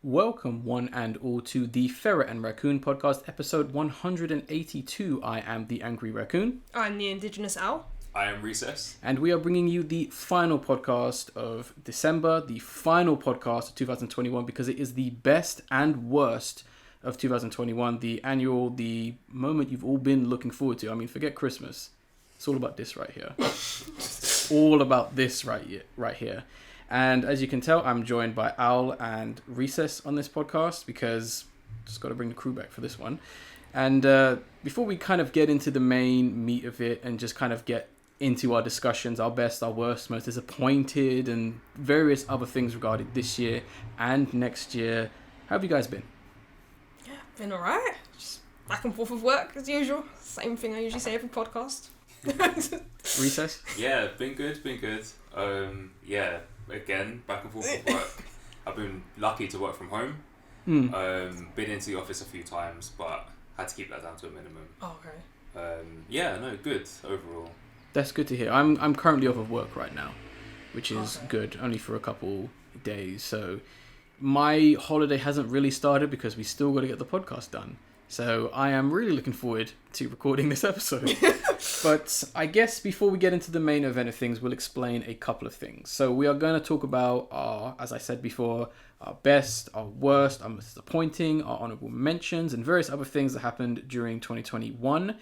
Welcome, one and all, to the Ferret and Raccoon podcast, episode 182. I am the Angry Raccoon. I'm the Indigenous Owl. I am Recess. And we are bringing you the final podcast of December, the final podcast of 2021, because it is the best and worst of 2021, the annual, the moment you've all been looking forward to. I mean, forget Christmas. It's all about this right here. All about this right here. And as you can tell, I'm joined by Owl and Recess on this podcast because just got to bring the crew back for this one. And before we kind of get into the main meat of it and just kind of get into our discussions, our best, our worst, most disappointed, and various other things regarding this year and next year, how have you guys been? Yeah, been alright. Just back and forth with work as usual. Same thing I usually say every podcast. Recess? Yeah, been good. Yeah, again, back and forth with work. I've been lucky to work from home. Been into the office a few times, but had to keep that down to a minimum. Oh, okay. Good overall. That's good to hear. I'm currently off of work right now, which is good, only for a couple days. So my holiday hasn't really started because we still got to get the podcast done. So I am really looking forward to recording this episode. But I guess before we get into the main event of things, we'll explain a couple of things. So we are going to talk about our, as I said before, our best, our worst, our most disappointing, our honorable mentions, and various other things that happened during 2021.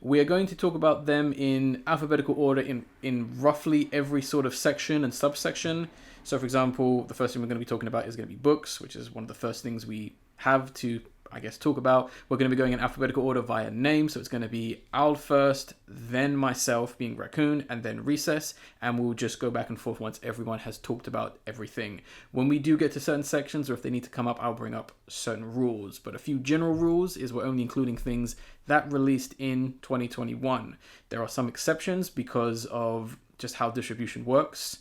We are going to talk about them in alphabetical order in roughly every sort of section and subsection. So, for example, the first thing we're going to be talking about is going to be books, which is one of the first things we have to, I guess, talk about. We're going to be going in alphabetical order via name. So it's going to be Owl first, then myself being Raccoon, and then Recess. And we'll just go back and forth once everyone has talked about everything. When we do get to certain sections, or if they need to come up, I'll bring up certain rules. But a few general rules is we're only including things that released in 2021. There are some exceptions because of just how distribution works.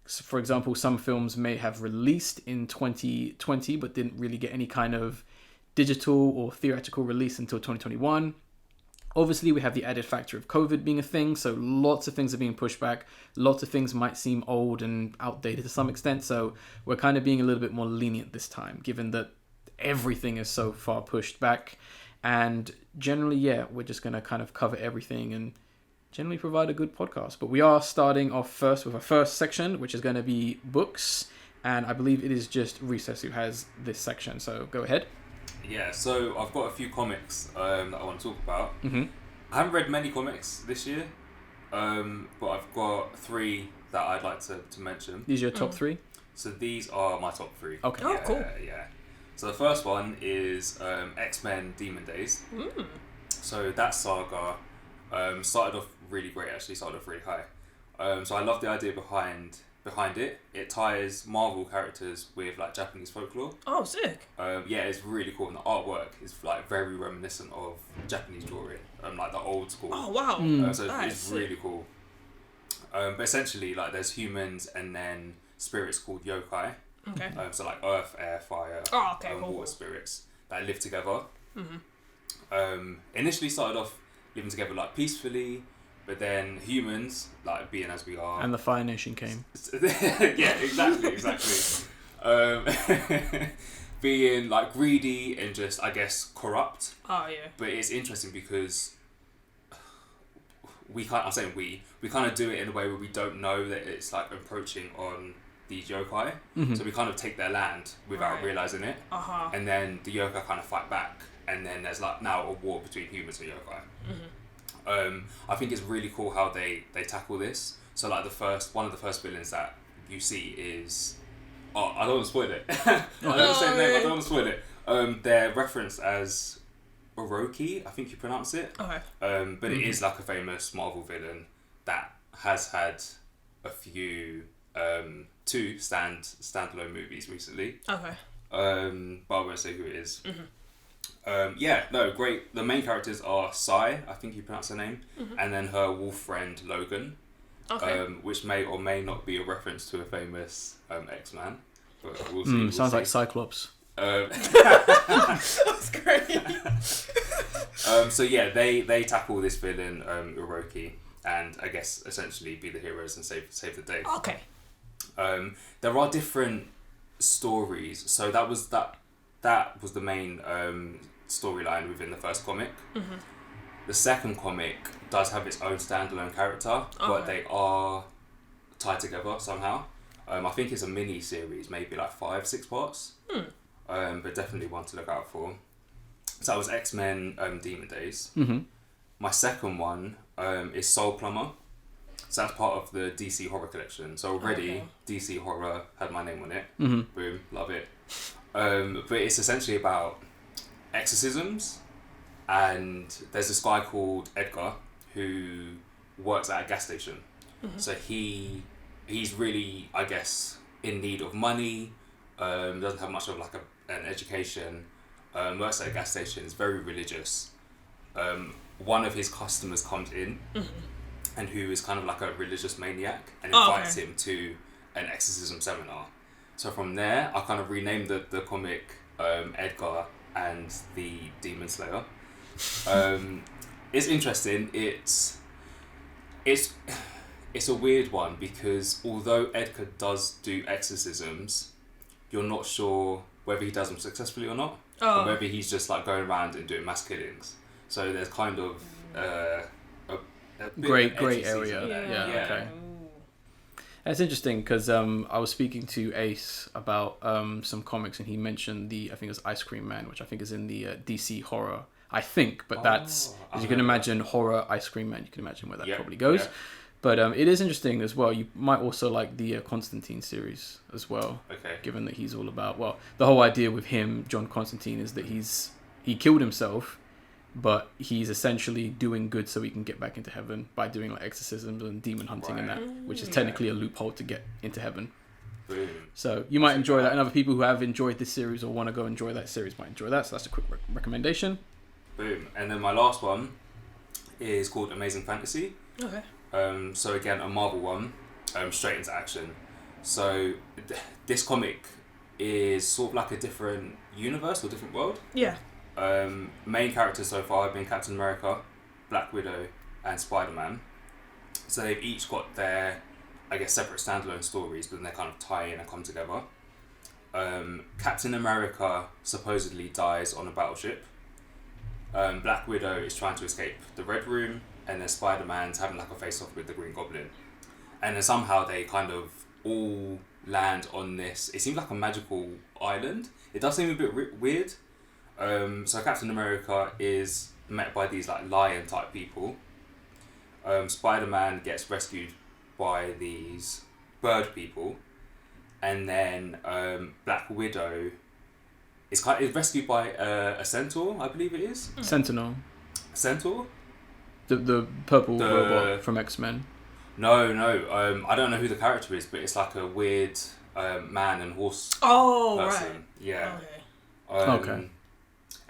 So for example, some films may have released in 2020 but didn't really get any kind of digital or theatrical release until 2021. Obviously, we have the added factor of COVID being a thing, so lots of things are being pushed back. Lots of things might seem old and outdated to some extent, so we're kind of being a little bit more lenient this time, given that everything is so far pushed back. And generally, we're just going to kind of cover everything and generally provide a good podcast. But we are starting off first with our first section, which is going to be books, and I believe it is just Recess who has this section, so go ahead. Yeah, so I've got a few comics that I want to talk about. Mm-hmm. I haven't read many comics this year, but I've got three that I'd like to mention. These are your top three? So these are my top three. Okay. Oh, cool. Yeah. So the first one is X-Men Demon Days. So that saga started off really great, actually, started off really high. So I love the idea behind it. It ties Marvel characters with like Japanese folklore. Oh, sick. Yeah, it's really cool, and the artwork is like very reminiscent of Japanese drawing, like the old school. Oh, wow. So it's really cool. But essentially, like there's humans and then spirits called yokai. Okay. So like earth, air, fire, water spirits that live together. Initially started off living together like peacefully. But then humans, like being as we are... And the Fire Nation came. Yeah, exactly. Being like greedy and just, I guess, corrupt. Oh, yeah. But it's interesting because we kind of do it in a way where we don't know that it's like encroaching on these yokai. Mm-hmm. So we kind of take their land without realising it. Uh-huh. And then the yokai kind of fight back. And then there's like now a war between humans and yokai. I think it's really cool how they tackle this. So like one of the first villains that you see is, I don't want to spoil it. I don't want to spoil it. They're referenced as Orochi, I think you pronounce it. Okay. But it is like a famous Marvel villain that has had a few two standalone movies recently. Okay. But I won't say who it is. Great. The main characters are Sai, I think you pronounce her name, and then her wolf friend Logan, which may or may not be a reference to a famous X-Man. But we'll see. Sounds like Cyclops. That's great. So yeah, they tackle this villain Orochi, and I guess essentially be the heroes and save the day. Okay. There are different stories. So that was the main storyline within the first comic. Mm-hmm. The second comic does have its own standalone character, but they are tied together somehow. I think it's a mini series, maybe like 5-6 parts. But definitely one to look out for. So that was X-Men Demon Days. Mm-hmm. My second one is Soul Plumber. So that's part of the DC Horror collection. So already DC Horror had my name on it. Mm-hmm. Boom, love it. But it's essentially about exorcisms, and there's this guy called Edgar who works at a gas station. Mm-hmm. So he's really, I guess, in need of money. Doesn't have much of like an education. Works at a gas station. Is very religious. One of his customers comes in, and who is kind of like a religious maniac, and invites him to an exorcism seminar. So from there, I kind of renamed the comic Edgar and the Demon Slayer. It's interesting. It's a weird one because although Edgar does do exorcisms, you're not sure whether he does them successfully or not, or whether he's just like going around and doing mass killings. So there's kind of a bit Great area. Yeah. Okay. That's interesting because I was speaking to Ace about some comics, and he mentioned I think it was Ice Cream Man, which I think is in the DC Horror. I think, but that's, as you can imagine, horror Ice Cream Man. You can imagine where that probably goes. Yeah. But it is interesting as well. You might also like the Constantine series as well. Okay. Given that he's all about, well, the whole idea with him, John Constantine, is that he killed himself, but he's essentially doing good so he can get back into heaven by doing like exorcisms and demon hunting and that, which is technically a loophole to get into heaven. Brilliant. So you might enjoy that, and other people who have enjoyed this series or want to go enjoy that series might enjoy that. So that's a quick recommendation. Boom. And then my last one is called Amazing Fantasy. Okay. So again, a Marvel one, straight into action. So this comic is sort of like a different universe or different world. Yeah. Main characters so far have been Captain America, Black Widow, and SpiderMan. So they've each got their, I guess, separate standalone stories, but then they kind of tie in and come together. Captain America supposedly dies on a battleship. Black Widow is trying to escape the Red Room, and then Spider-Man's having like a face-off with the Green Goblin. And then somehow they kind of all land on this, it seems like a magical island. It does seem a bit weird. So Captain America is met by these like lion type people. Spider-Man gets rescued by these bird people. And then Black Widow is rescued by a centaur, I believe it is. Sentinel. Centaur? The purple robot from X-Men. No. I don't know who the character is, but it's like a weird man and horse person. Right. Yeah. Okay.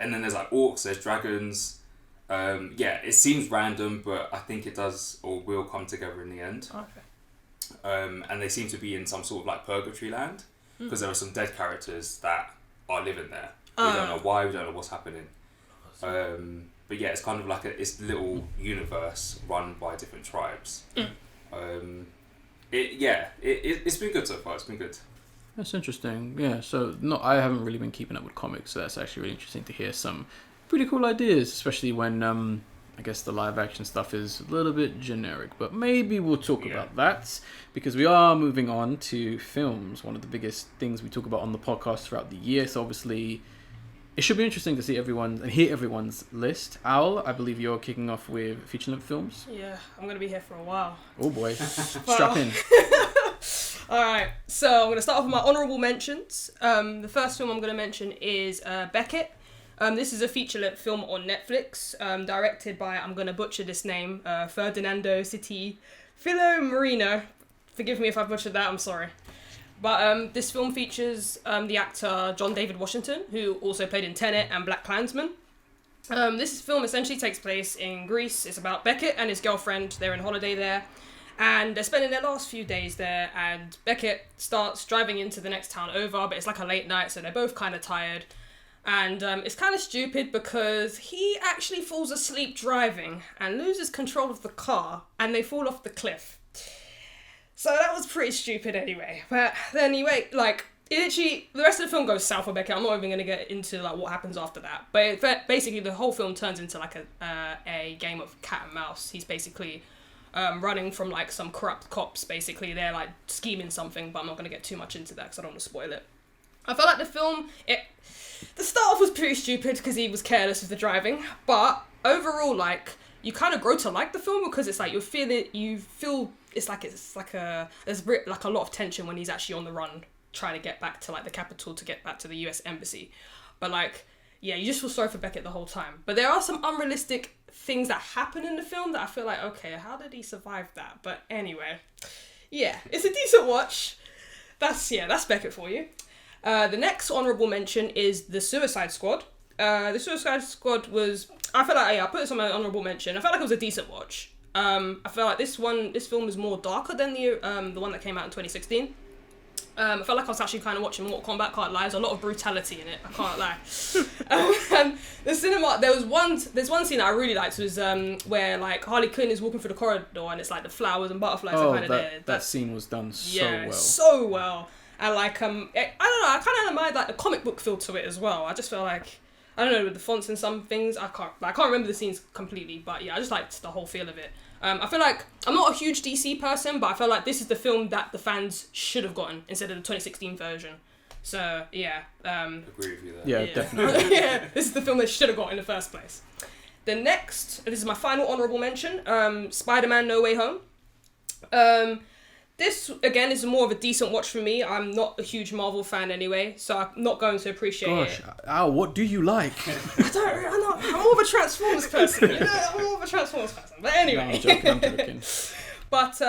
And then there's like orcs, there's dragons. It seems random, but I think it does or will come together in the end. Okay. And they seem to be in some sort of like purgatory land, because there are some dead characters that are living there. We don't know why, we don't know what's happening. But yeah, it's kind of like it's a little universe run by different tribes. It's been good so far. It's been good. That's interesting. Yeah, so I haven't really been keeping up with comics, so that's actually really interesting to hear some pretty cool ideas, especially when I guess the live action stuff is a little bit generic, but maybe we'll talk about that, because we are moving on to films, one of the biggest things we talk about on the podcast throughout the year. So obviously it should be interesting to see hear everyone's list. Al, I believe you're kicking off with feature-length films. Yeah, I'm going to be here for a while. Oh boy, strap in. Alright, so I'm going to start off with my honourable mentions. The first film I'm going to mention is Beckett. This is a feature-length film on Netflix, directed by, I'm going to butcher this name, Ferdinando City Filo Marino. Forgive me if I butchered that, I'm sorry. But this film features the actor John David Washington, who also played in Tenet and Black Klansman. This film essentially takes place in Greece. It's about Beckett and his girlfriend. They're on holiday there, and they're spending their last few days there, and Beckett starts driving into the next town over, but it's like a late night, so they're both kind of tired. And it's kind of stupid because he actually falls asleep driving and loses control of the car, and they fall off the cliff. So that was pretty stupid anyway. But then literally, the rest of the film goes south for Beckett. I'm not even going to get into like what happens after that. But basically, the whole film turns into like a game of cat and mouse. He's basically running from like some corrupt cops. Basically, they're like scheming something, but I'm not going to get too much into that because I don't want to spoil it. I felt like the film, the start off was pretty stupid because he was careless with the driving, but overall, like, you kind of grow to like the film because it's like you feel there's like a lot of tension when he's actually on the run trying to get back to like the capital to get back to the US embassy. But like, yeah, you just feel sorry for Beckett the whole time. But there are some unrealistic things that happen in the film that I feel like, okay, how did he survive that? But anyway, yeah, it's a decent watch. That's Beckett for you. The next honourable mention is The Suicide Squad. The Suicide Squad was, I feel like, I put this on my honourable mention. I felt like it was a decent watch. I feel like this film is more darker than the one that came out in 2016. I felt like I was actually kind of watching Mortal Kombat, can't lie. There's a lot of brutality in it, I can't lie. And the cinema, there's one scene that I really liked was where like Harley Quinn is walking through the corridor and it's like the flowers and butterflies are kind of there. That scene was done so well. And like, I don't know, I kind of admired like the comic book feel to it as well. I just feel like, I don't know, with the fonts and some things, I can't remember the scenes completely, but yeah, I just liked the whole feel of it. I feel like I'm not a huge DC person, but I feel like this is the film that the fans should have gotten instead of the 2016 version. So yeah, agree with you there. Yeah, definitely. Yeah, this is the film they should have got in the first place. The next, this is my final honourable mention, Spider-Man No Way Home. This, again, is more of a decent watch for me. I'm not a huge Marvel fan anyway, so I'm not going to appreciate it. Al, what do you like? I'm more of a Transformers person, you know? I'm more of a Transformers person. But anyway. No, I'm joking. But,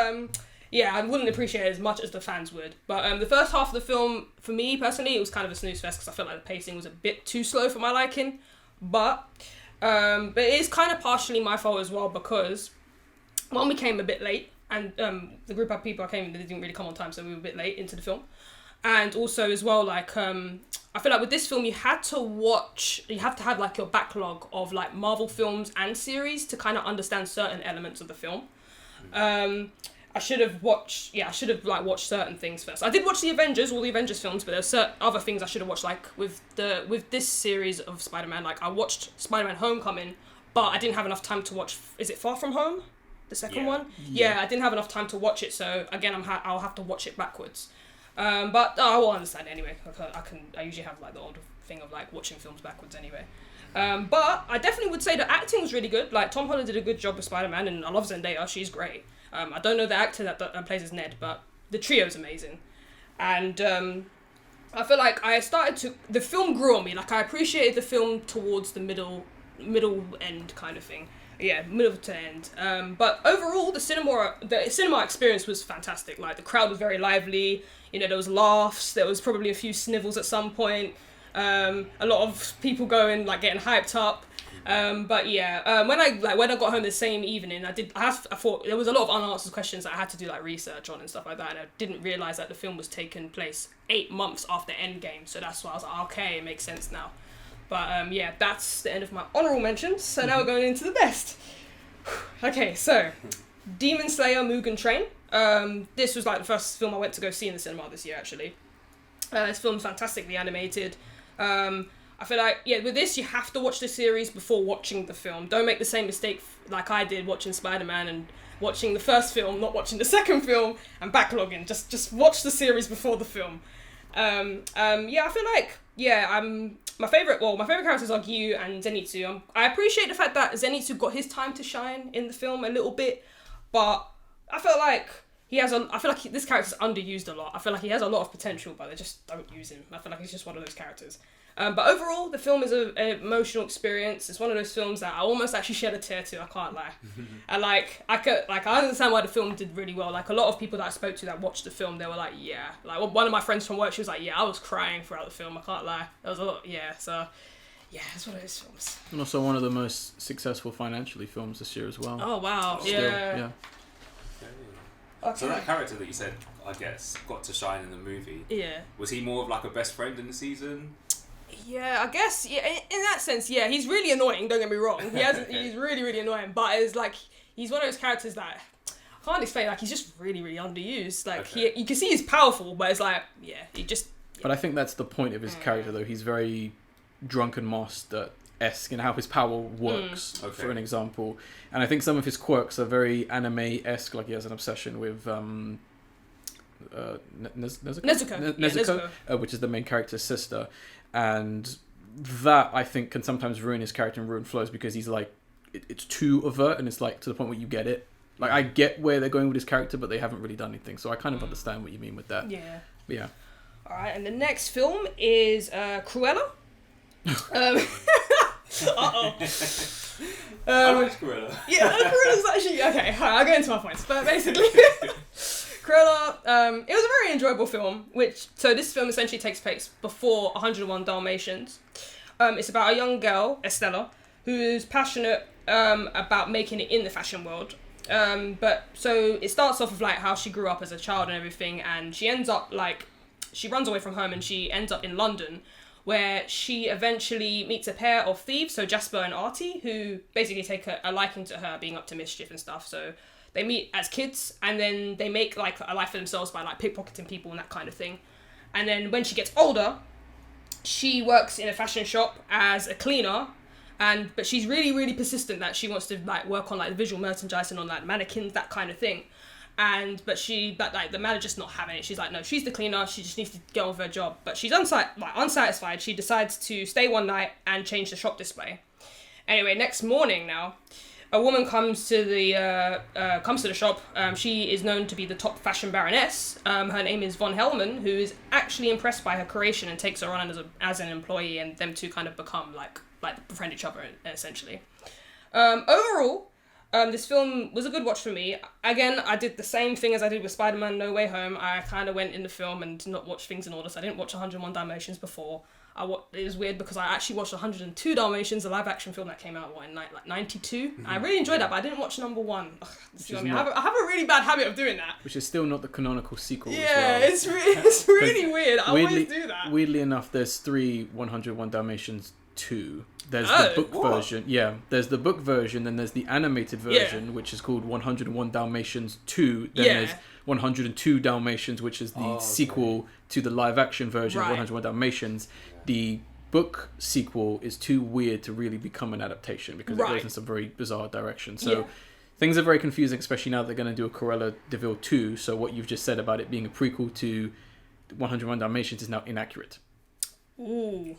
yeah, I wouldn't appreciate it as much as the fans would. But the first half of the film, for me, personally, it was kind of a snooze fest because I felt like the pacing was a bit too slow for my liking. But it is kind of partially my fault as well because when we came a bit late, and the group of people I came in, they didn't really come on time, so we were a bit late into the film. And also as well, like, I feel like with this film, you have to have like your backlog of like Marvel films and series to kind of understand certain elements of the film. I should have watched certain things first. I did watch all the Avengers films, but there's certain other things I should have watched, like with this series of Spider-Man. Like I watched Spider-Man Homecoming, but I didn't have enough time to watch, is it Far From Home? The second one? Yeah, I didn't have enough time to watch it, so again, I'll have to watch it backwards. But I will understand anyway. I usually have like the old thing of like watching films backwards anyway. But I definitely would say the acting was really good. Like Tom Holland did a good job with Spider-Man, and I love Zendaya. She's great. I don't know the actor that plays as Ned, but the trio's amazing. And I feel like the film grew on me. Like I appreciated the film towards the middle end kind of thing. Yeah, middle to end. But overall, the cinema experience was fantastic. Like the crowd was very lively. You know, there was laughs. There was probably a few snivels at some point. A lot of people getting hyped up. But yeah, when I got home the same evening, I thought there was a lot of unanswered questions that I had to do like research on and stuff like that. And I didn't realize that the film was taking place 8 months after Endgame. So that's why I was like, okay, it makes sense now. But yeah, that's the end of my honourable mentions. So now we're going into the best. Okay, so Demon Slayer Mugen Train. This was like the first film I went to go see in the cinema this year, actually. This film's fantastically animated. I feel like, yeah, with this, you have to watch the series before watching the film. Don't make the same mistake like I did watching Spider-Man and watching the first film, not watching the second film, and backlogging. Just watch the series before the film. Yeah, I feel like, yeah, my favourite characters are Gyu and Zenitsu. I appreciate the fact that Zenitsu got his time to shine in the film a little bit, but I feel like this character's underused a lot. I feel like he has a lot of potential, but they just don't use him. I feel like he's just one of those characters. But overall, the film is an emotional experience. It's one of those films that I almost actually shed a tear to, I can't lie. And I understand why the film did really well. Like a lot of people that I spoke to that watched the film, they were like, yeah. Like one of my friends from work, she was like, yeah, I was crying throughout the film, I can't lie. There was a lot, yeah, so yeah, it's one of those films. And also one of the most successful financially films this year as well. Oh wow, yeah. Okay. So that character that you said, I guess, got to shine in the movie. Yeah. Was he more of like a best friend in the season? Yeah, I guess, yeah, in that sense, yeah, he's really annoying, don't get me wrong. He's really, really annoying, but it's like, he's one of those characters that, I can't explain, like, he's just really, really underused. Like, you can see he's powerful, but it's like, yeah, But I think that's the point of his character, though. He's very drunken master-esque in how his power works, for an example. And I think some of his quirks are very anime-esque, like he has an obsession with Nezuko, which is the main character's sister. And that, I think, can sometimes ruin his character and ruin flows because he's like, it's too overt and it's like to the point where you get it. Like, I get where they're going with his character, but they haven't really done anything. So I kind of understand what you mean with that. Yeah. But yeah. All right, and the next film is Cruella. Uh-oh. I like Cruella. Yeah, Cruella's actually... Okay, I'll go into my points. But basically, Cruella, it was a very enjoyable film, so this film essentially takes place before 101 Dalmatians. It's about a young girl, Estella, who's passionate about making it in the fashion world. But so it starts off with like how she grew up as a child and everything, and she ends up like... She runs away from home and she ends up in London, where she eventually meets a pair of thieves, so Jasper and Artie, who basically take a liking to her being up to mischief and stuff. So they meet as kids and then they make like a life for themselves by like pickpocketing people and that kind of thing. And then when she gets older, she works in a fashion shop as a cleaner, but she's really, really persistent that she wants to like work on like the visual merchandising on like mannequins, that kind of thing. But the manager's not having it. She's like, no, she's the cleaner. She just needs to get on with her job. But she's unsatisfied. She decides to stay one night and change the shop display. Anyway, next morning now, a woman comes to the shop. She is known to be the top fashion baroness. Her name is Von Hellman, who is actually impressed by her creation and takes her on as an employee, and them two kind of become like befriend each other essentially. Overall, this film was a good watch for me. Again, I did the same thing as I did with Spider-Man No Way Home. I kind of went in the film and did not watch things in order, so I didn't watch 101 Dalmatians before. It was weird because I actually watched 102 Dalmatians, a live-action film that came out in 92. I really enjoyed that, but I didn't watch number 1. Ugh, I have a really bad habit of doing that. Which is still not the canonical sequel as well. Yeah, it's really weird. I always do that. Weirdly enough, there's 3 101 Dalmatians 2. There's the book version. Yeah, there's the book version, then there's the animated version, which is called 101 Dalmatians 2. Then there's 102 Dalmatians, which is the sequel to the live-action version of 101 Dalmatians. The book sequel is too weird to really become an adaptation because it goes in some very bizarre direction. So things are very confusing, especially now they're going to do a Cruella de Vil 2. So what you've just said about it being a prequel to 101 Dalmatians is now inaccurate. Ooh.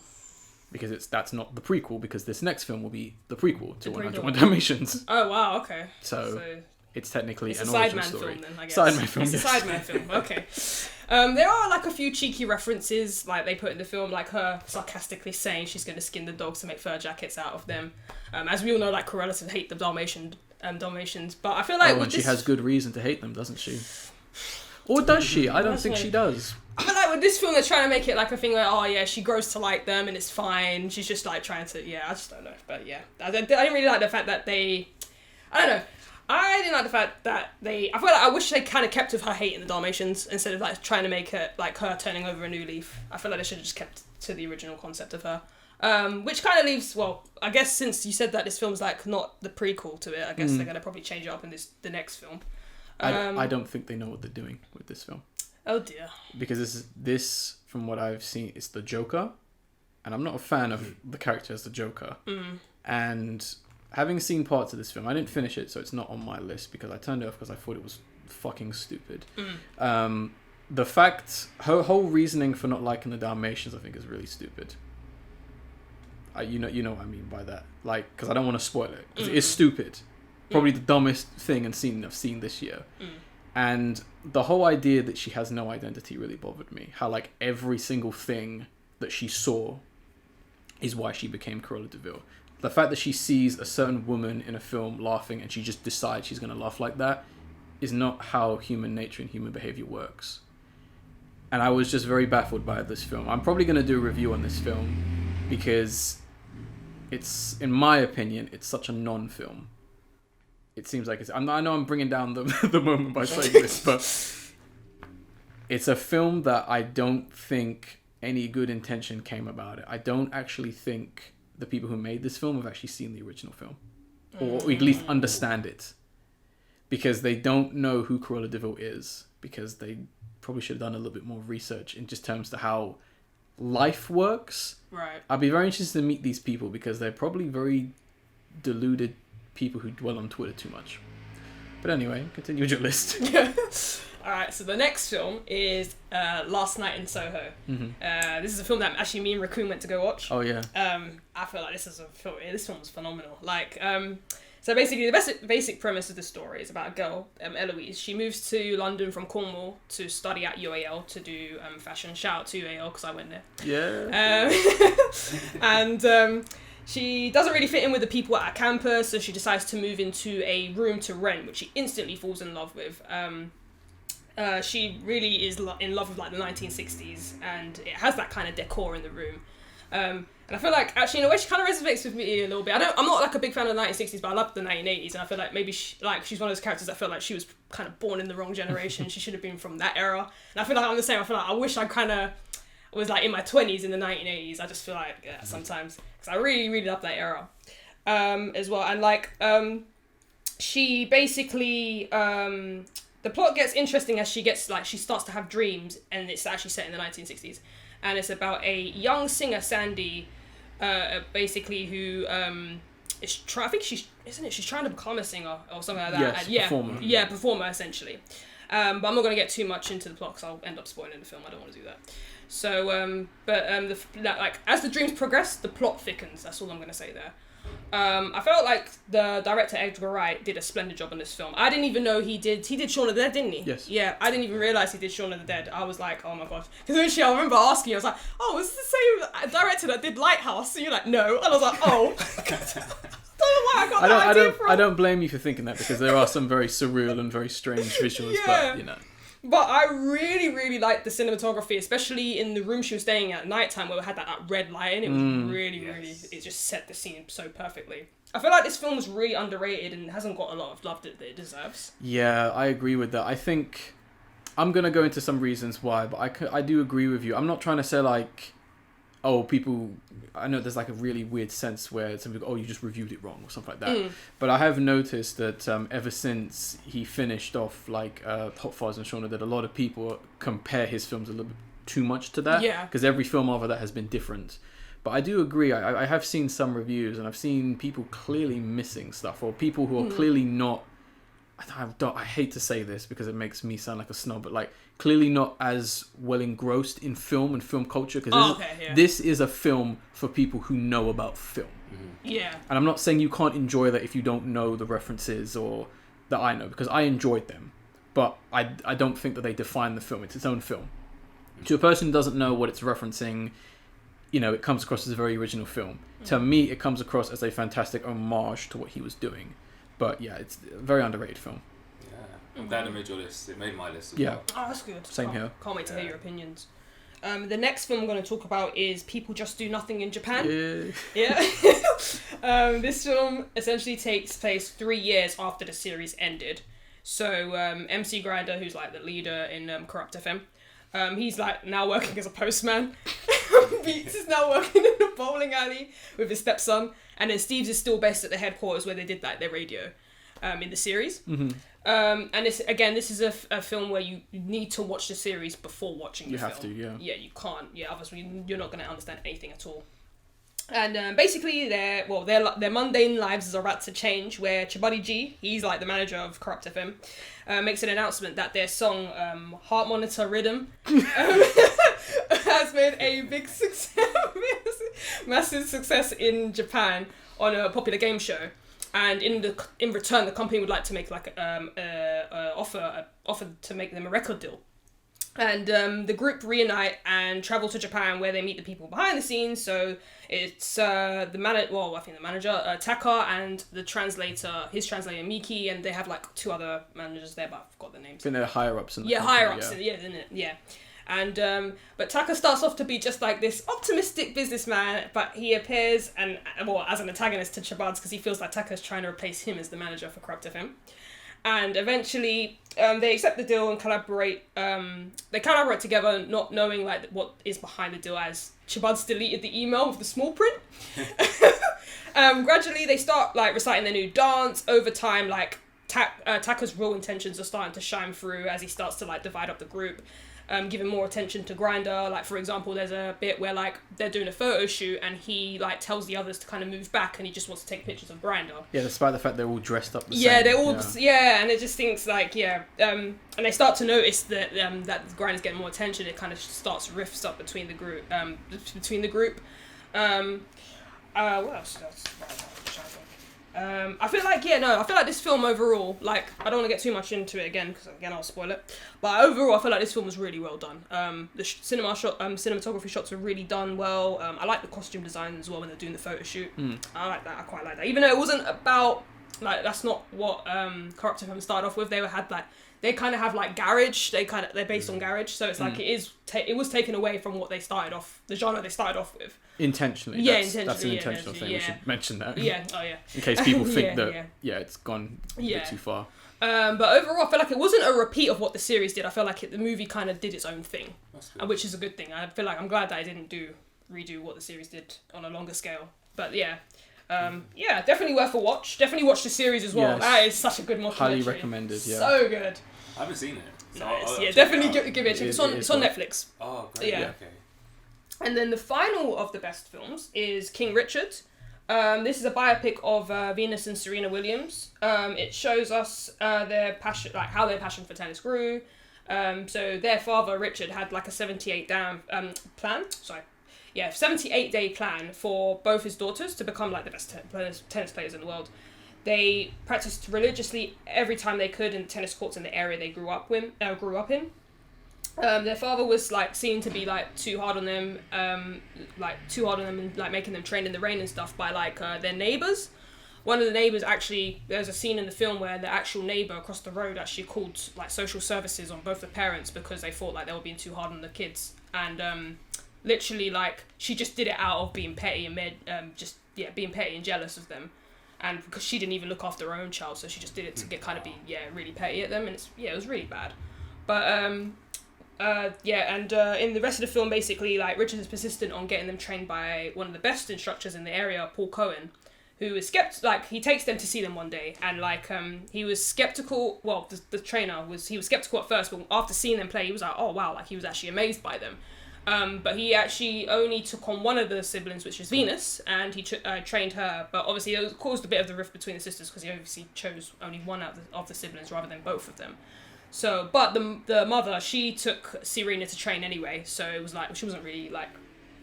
Because that's not the prequel, because this next film will be the prequel to 101 Dalmatians. Oh, wow, okay. So it's technically an origin story. Film, then, I guess. Sideman film, It's a Sideman film, okay. There are like a few cheeky references, like they put in the film, like her sarcastically saying she's going to skin the dogs to make fur jackets out of them. As we all know, like Cruella to hate the Dalmatians, but I feel like... and she has good reason to hate them, doesn't she? Or does she? I don't think she does. I feel like with this film, they're trying to make it like a thing like, oh yeah, she grows to like them and it's fine. She's just like trying to, I just don't know. But yeah, I didn't really like the fact that I don't know. I didn't like the fact that I feel like I wish they kind of kept with her hating the Dalmatians instead of like trying to make it like her turning over a new leaf. I feel like they should have just kept to the original concept of her. Which kind of leaves, well, I guess since you said that this film's like not the prequel to it, I guess they're going to probably change it up in the next film. I don't think they know what they're doing with this film. Oh dear. Because this from what I've seen, is the Joker, and I'm not a fan of the character as the Joker. And having seen parts of this film, I didn't finish it, so it's not on my list because I turned it off because I thought it was fucking stupid. The fact, her whole reasoning for not liking the Dalmatians, I think, is really stupid. You know what I mean by that, like, because I don't want to spoil it. 'Cause it is stupid. Probably the dumbest thing I've seen this year. And the whole idea that she has no identity really bothered me. How like every single thing that she saw is why she became Cruella de Vil. The fact that she sees a certain woman in a film laughing and she just decides she's going to laugh like that is not how human nature and human behavior works. And I was just very baffled by this film. I'm probably going to do a review on this film because it's, in my opinion, it's such a non-film. It seems like I know I'm bringing down the moment by saying this, but it's a film that I don't think any good intention came about it. I don't actually think the people who made this film have actually seen the original film, or at least understand it, because they don't know who Cruella de Vil is, because they probably should have done a little bit more research in just terms to how life works. Right. I'd be very interested to meet these people because they're probably very deluded people who dwell on Twitter too much. But anyway, continue with your list. Alright, so the next film is Last Night in Soho. Mm-hmm. This is a film that actually me and Raccoon went to go watch. Oh yeah. I feel like this film was phenomenal. Like, so basically the basic premise of the story is about a girl, Eloise. She moves to London from Cornwall to study at UAL to do fashion. Shout out to UAL because I went there. Yeah. And she doesn't really fit in with the people at campus, so she decides to move into a room to rent, which she instantly falls in love with. She really is in love with like the 1960s, and it has that kind of decor in the room. And I feel like actually in a way she kind of resonates with me a little bit. I'm not like a big fan of the 1960s, but I love the 1980s, and I feel like maybe she's one of those characters that feel like she was kind of born in the wrong generation. She should have been from that era. And I feel like I'm the same. I feel like I wish I kind of was like in my 20s in the 1980s. I just feel like sometimes because I really really love that era as well. And like she basically the plot gets interesting as she starts to have dreams, and it's actually set in the 1960s, and it's about a young singer, Sandy, basically who is I think she's trying to become a singer or something like that. Yes, performer. Yeah, performer essentially. But I'm not going to get too much into the plot because I'll end up spoiling the film. I don't want to do that. So, as the dreams progress, the plot thickens. That's all I'm going to say there. I felt like the director Edgar Wright did a splendid job on this film. I didn't even know he did Shaun of the Dead, didn't he? Yes. Yeah, I didn't even realise he did Shaun of the Dead. I was like, oh my god. Because initially I remember asking you, I was like, oh, was this the same director that did Lighthouse? And you're like, no. And I was like, oh. Don't know where I got that idea from. I don't blame you for thinking that because there are some very surreal and very strange visuals, but you know. But I really, really liked the cinematography, especially in the room she was staying at nighttime where we had that red light in. It was really, it just set the scene so perfectly. I feel like this film is really underrated and hasn't got a lot of love that it deserves. Yeah, I agree with that. I think I'm going to go into some reasons why, but I do agree with you. I'm not trying to say like, oh, people... I know there's like a really weird sense where some people go, oh, you just reviewed it wrong or something like that. But I have noticed that ever since he finished off like Hot Fuzz and Shaun of the Dead, a lot of people compare his films a little bit too much to that. Yeah. Because every film after that has been different. But I do agree. I have seen some reviews and I've seen people clearly missing stuff or people who are clearly not... I hate to say this because it makes me sound like a snob, but like clearly not as well engrossed in film and film culture because this is a film for people who know about film. Yeah. And I'm not saying you can't enjoy that if you don't know the references or that I know, because I enjoyed them, but I don't think that they define the film. It's its own film. To a person who doesn't know what it's referencing, you know, it comes across as a very original film. To me, it comes across as a fantastic homage to what he was doing. But yeah, it's a very underrated film. Yeah, I'm glad it made your list. It made my list as well. Oh, that's good. Same here. Can't wait to hear your opinions. The next film I'm going to talk about is People Just Do Nothing in Japan. Yeah. This film essentially takes place 3 years after the series ended. So MC Grinder, who's like the leader in Corrupt FM, he's like now working as a postman. Beats is now working in a bowling alley with his stepson, and then Steve's is still based at the headquarters where they did like their radio in the series. And this is a film where you need to watch the series before watching the film. You have to, yeah. You can't. Yeah, obviously you're not going to understand anything at all. And basically their mundane lives are about to change, where Chibuddy G, he's like the manager of Corrupt FM, makes an announcement that their song Heart Monitor Rhythm has made a big success, massive success in Japan on a popular game show. And in return, the company would like to make like offer to make them a record deal. And the group reunite and travel to Japan, where they meet the people behind the scenes. So it's the manager Taka and the translator, his translator Miki, and they have like 2 other managers there, but I forgot the names. I think they're higher ups in the company, higher ups, yeah. And but Taka starts off to be just like this optimistic businessman, but he appears as an antagonist to Chabad's because he feels like Taka's trying to replace him as the manager for Corrupt FM. And eventually they accept the deal and collaborate. They collaborate together, not knowing like what is behind the deal, as Chabad's deleted the email with the small print. Gradually they start like reciting their new dance. Over time, like Taka's real intentions are starting to shine through as he starts to like divide up the group. giving more attention to Grinder. Like, for example, there's a bit where like they're doing a photo shoot and he like tells the others to kind of move back and he just wants to take pictures of Grinder. Yeah, despite the fact they're all dressed up the yeah, same. They're all and it just thinks like and they start to notice that that Grinder's getting more attention. It kind of starts rifts up between the group. What else? I feel like this film overall, like, I don't want to get too much into it again because again I'll spoil it. But overall, I feel like this film was really well done. The cinematography shots were really done well. I like the costume design as well when they're doing the photo shoot. I like that. I quite like that. Even though it wasn't about like that's not what Corrupted Film started off with. They kind of have like garage. They're based on garage, so it's like it was taken away from what they started off, the genre they started off with. Intentionally. Yeah, That's an intentional thing. Yeah. We should mention that. Yeah. Oh yeah. In case people think it's gone a bit too far. But overall, I feel like it wasn't a repeat of what the series did. I feel like the movie kind of did its own thing, which is a good thing. I feel like I'm glad that I didn't redo what the series did on a longer scale. But definitely worth a watch. Definitely watch the series as well. Yes. That is such a good mockumentary. Highly recommended. Yeah. So good. I haven't seen it. So nice. Definitely give it a check. It's on Netflix. Oh, great. Yeah. Okay. And then the final of the best films is King Richard. This is a biopic of Venus and Serena Williams. It shows us their passion, like how their passion for tennis grew. So their father Richard had like a 78-day plan for both his daughters to become like the best tennis players in the world. They practiced religiously every time they could in tennis courts in the area they grew up in. Their father was like seen to be like too hard on them and like making them train in the rain and stuff by like their neighbours. One of the neighbours actually, there's a scene in the film where the actual neighbour across the road actually called like social services on both the parents because they thought like they were being too hard on the kids, and literally like she just did it out of being petty and being petty and jealous of them, and because she didn't even look after her own child, so she just did it to be really petty at them, and it was really bad. But in the rest of the film, basically, like, Richard is persistent on getting them trained by one of the best instructors in the area, Paul Cohen, who is he takes them to see them one day, and, like, he was skeptical, well, the trainer he was skeptical at first, but after seeing them play, he was like, oh, wow, like, he was actually amazed by them. But he actually only took on one of the siblings, which is Venus, and he trained her, but obviously it caused a bit of the rift between the sisters, because he obviously chose only one of the siblings rather than both of them. So, but the mother, she took Serena to train anyway, so it was like, she wasn't really like,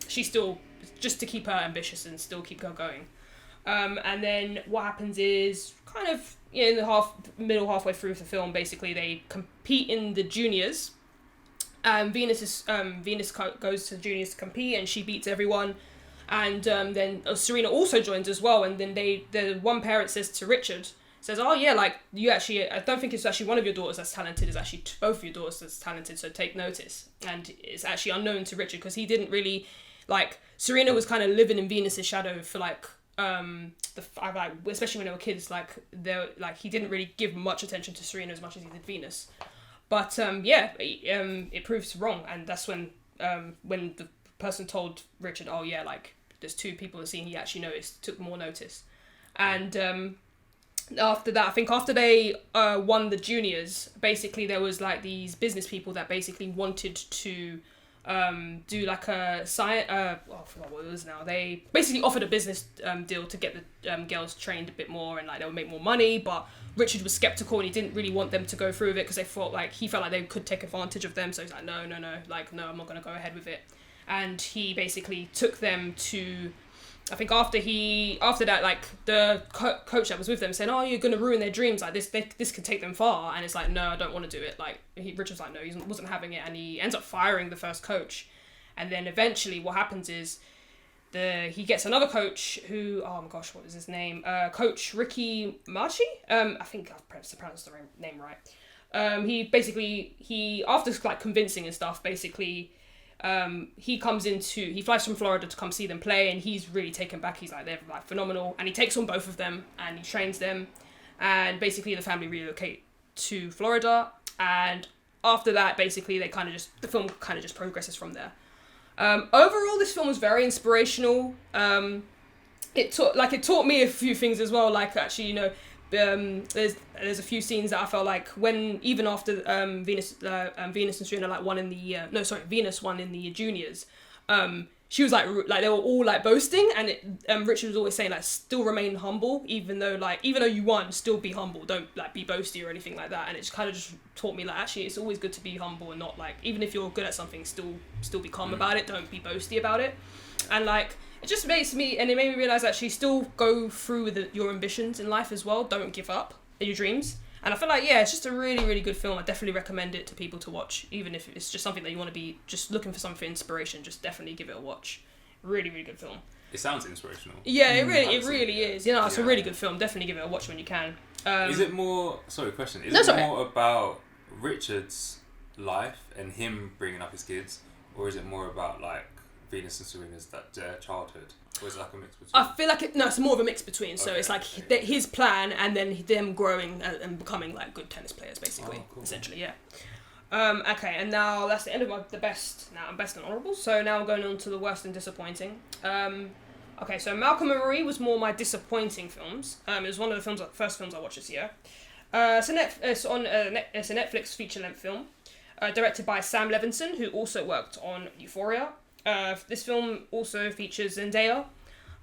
she still, just to keep her ambitious and still keep her going. And then what happens is, kind of, in the halfway through the film, basically, they compete in the juniors. Venus goes to juniors to compete, and she beats everyone. And then Serena also joins as well, and then the one parent says to Richard, says, oh yeah, like, you actually, I don't think it's actually one of your daughters that's talented, it's actually both of your daughters that's talented, so take notice. And it's actually unknown to Richard, because he didn't really, like, Serena was kind of living in Venus's shadow for, like, especially when they were kids, he didn't really give much attention to Serena as much as he did Venus. But, it proves wrong, and that's when the person told Richard, oh yeah, like, there's two people in the scene he actually took more notice. And, after that, I think after they won the juniors, basically there was like these business people that basically wanted to do like a science. I forgot what it was now. They basically offered a business deal to get the girls trained a bit more, and like they would make more money. But Richard was skeptical, and he didn't really want them to go through with it because he felt like they could take advantage of them. So he's like, no, like, no, I'm not going to go ahead with it. And he basically took them to, I think after that, like, the coach that was with them said, oh, you're going to ruin their dreams, like, this could take them far, and it's like, no, I don't want to do it, like, Richard's like, no, he wasn't having it, and he ends up firing the first coach, and then eventually what happens is, he gets another coach who, oh my gosh, what is his name, Coach Ricky Marchi, I think I've pronounced the name right, he after, like, convincing and stuff, basically, he flies from Florida to come see them play, and he's really taken back. He's like, they're like phenomenal, and he takes on both of them and he trains them, and basically the family relocate to Florida, and after that basically the film kind of just progresses from there. Overall, this film was very inspirational. It taught me a few things as well, like, actually, there's a few scenes that I felt like when even after Venus and Serena like won in the Venus won in the juniors, she was like they were all like boasting, and Richard was always saying like still remain humble, even though you won, still be humble, don't like be boasty or anything like that. And it just kind of just taught me like actually it's always good to be humble and not like, even if you're good at something, still be calm about it, don't be boasty about it. And like it just makes me, and it made me realize actually still go through with your ambitions in life as well, don't give up your dreams. And I feel like, yeah, it's just a really, really good film. I definitely recommend it to people to watch, even if it's just something that you want to be just looking for something for inspiration. Just definitely give it a watch. Really, really good film. It sounds inspirational. Yeah, it really is. You know, it's a really good film. Definitely give it a watch when you can. Is it more? Sorry, question. Is it more about Richard's life and him bringing up his kids, or is it more about like Venus and Serena's their childhood? Or is it like a mix between? I feel like it's more of a mix between. So it's like his plan and then them growing and becoming like good tennis players, basically. Oh, cool. Essentially, yeah. Okay, and now that's the end of the best. Now I'm best and honourable. So now going on to the worst and disappointing. Okay, so Malcolm and Marie was more my disappointing films. It was one of the first films I watched this year. It's a Netflix feature-length film, directed by Sam Levinson, who also worked on Euphoria. This film also features Zendaya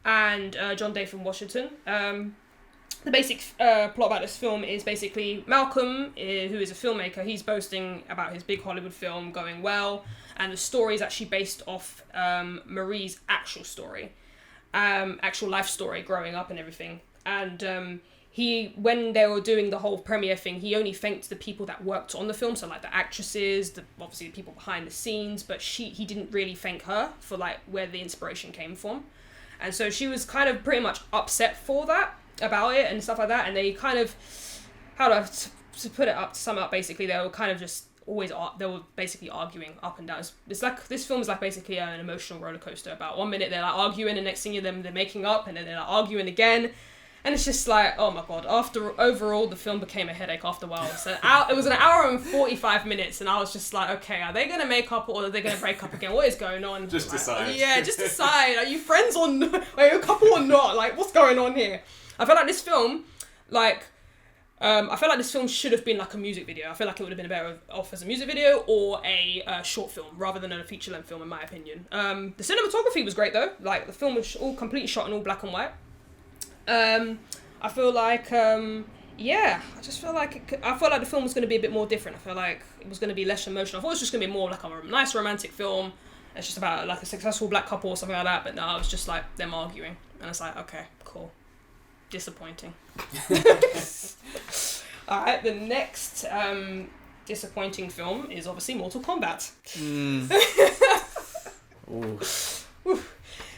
and John Day from Washington. The basic plot about this film is basically Malcolm, who is a filmmaker, he's boasting about his big Hollywood film going well, and the story is actually based off Marie's actual story, actual life story growing up and everything. And when they were doing the whole premiere thing, he only thanked the people that worked on the film, so like the actresses, obviously the people behind the scenes, but he didn't really thank her for like where the inspiration came from. And so she was kind of pretty much upset about it and stuff like that, and they kind of, to sum up basically, they were kind of just they were basically arguing up and down. It's like, this film is like basically an emotional roller coaster. About 1 minute they're like arguing, and next thing they're making up, and then they're like arguing again. And it's just like, oh my god. Overall, the film became a headache after a while. So it was an hour and 45 minutes, and I was just like, okay, are they going to make up or are they going to break up again? What is going on? Just decide. Yeah, just decide. Are you friends or not? Are you a couple or not? Like, what's going on here? I feel like this film, should have been like a music video. I feel like it would have been better off as a music video or a short film rather than a feature-length film, in my opinion. The cinematography was great though. Like, the film was all completely shot in all black and white. I feel like, I felt like the film was going to be a bit more different. I feel like it was going to be less emotional. I thought it was just going to be more like a nice romantic film. It's just about like a successful black couple or something like that. But no, it was just like them arguing. And it's like, okay, cool. Disappointing. Alright, the next disappointing film is obviously Mortal Kombat.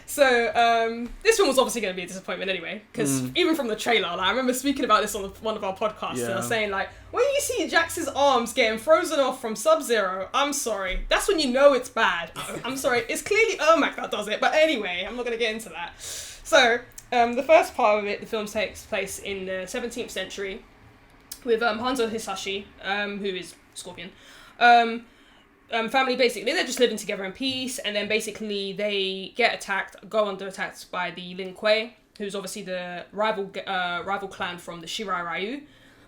So, this film was obviously going to be a disappointment anyway, because even from the trailer, like, I remember speaking about this on one of our podcasts, and I was saying, like, when you see Jax's arms getting frozen off from Sub-Zero, I'm sorry, that's when you know it's bad. I'm sorry, it's clearly Ermac that does it, but anyway, I'm not going to get into that. So, the first part of it, the film takes place in the 17th century, with Hanzo Hisashi, who is Scorpion. Family, basically, they're just living together in peace, and then basically they go under attack by the Lin Kuei, who's obviously the rival clan from the Shirai Ryu.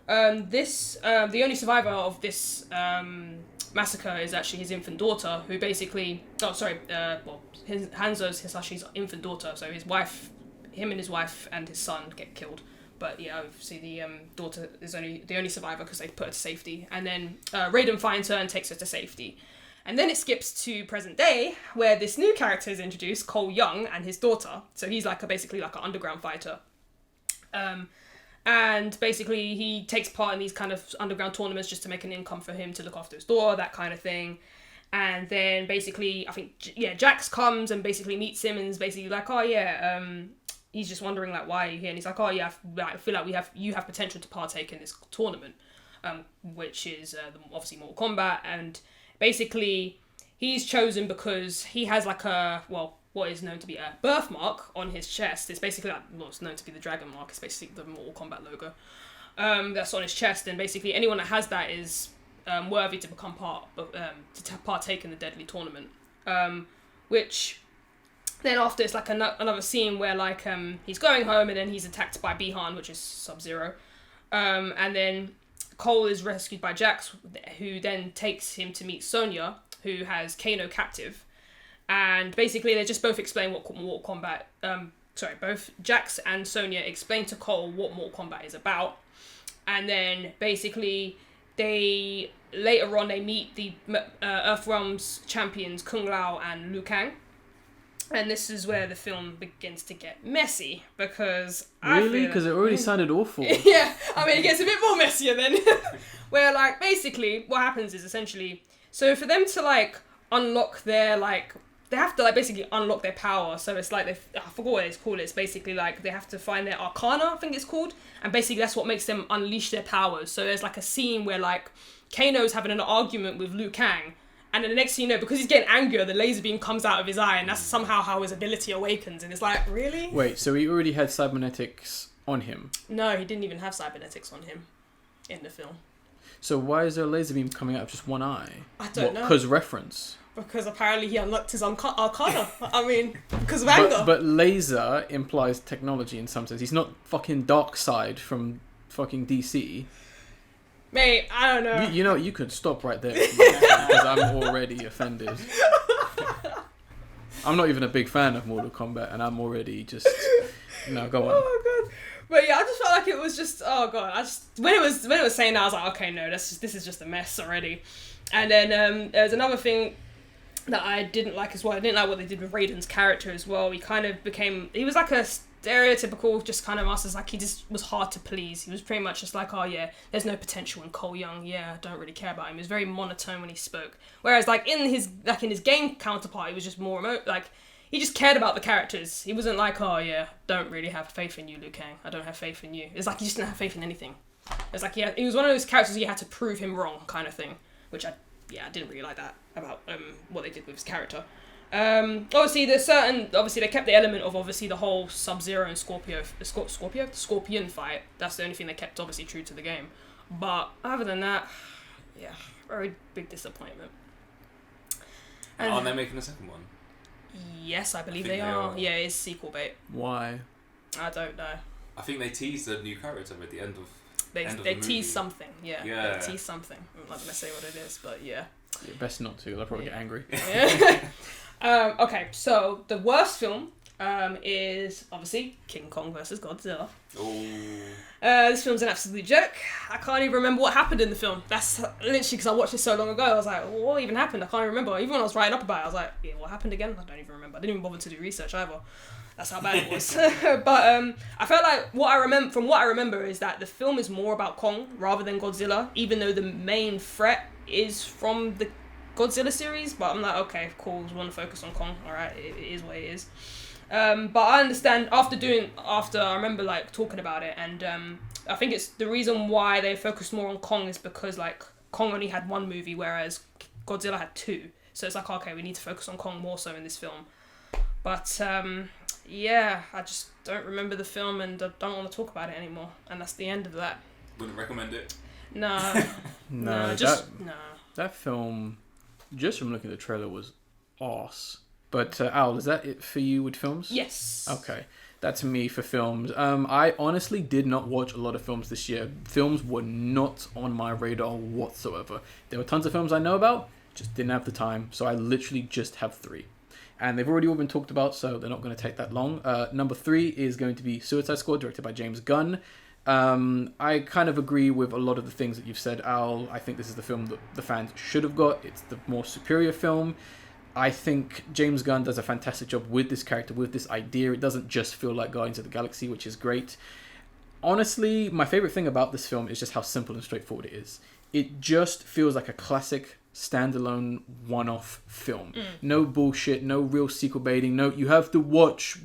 The only survivor of this massacre is actually his infant daughter, who basically, Hanzo Hisashi's infant daughter, so him and his wife and his son get killed. But yeah, obviously the daughter is the only survivor because they put her to safety. And then Raiden finds her and takes her to safety. And then it skips to present day, where this new character is introduced, Cole Young, and his daughter. So he's basically like an underground fighter. And basically he takes part in these kind of underground tournaments just to make an income for him to look after his daughter, that kind of thing. And then basically, I think, Jax comes and basically meets him and is basically like, he's just wondering, like, why are you here? And he's like, I feel like you have potential to partake in this tournament, which is obviously Mortal Kombat. And basically, he's chosen because he has like what is known to be a birthmark on his chest. It's basically it's known to be the dragon mark. It's basically the Mortal Kombat logo that's on his chest. And basically, anyone that has that is worthy to become to partake in the deadly tournament. Which then after it's like another scene where like he's going home and then he's attacked by Bihan, which is Sub-Zero. And then Cole is rescued by Jax, who then takes him to meet Sonya, who has Kano captive. And basically, they just both explain what Mortal Kombat... both Jax and Sonya explain to Cole what Mortal Kombat is about. And then, basically, later on, they meet the Earthrealm's champions, Kung Lao and Liu Kang. And this is where the film begins to get messy, because Really? Because it already sounded awful. Yeah, I mean, it gets a bit more messier then. Where, like, basically, what happens is essentially... So for them to, like, unlock their, like... They have to, like, basically unlock their power. So it's like, I forgot what it's called. It's basically, like, they have to find their Arcana, I think it's called. And basically, that's what makes them unleash their powers. So there's, like, a scene where, like, Kano's having an argument with Liu Kang. And then the next thing you know, because he's getting angrier, the laser beam comes out of his eye, and that's somehow how his ability awakens. And it's like, really? Wait, so he already had cybernetics on him? No, he didn't even have cybernetics on him in the film. So why is there a laser beam coming out of just one eye? I don't know. Because reference. Because apparently he unlocked his Arcana. I mean, because of anger. But laser implies technology in some sense. He's not fucking Darkseid from fucking DC. Mate, I don't know. You know, you could stop right there because I'm already offended. I'm not even a big fan of Mortal Kombat, and I'm already just... No, go on. Oh, God. But yeah, I just felt like it was just... Oh, God. When it was saying that, I was like, okay, no, this is just a mess already. And then there's another thing that I didn't like as well. I didn't like what they did with Raiden's character as well. He kind of became... He was like a stereotypical just kind of master. Like, he just was hard to please. He was pretty much just like, oh yeah, there's no potential in Cole Young. Yeah, I don't really care about him. He was very monotone when he spoke. Whereas like in his game counterpart, he was just more like he just cared about the characters. He wasn't like, oh yeah, don't really have faith in you, Liu Kang. I don't have faith in you. It's like he just didn't have faith in anything. It's like he was one of those characters you had to prove him wrong kind of thing, which I didn't really like that about what they did with his character. Obviously they kept the element of obviously the whole Sub-Zero and Scorpion fight. That's the only thing they kept obviously true to the game. But other than that, yeah, very big disappointment. And are they making a second one? Yes, I believe they are. Yeah, it's sequel bait. Why? I don't know. I think they teased a new character at the end of They teased something, yeah. Yeah. They teased something. I'm not gonna say what it is, but yeah. Yeah, best not to. They'll probably get angry. Okay, so the worst film is obviously King Kong versus Godzilla. Oh. This film's an absolute joke. I can't even remember what happened in the film. That's literally because I watched it so long ago. I was like, what even happened? I can't even remember. Even when I was writing up about it, I was like, yeah, what happened again? I don't even remember. I didn't even bother to do research either. That's how bad it was. But I felt like what I remember is that the film is more about Kong rather than Godzilla, even though the main threat is from the Godzilla series. But I'm like, okay, cool, we want to focus on Kong. All right, it is what it is. But I understand after I remember like talking about it, and I think it's the reason why they focused more on Kong is because like Kong only had one movie, whereas Godzilla had two. So it's like, okay, we need to focus on Kong more so in this film. But yeah, I just don't remember the film and I don't want to talk about it anymore. And that's the end of that. Wouldn't recommend it? No. No. That film, just from looking at the trailer, was arse. But Al, is that it for you with films? Yes. Okay. That's me for films. I honestly did not watch a lot of films this year. Films were not on my radar whatsoever. There were tons of films I know about, just didn't have the time. So I literally just have 3. And they've already all been talked about, so they're not going to take that long. Number 3 is going to be Suicide Squad, directed by James Gunn. I kind of agree with a lot of the things that you've said, Al. I think this is the film that the fans should have got. It's the more superior film. I think James Gunn does a fantastic job with this character, with this idea. It doesn't just feel like Guardians of the Galaxy, which is great. Honestly, my favorite thing about this film is just how simple and straightforward it is. It just feels like a classic standalone one-off film. No bullshit, no real sequel baiting. No, you have to watch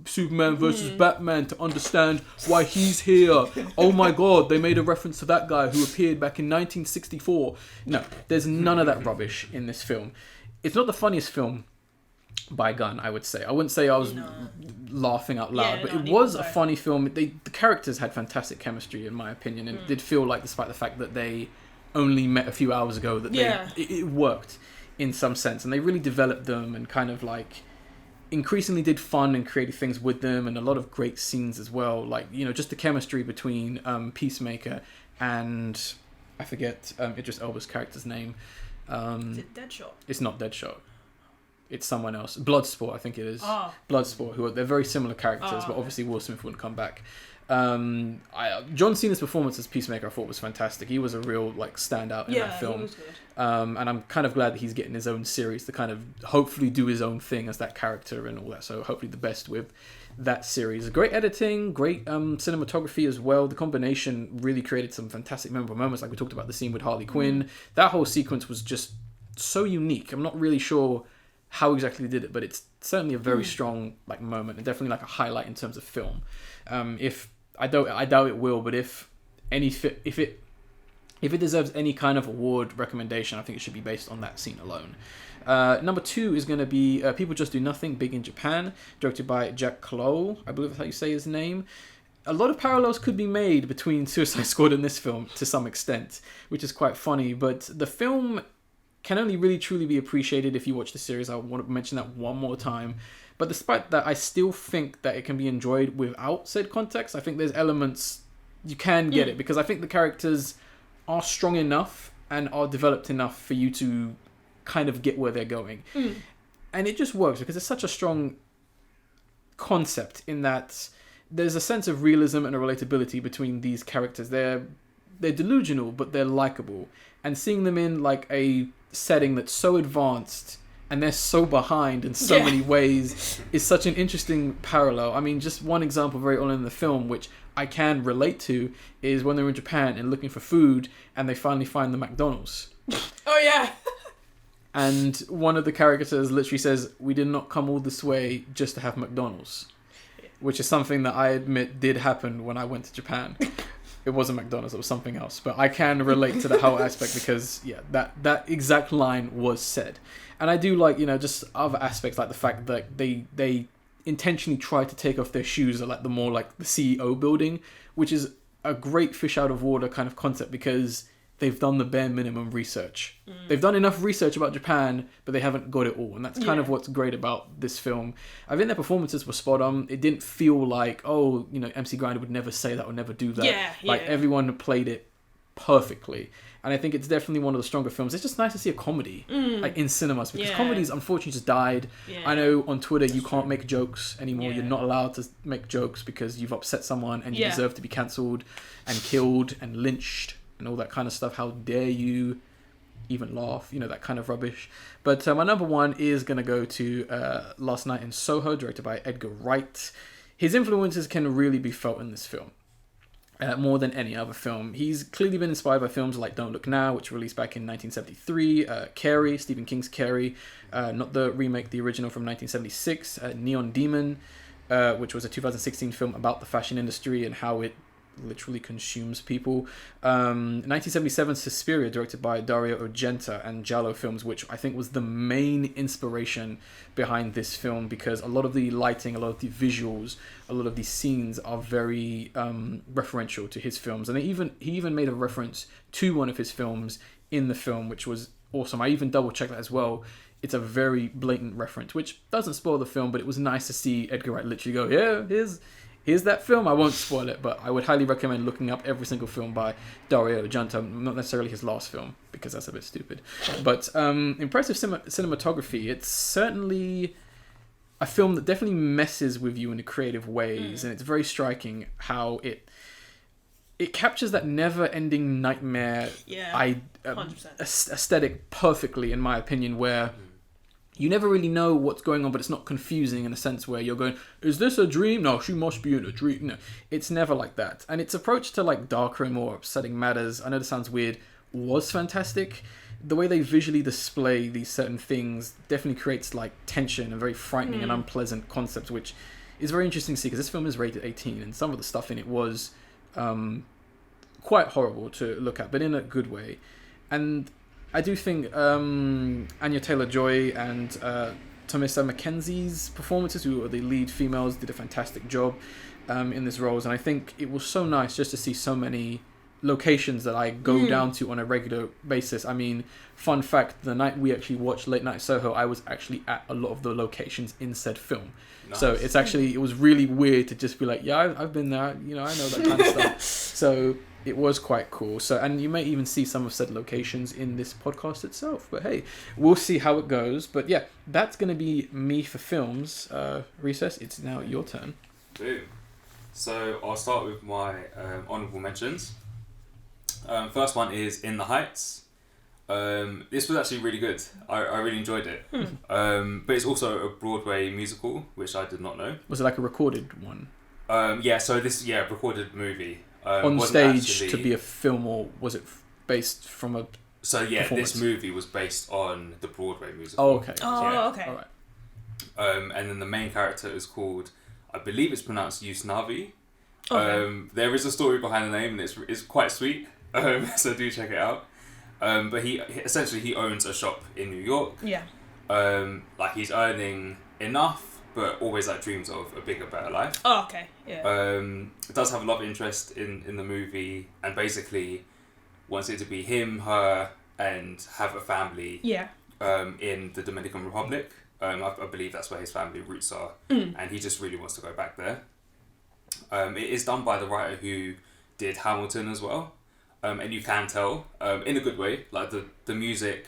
Superman versus Batman to understand why he's here. Oh my god, they made a reference to that guy who appeared back in 1964. No, there's none of that rubbish in this film. It's not the funniest film by Gunn, I would say. I wouldn't say I was laughing out loud, but it was a funny film. The characters had fantastic chemistry, in my opinion, and it did feel like, despite the fact that they only met a few hours ago, that it worked in some sense, and they really developed them and kind of like increasingly did fun and creative things with them, and a lot of great scenes as well. Like, you know, just the chemistry between Peacemaker and I forget Idris Elba's character's name. Is it Deadshot? It's not Deadshot. It's someone else. Bloodsport, I think it is. Oh. Bloodsport, they're very similar characters, but obviously Will Smith wouldn't come back. John Cena's performance as Peacemaker I thought was fantastic. He was a real like standout in that film. He was good. And I'm kind of glad that he's getting his own series to kind of hopefully do his own thing as that character and all that. So hopefully the best with that series. Great editing, great cinematography as well. The combination really created some fantastic memorable moments. Like we talked about the scene with Harley Quinn. That whole sequence was just so unique. I'm not really sure how exactly they did it, but it's certainly a very strong like moment and definitely like a highlight in terms of film. If I doubt it will, but if it deserves any kind of award recommendation, I think it should be based on that scene alone. Number 2 is going to be People Just Do Nothing, Big in Japan, directed by Jack Clow, I believe that's how you say his name. A lot of parallels could be made between Suicide Squad and this film to some extent, which is quite funny, but the film can only really truly be appreciated if you watch the series. I want to mention that one more time. But despite that, I still think that it can be enjoyed without said context. I think there's elements you can get it, because I think the characters are strong enough and are developed enough for you to kind of get where they're going. And it just works because it's such a strong concept in that there's a sense of realism and a relatability between these characters. They're delusional, but they're likable. And seeing them in like a setting that's so advanced and they're so behind in so many ways is such an interesting parallel. I mean, just one example very early in the film, which I can relate to, is when they're in Japan and looking for food and they finally find the McDonald's. Oh, yeah. And one of the characters literally says, "We did not come all this way just to have McDonald's," which is something that I admit did happen when I went to Japan. It wasn't McDonald's, it was something else. But I can relate to the whole aspect because, yeah, that exact line was said. And I do like, you know, just other aspects, like the fact that they intentionally try to take off their shoes at like the more like the CEO building, which is a great fish out of water kind of concept because they've done the bare minimum research. They've done enough research about Japan, but they haven't got it all. And that's kind of what's great about this film. I think their performances were spot on. It didn't feel like, oh, you know, MC Grinder would never say that or never do that. Like everyone played it perfectly. And I think it's definitely one of the stronger films. It's just nice to see a comedy like in cinemas because comedies unfortunately just died. I know on Twitter you can't make jokes anymore. You're not allowed to make jokes because you've upset someone and you deserve to be cancelled and killed and lynched and all that kind of stuff. How dare you even laugh? You know, that kind of rubbish. But my number 1 is going to go to Last Night in Soho, directed by Edgar Wright. His influences can really be felt in this film. More than any other film. He's clearly been inspired by films like Don't Look Now, which released back in 1973, Carrie, Stephen King's Carrie, not the remake, the original from 1976, Neon Demon, which was a 2016 film about the fashion industry and how it literally consumes people. 1977 Suspiria, directed by Dario Argento, and Giallo films, which I think was the main inspiration behind this film because a lot of the lighting, a lot of the visuals, a lot of these scenes are very referential to his films. And he even made a reference to one of his films in the film, which was awesome. I even double checked that as well. It's a very blatant reference, which doesn't spoil the film, but it was nice to see Edgar Wright literally go, yeah, here's that film. I won't spoil it, but I would highly recommend looking up every single film by Dario Argento, not necessarily his last film, because that's a bit stupid. But impressive cinematography. It's certainly a film that definitely messes with you in creative ways, and it's very striking how it captures that never-ending nightmare aesthetic perfectly, in my opinion, where you never really know what's going on, but it's not confusing in a sense where you're going, is this a dream? No, she must be in a dream. No, it's never like that. And its approach to like darker and more upsetting matters, I know this sounds weird, was fantastic. The way they visually display these certain things definitely creates like tension and very frightening and unpleasant concepts, which is very interesting to see because this film is rated 18 and some of the stuff in it was quite horrible to look at, but in a good way. And I do think Anya Taylor-Joy and Tomisa Mackenzie's performances, who are the lead females, did a fantastic job in these roles. And I think it was so nice just to see so many locations that I go down to on a regular basis. I mean, fun fact, the night we actually watched Late Night Soho, I was actually at a lot of the locations in said film. Nice. So it was really weird to just be like, yeah, I've been there, you know, I know that kind of stuff. So it was quite cool. So, and you may even see some of said locations in this podcast itself. But hey, we'll see how it goes. But yeah, that's going to be me for films. Recess, it's now your turn. Boom. So I'll start with my honourable mentions. First one is In the Heights. This was actually really good. I really enjoyed it. But it's also a Broadway musical, which I did not know. Was it like a recorded one? Recorded movie. On stage to be a film, or was it based from a So yeah, performance? This movie was based on the Broadway musical. Oh, okay. Okay. All right. And then the main character is called, I believe it's pronounced Yusnavi. Okay. There is a story behind the name, and it's quite sweet. So do check it out. But he owns a shop in New York. Yeah. Like he's earning enough, but always like dreams of a bigger, better life. Oh, okay. Yeah. Does have a love interest in the movie, and basically wants it to be him, her, and have a family. Yeah. In the Dominican Republic. I believe that's where his family roots are, and he just really wants to go back there. It is done by the writer who did Hamilton as well. And you can tell, in a good way, like the music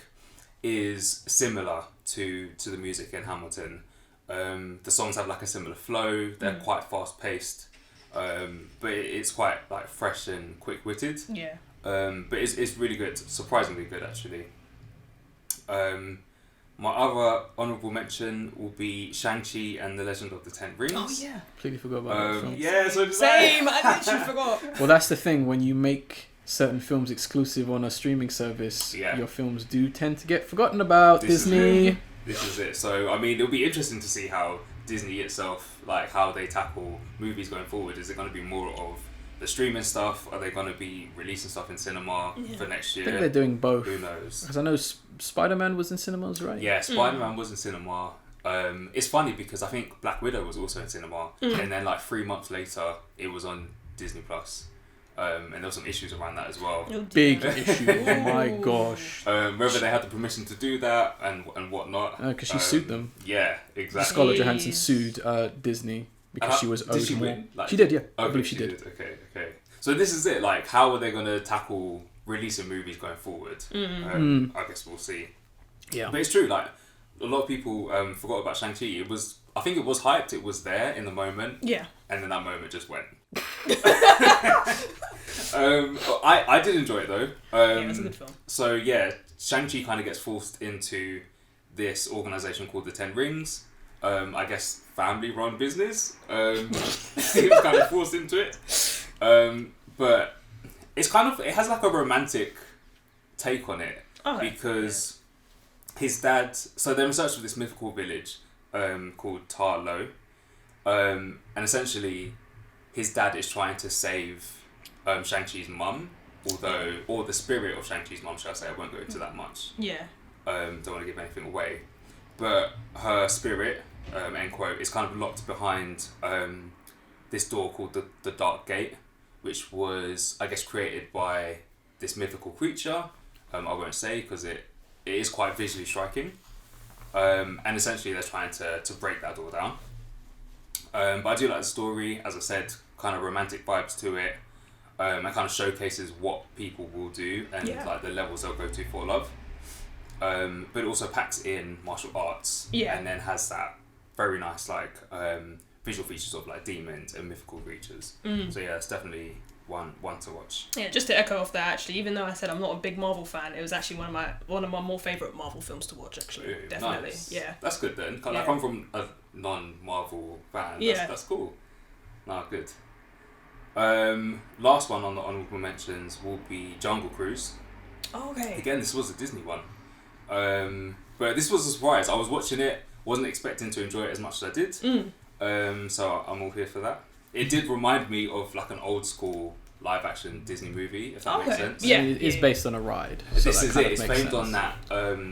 is similar to the music in Hamilton. The songs have like a similar flow. They're quite fast paced, but it's quite like fresh and quick witted. Yeah. But it's really good, surprisingly good actually. My other honourable mention will be Shang-Chi and the Legend of the Ten Rings. Oh yeah. Completely forgot about that film. Yeah, so Same. I literally forgot. Well, that's the thing. When you make certain films exclusive on a streaming service, your films do tend to get forgotten about. Disney. This is it. So, I mean, it'll be interesting to see how Disney itself, like how they tackle movies going forward. Is it going to be more of the streaming stuff? Are they going to be releasing stuff in cinema for next year? I think they're doing both. Who knows? Because I know SpiderMan was in cinemas, right? Yeah, SpiderMan was in cinema. It's funny because I think Black Widow was also in cinema. And then like 3 months later, it was on Disney+. And there were some issues around that as well. Big issue. Oh my gosh. Whether they had the permission to do that and whatnot. Because she sued them. Yeah, exactly. Scarlett Johansson sued Disney because she was owed she more. win? Like, she did, yeah. Okay, I believe she did. Okay. So this is it. Like, how are they going to tackle releasing movies going forward? I guess we'll see. Yeah. But it's true. Like, a lot of people forgot about Shang-Chi. I think it was hyped. It was there in the moment. Yeah. And then that moment just went. I did enjoy it though. Yeah, it was a good film. So yeah, Shang-Chi kind of gets forced into this organisation called the Ten Rings. I guess family-run business. He was kind of forced into it. But it's it has like a romantic take on it. Because his dad, so they're in search of this mythical village called Ta Lo. And essentially his dad is trying to save Shang-Chi's mum, or the spirit of Shang-Chi's mum, shall I say. I won't go into that much. Yeah. Don't want to give anything away. But her spirit, end quote, is kind of locked behind this door called the Dark Gate, which was, I guess, created by this mythical creature. I won't say because it is quite visually striking. And essentially they're trying to break that door down. But I do like the story, as I said, kind of romantic vibes to it. It kind of showcases what people will do and like the levels they'll go to for love. But it also packs in martial arts and then has that very nice like visual features of like demons and mythical creatures. So yeah, it's definitely one to watch. Yeah, just to echo off that, actually, even though I said I'm not a big Marvel fan, it was actually one of my more favourite Marvel films to watch. Actually, definitely. Nice. Yeah. That's good then. I come from a non-Marvel fan. That's cool. No, good. Last one on the honourable mentions will be Jungle Cruise. Oh, okay. Again, this was a Disney one. But this was a surprise. I was watching it, wasn't expecting to enjoy it as much as I did. So I'm all here for that. It did remind me of like an old school live action Disney movie, if that makes sense. Yeah, it's based on a ride. This is it. It's famed on that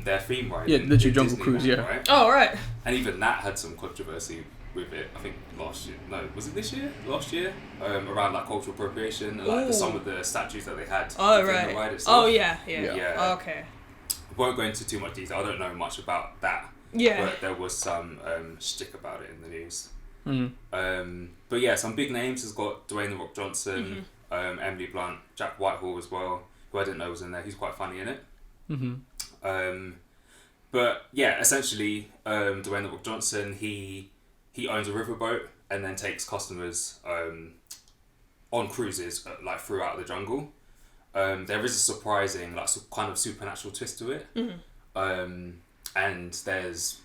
their theme ride. Yeah, literally Jungle Cruise. Right? Oh, right. And even that had some controversy with it. I think last year. No, was it this year? Last year? Around like cultural appropriation and like some of the statues that they had. Oh within right. The ride itself. Oh yeah. Oh, okay. Won't go into too much detail. I don't know much about that. Yeah. But there was some shtick about it in the news. Mm. But yeah, some big names has got Dwayne The Rock Johnson, Emily Blunt, Jack Whitehall as well, who I didn't know was in there. He's quite funny in it. Mm-hmm. But yeah, essentially, Dwayne The Rock Johnson, he owns a riverboat and then takes customers on cruises like throughout the jungle. There is a surprising like kind of supernatural twist to it. And there's,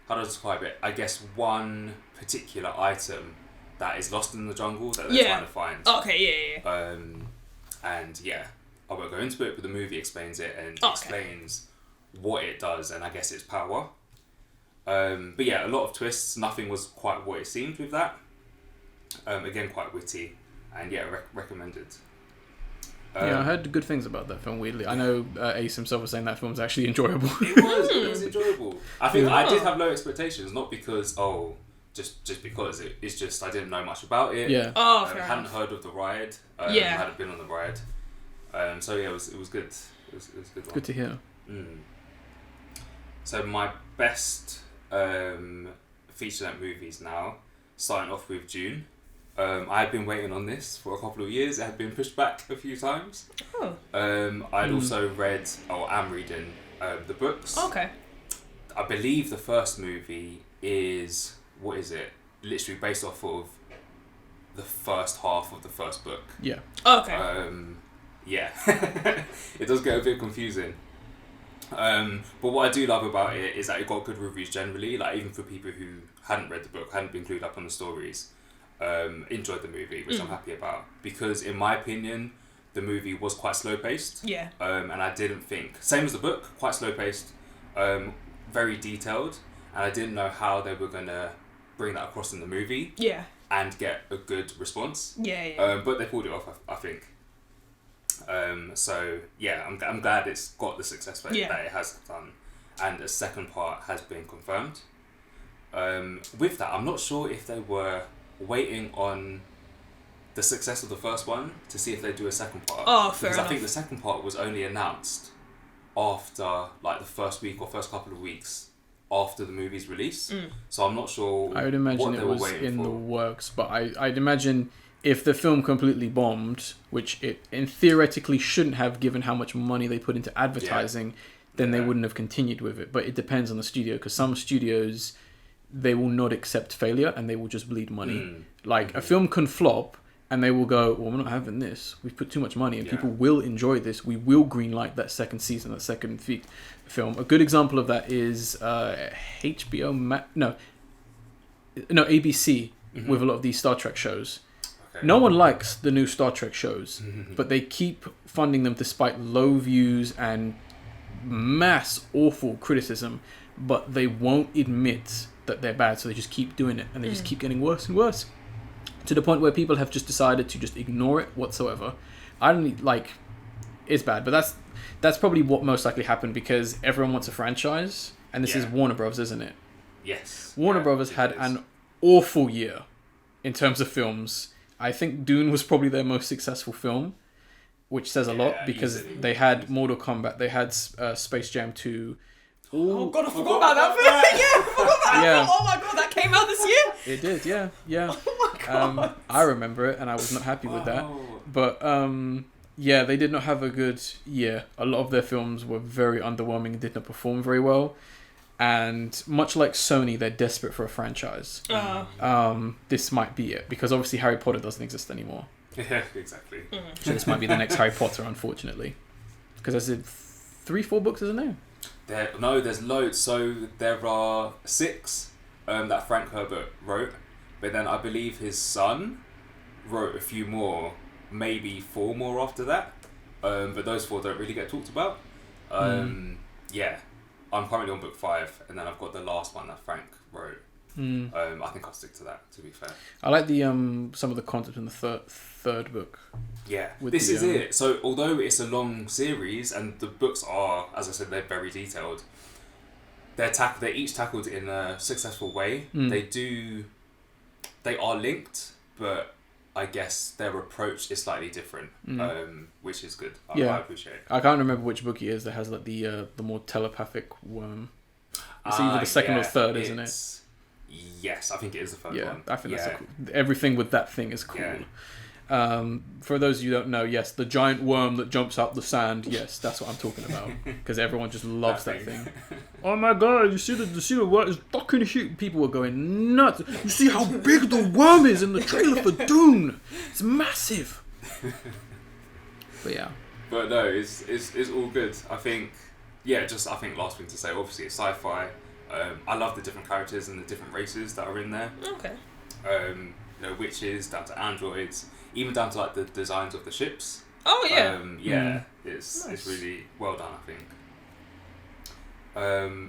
how do I describe it? I guess one particular item that is lost in the jungle that they're trying to find. Okay, yeah. And yeah, I won't go into it, but the movie explains it and explains what it does and I guess its power. But yeah, a lot of twists. Nothing was quite what it seemed with that. Again, quite witty and yeah, recommended. Yeah, I heard good things about that film, weirdly. I know Ace himself was saying that film's actually enjoyable. It was enjoyable. I think I did have low expectations, not because, just because. It's just I didn't know much about it. Yeah. Oh, I hadn't heard of the ride. Hadn't been on the ride. So yeah, it was good. It was a good one. Good to hear. So my best feature-length movies now, starting off with Dune. I had been waiting on this for a couple of years. It had been pushed back a few times. I'd also read, or am reading, the books. Okay. I believe the first movie is, what is it? Literally based off of the first half of the first book. Yeah. Okay. Yeah. It does get a bit confusing. But what I do love about it is that it got good reviews generally, like even for people who hadn't read the book, hadn't been clued up on the stories. Enjoyed the movie, which I'm happy about, because in my opinion the movie was quite slow paced. Yeah. And I didn't think, same as the book, quite slow paced, very detailed, and I didn't know how they were gonna bring that across in the movie. Yeah. And get a good response. Yeah. But they pulled it off, I think. So yeah, I'm glad it's got the success that it has done, and a second part has been confirmed. With that, I'm not sure if they were waiting on the success of the first one to see if they do a second part. Oh, fair enough. Because I think the second part was only announced after like the first week or first couple of weeks after the movie's release. So I'm not sure. I would imagine it was in the works, but I'd imagine if the film completely bombed, which it theoretically shouldn't have given how much money they put into advertising, then they wouldn't have continued with it. But it depends on the studio, because some studios, they will not accept failure and they will just bleed money. Like a film can flop and they will go, well, we're not having this. We've put too much money and people will enjoy this. We will greenlight that second season, that second film. A good example of that is ABC with a lot of these Star Trek shows. Okay. No one likes the new Star Trek shows, but they keep funding them despite low views and mass awful criticism, but they won't admit that they're bad, so they just keep doing it and they just keep getting worse and worse, to the point where people have just decided to just ignore it whatsoever. I don't like, it's bad, but that's probably what most likely happened, because everyone wants a franchise, and this is Warner Bros, isn't it? Yes. Warner Bros had an awful year in terms of films. I think Dune was probably their most successful film, which says a lot, because easily. They had Mortal Kombat, they had Space Jam 2. Oh god, I forgot about that film. I forgot about that film. Oh my god, that came out this year? It did, yeah. Oh my god. I remember it, and I was not happy with that. But they did not have a good year. A lot of their films were very underwhelming and did not perform very well. And much like Sony, they're desperate for a franchise. This might be it, because obviously Harry Potter doesn't exist anymore. Yeah, exactly. So this might be the next Harry Potter, unfortunately. Because there's 3-4 books, isn't there? There's loads. So there are 6 that Frank Herbert wrote, but then I believe his son wrote a few more, maybe 4 more after that. But those 4 don't really get talked about. Yeah, I'm currently on book 5, and then I've got the last one that Frank wrote. I think I'll stick to that, to be fair. I like the some of the content in the third book. Yeah, this is it. So although it's a long series and the books are, as I said, they're very detailed, they're each tackled in a successful way. They are linked, but I guess their approach is slightly different, which is good. I appreciate it. I can't remember which book it is that has like the more telepathic worm. It's either the second or third, isn't it? Yes, I think it is the third one. Yeah, I think that's everything with that thing is cool. Yeah. For those of you who don't know, yes, the giant worm that jumps out the sand, yes, that's what I'm talking about. Because everyone just loves that thing. Oh my god, you see the worm is fucking huge. People were going nuts. You see how big the worm is in the trailer for Dune? It's massive. But yeah. But no, it's all good. I think last thing to say, obviously it's sci-fi. I love the different characters and the different races that are in there. Okay. Witches down to androids, even down to like the designs of the ships. Oh yeah. It's really well done, I think.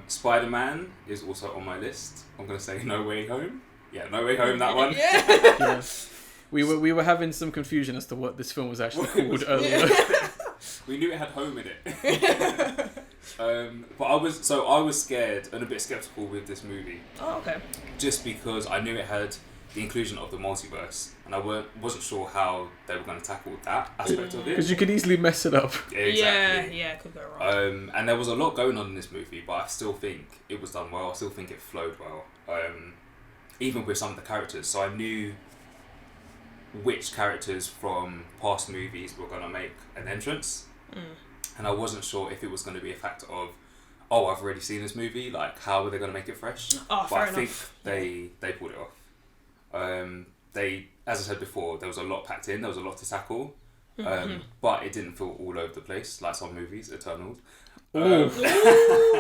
SpiderMan is also on my list. I'm gonna say No Way Home. Yeah, No Way Home. That one. Yeah. We were having some confusion as to what this film was actually called earlier. We knew it had home in it. But I was scared and a bit skeptical with this movie. Oh, okay. Just because I knew it had the inclusion of the multiverse, and I wasn't sure how they were going to tackle that aspect of it. Because you could easily mess it up. Yeah, exactly. Yeah, it could go wrong. And there was a lot going on in this movie, but I still think it was done well. I still think it flowed well. Even with some of the characters, so I knew which characters from past movies were going to make an entrance. And I wasn't sure if it was going to be a fact of, I've already seen this movie, like how are they going to make it fresh? Oh, but fair I think enough. they pulled it off. As I said before, there was a lot packed in, there was a lot to tackle, but it didn't feel all over the place like some movies, Eternals. Ooh,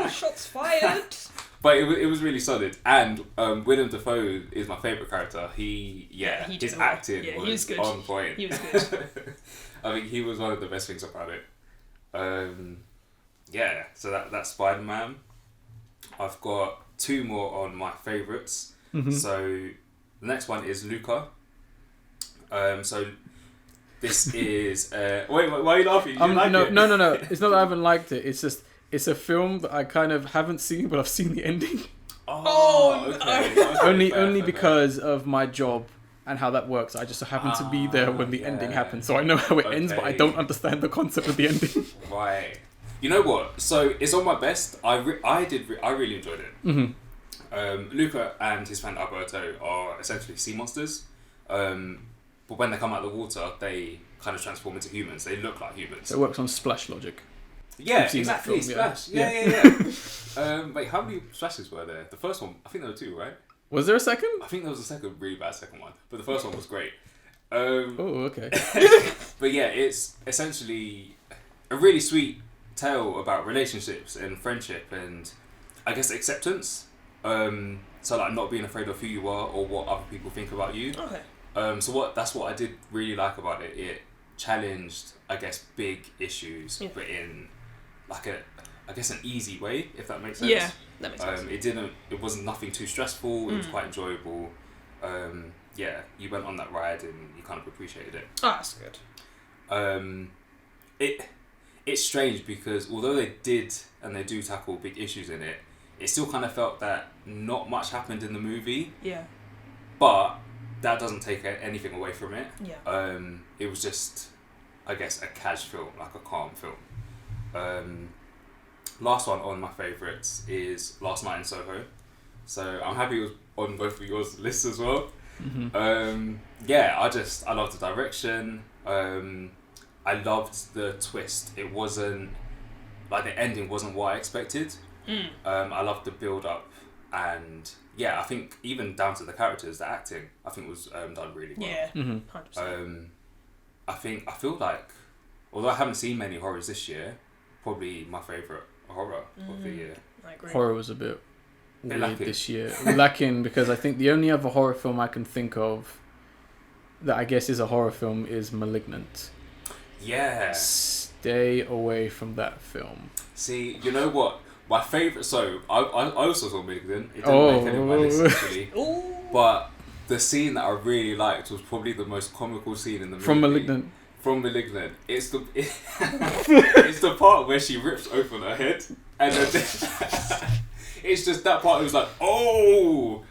shots fired. But it was really solid, and Willem Dafoe is my favourite character. His acting was good. on point. He was good. I think he was one of the best things about it. So that's Spider-Man. I've got 2 more on my favourites. So the next one is Luca. So this is wait, why are you laughing? No. It's not that I haven't liked it. It's just it's a film that I kind of haven't seen, but I've seen the ending. Okay. Only because of my job and how that works. I just happen to be there when the ending happens, so I know how it ends, but I don't understand the concept of the ending. Right. You know what? So it's on my best. I really enjoyed it. Luca and his friend Alberto are essentially sea monsters, but when they come out of the water, they kind of transform into humans. They look like humans. So it works on splash logic. Yeah, exactly. Splash. Yeah. Wait, how many splashes were there? The first one, I think there were 2, right? Was there a second? I think there was a second, really bad second one, but the first one was great. Okay. But yeah, it's essentially a really sweet tale about relationships and friendship and I guess acceptance. So like not being afraid of who you are or what other people think about you. Okay. That's what I did really like about it. It challenged, I guess, big issues, but in like an easy way, if that makes sense. Yeah, that makes sense. It wasn't nothing too stressful. It was quite enjoyable. You went on that ride and you kind of appreciated it. Oh, that's good. It's strange because although they do tackle big issues in it, it still kind of felt that not much happened in the movie. Yeah. But that doesn't take anything away from it. Yeah. It was just, I guess, a casual film, like a calm film. Last one on my favourites is Last Night in Soho. So I'm happy it was on both of yours lists as well. I loved the direction. I loved the twist. It wasn't like the ending wasn't what I expected. I loved the build up, and I think even down to the characters, the acting, I think was done really well. Yeah, 100%. I feel like, although I haven't seen many horrors this year, probably my favourite horror of the year. I agree. Horror was a bit weird lacking this year. Lacking because I think the only other horror film I can think of that I guess is a horror film is Malignant. Yeah. Stay away from that film. See, you know what? My favourite... So, I also saw Malignant. It didn't make any of my list, actually. But the scene that I really liked was probably the most comical scene in the movie. From Malignant. It's the it's the part where she rips open her head. And then it's just that part. It was like, oh,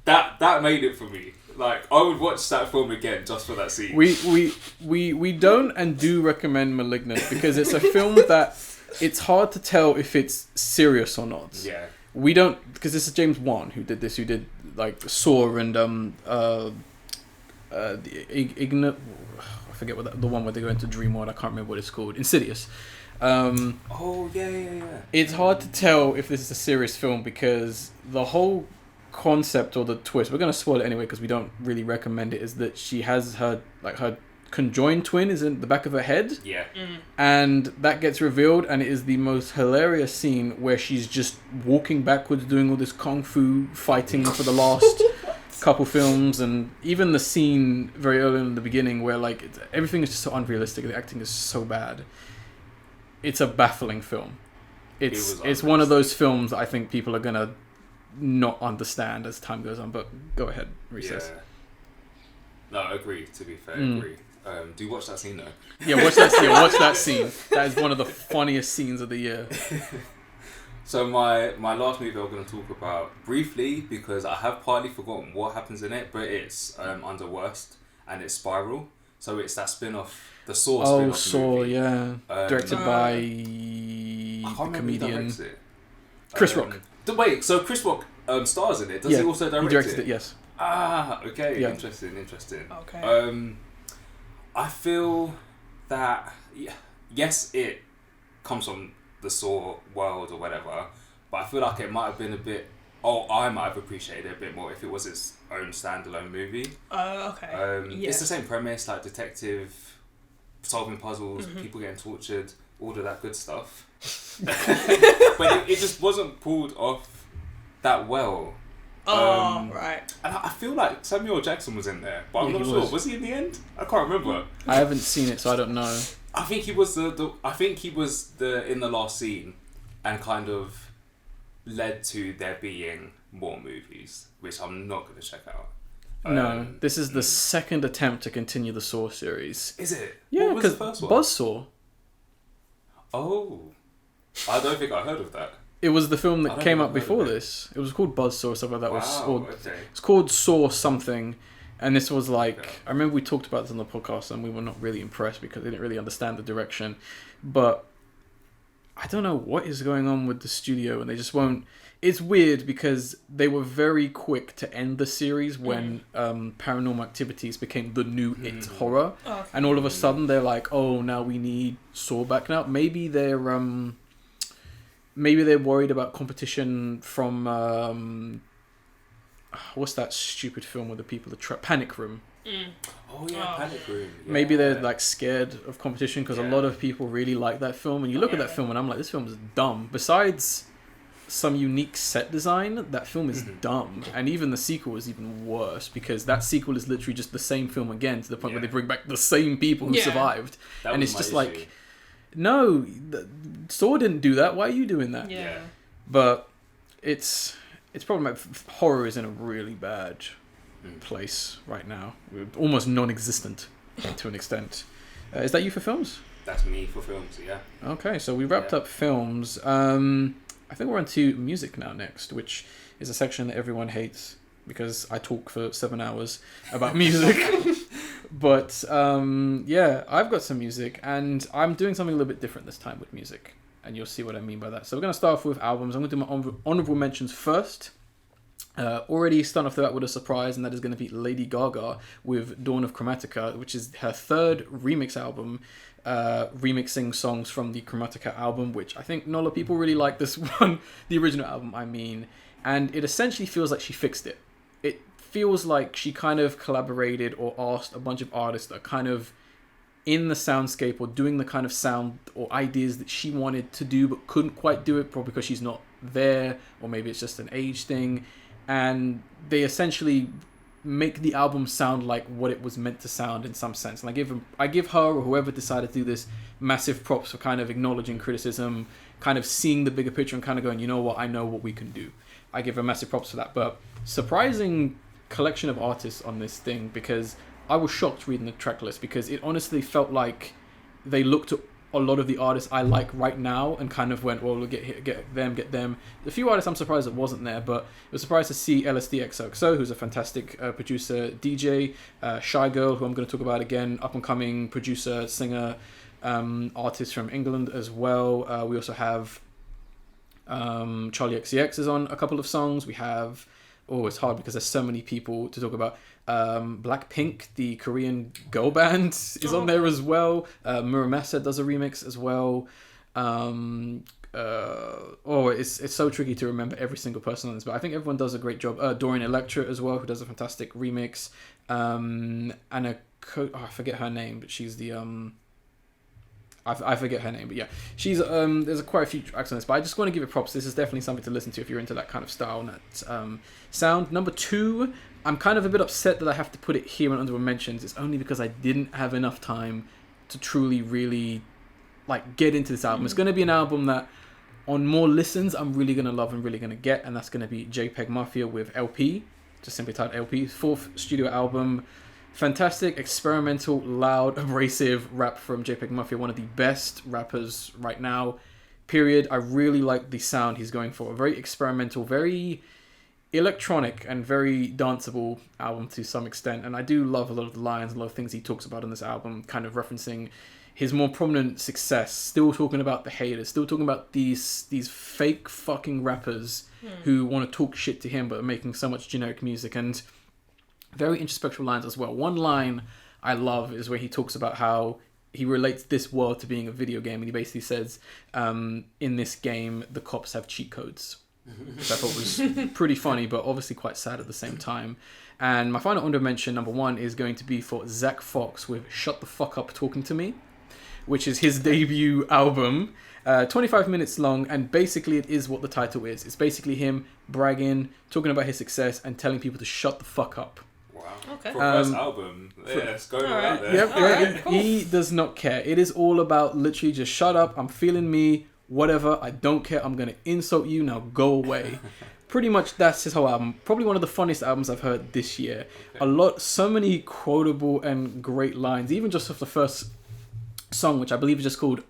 that made it for me. Like, I would watch that film again just for that scene. We don't and do recommend *Malignant* because it's a film that it's hard to tell if it's serious or not. Yeah. We don't, because this is James Wan who did this, who did like Saw and I forget what the one where they go into dream world. I can't remember what it's called. Insidious. Oh yeah. It's hard to tell if this is a serious film because the whole concept or the twist, we're going to spoil it anyway because we don't really recommend it, is that she has her conjoined twin is in the back of her head. Yeah. And that gets revealed, and it is the most hilarious scene where she's just walking backwards doing all this kung fu fighting for the last couple films, and even the scene very early in the beginning where like everything is just so unrealistic, the acting is so bad. It's a baffling film. It's one of those films that I think people are going to not understand as time goes on, but go ahead, Recess. Yeah. No, I agree, to be fair, agree. Do you watch that scene though? Yeah, watch that scene. That is one of the funniest scenes of the year. So my last movie I'm going to talk about briefly, because I have partly forgotten what happens in it, but it's under Worst, and it's Spiral. So it's that spin-off, the Saw spin-off movie. Saw, yeah. Directed by the comedian Chris Rock. Wait, so Chris Rock stars in it? Does he also direct it? He directed it, yes. Ah, okay. Yeah. Interesting. Okay. I feel that, yes, it comes from the Saw world or whatever, but I feel like it might have been I might have appreciated it a bit more if it was its own standalone movie. Okay. It's the same premise, like detective, solving puzzles, people getting tortured, all of that good stuff. But it just wasn't pulled off that well. Right. And I feel like Samuel Jackson was in there, but I'm not sure. Was he in the end? I can't remember. I haven't seen it, so I don't know. I think he was in the last scene, and kind of led to there being more movies, which I'm not going to check out. No, this is the second attempt to continue the Saw series. Is it? Yeah, because Buzzsaw. Oh, I don't think I heard of that. It was the film that came up before this. It was called Buzzsaw or something like that. Wow, It's called Saw something. And this was like, I remember we talked about this on the podcast and we were not really impressed because they didn't really understand the direction. But I don't know what is going on with the studio, and they just won't. It's weird because they were very quick to end the series when Paranormal Activities became the new It horror. Okay. And all of a sudden they're like, oh, now we need Saw back now. Maybe they're worried about competition from what's that stupid film with the people that Panic Room. Oh yeah, Panic Room. Yeah. Maybe they're like scared of competition because a lot of people really like that film, and you look at that film and I'm like, this film is dumb. Besides some unique set design, that film is dumb, and even the sequel is even worse because that sequel is literally just the same film again to the point where they bring back the same people who survived, and it's just like, no, Saw didn't do that. Why are you doing that? Yeah. But it's problematic. Horror is in a really bad place right now. We're almost non-existent to an extent. Is that you for films? That's me for films, yeah. Okay, so we wrapped up films. I think we're on to music now next, which is a section that everyone hates because I talk for 7 hours about music. But yeah, I've got some music, and I'm doing something a little bit different this time with music, and you'll see what I mean by that. So we're going to start off with albums. I'm going to do my honorable mentions first. Already starting off that with a surprise, and that is going to be Lady Gaga with Dawn of Chromatica, which is her third remix album, remixing songs from the Chromatica album, which I think not a lot of people really like this one, the original album, I mean, and it essentially feels like she fixed it. It feels like she kind of collaborated or asked a bunch of artists that are kind of in the soundscape or doing the kind of sound or ideas that she wanted to do but couldn't quite do it, probably because she's not there, or maybe it's just an age thing, and they essentially make the album sound like what it was meant to sound in some sense. And I give her or whoever decided to do this massive props for kind of acknowledging criticism, kind of seeing the bigger picture and kind of going, you know what, I know what we can do. I give her massive props for that. But surprising collection of artists on this thing, because I was shocked reading the track list, because it honestly felt like they looked at a lot of the artists I like right now and kind of went, well, we'll get them. A few artists I'm surprised it wasn't there, but I was surprised to see LSDXOXO, who's a fantastic producer, DJ, Shy Girl, who I'm going to talk about again, up-and-coming producer, singer, artist from England as well. We also have Charlie XCX is on a couple of songs. We have, it's hard because there's so many people to talk about. Blackpink, the Korean girl band, is on there as well. Muramasa does a remix as well. It's so tricky to remember every single person on this, but I think everyone does a great job. Dorian Electra as well, who does a fantastic remix. I forget her name, but she's the I forget her name, but yeah, she's there's quite a few tracks on this, but I just want to give it props. This is definitely something to listen to if you're into that kind of style and that sound. Number 2, I'm kind of a bit upset that I have to put it here in honorable mentions. It's only because I didn't have enough time to truly, really get into this album. It's going to be an album that on more listens I'm really going to love and really going to get, and that's going to be JPEG Mafia with LP, just simply titled LP, 4th studio album. Fantastic, experimental, loud, abrasive rap from JPEG Mafia, one of the best rappers right now, period. I really like the sound he's going for. A very experimental, very electronic, and very danceable album to some extent. And I do love a lot of the lines, a lot of things he talks about on this album, kind of referencing his more prominent success, still talking about the haters, still talking about these fake fucking rappers who want to talk shit to him but are making so much generic music. And very introspective lines as well. One line I love is where he talks about how he relates this world to being a video game, and he basically says, in this game, the cops have cheat codes. Which I thought was pretty funny, but obviously quite sad at the same time. And my final honorable mention, number 1, is going to be for Zach Fox with Shut the Fuck Up Talking to Me, which is his debut album. 25 minutes long, and basically it is what the title is. It's basically him bragging, talking about his success, and telling people to shut the fuck up. Okay. For first album, it's going out there. Yep, cool. He does not care. It is all about literally just shut up, I'm feeling me, whatever, I don't care, I'm going to insult you, now go away. Pretty much that's his whole album. Probably one of the funniest albums I've heard this year. Okay. So many quotable and great lines, even just off the first song, which I believe is just called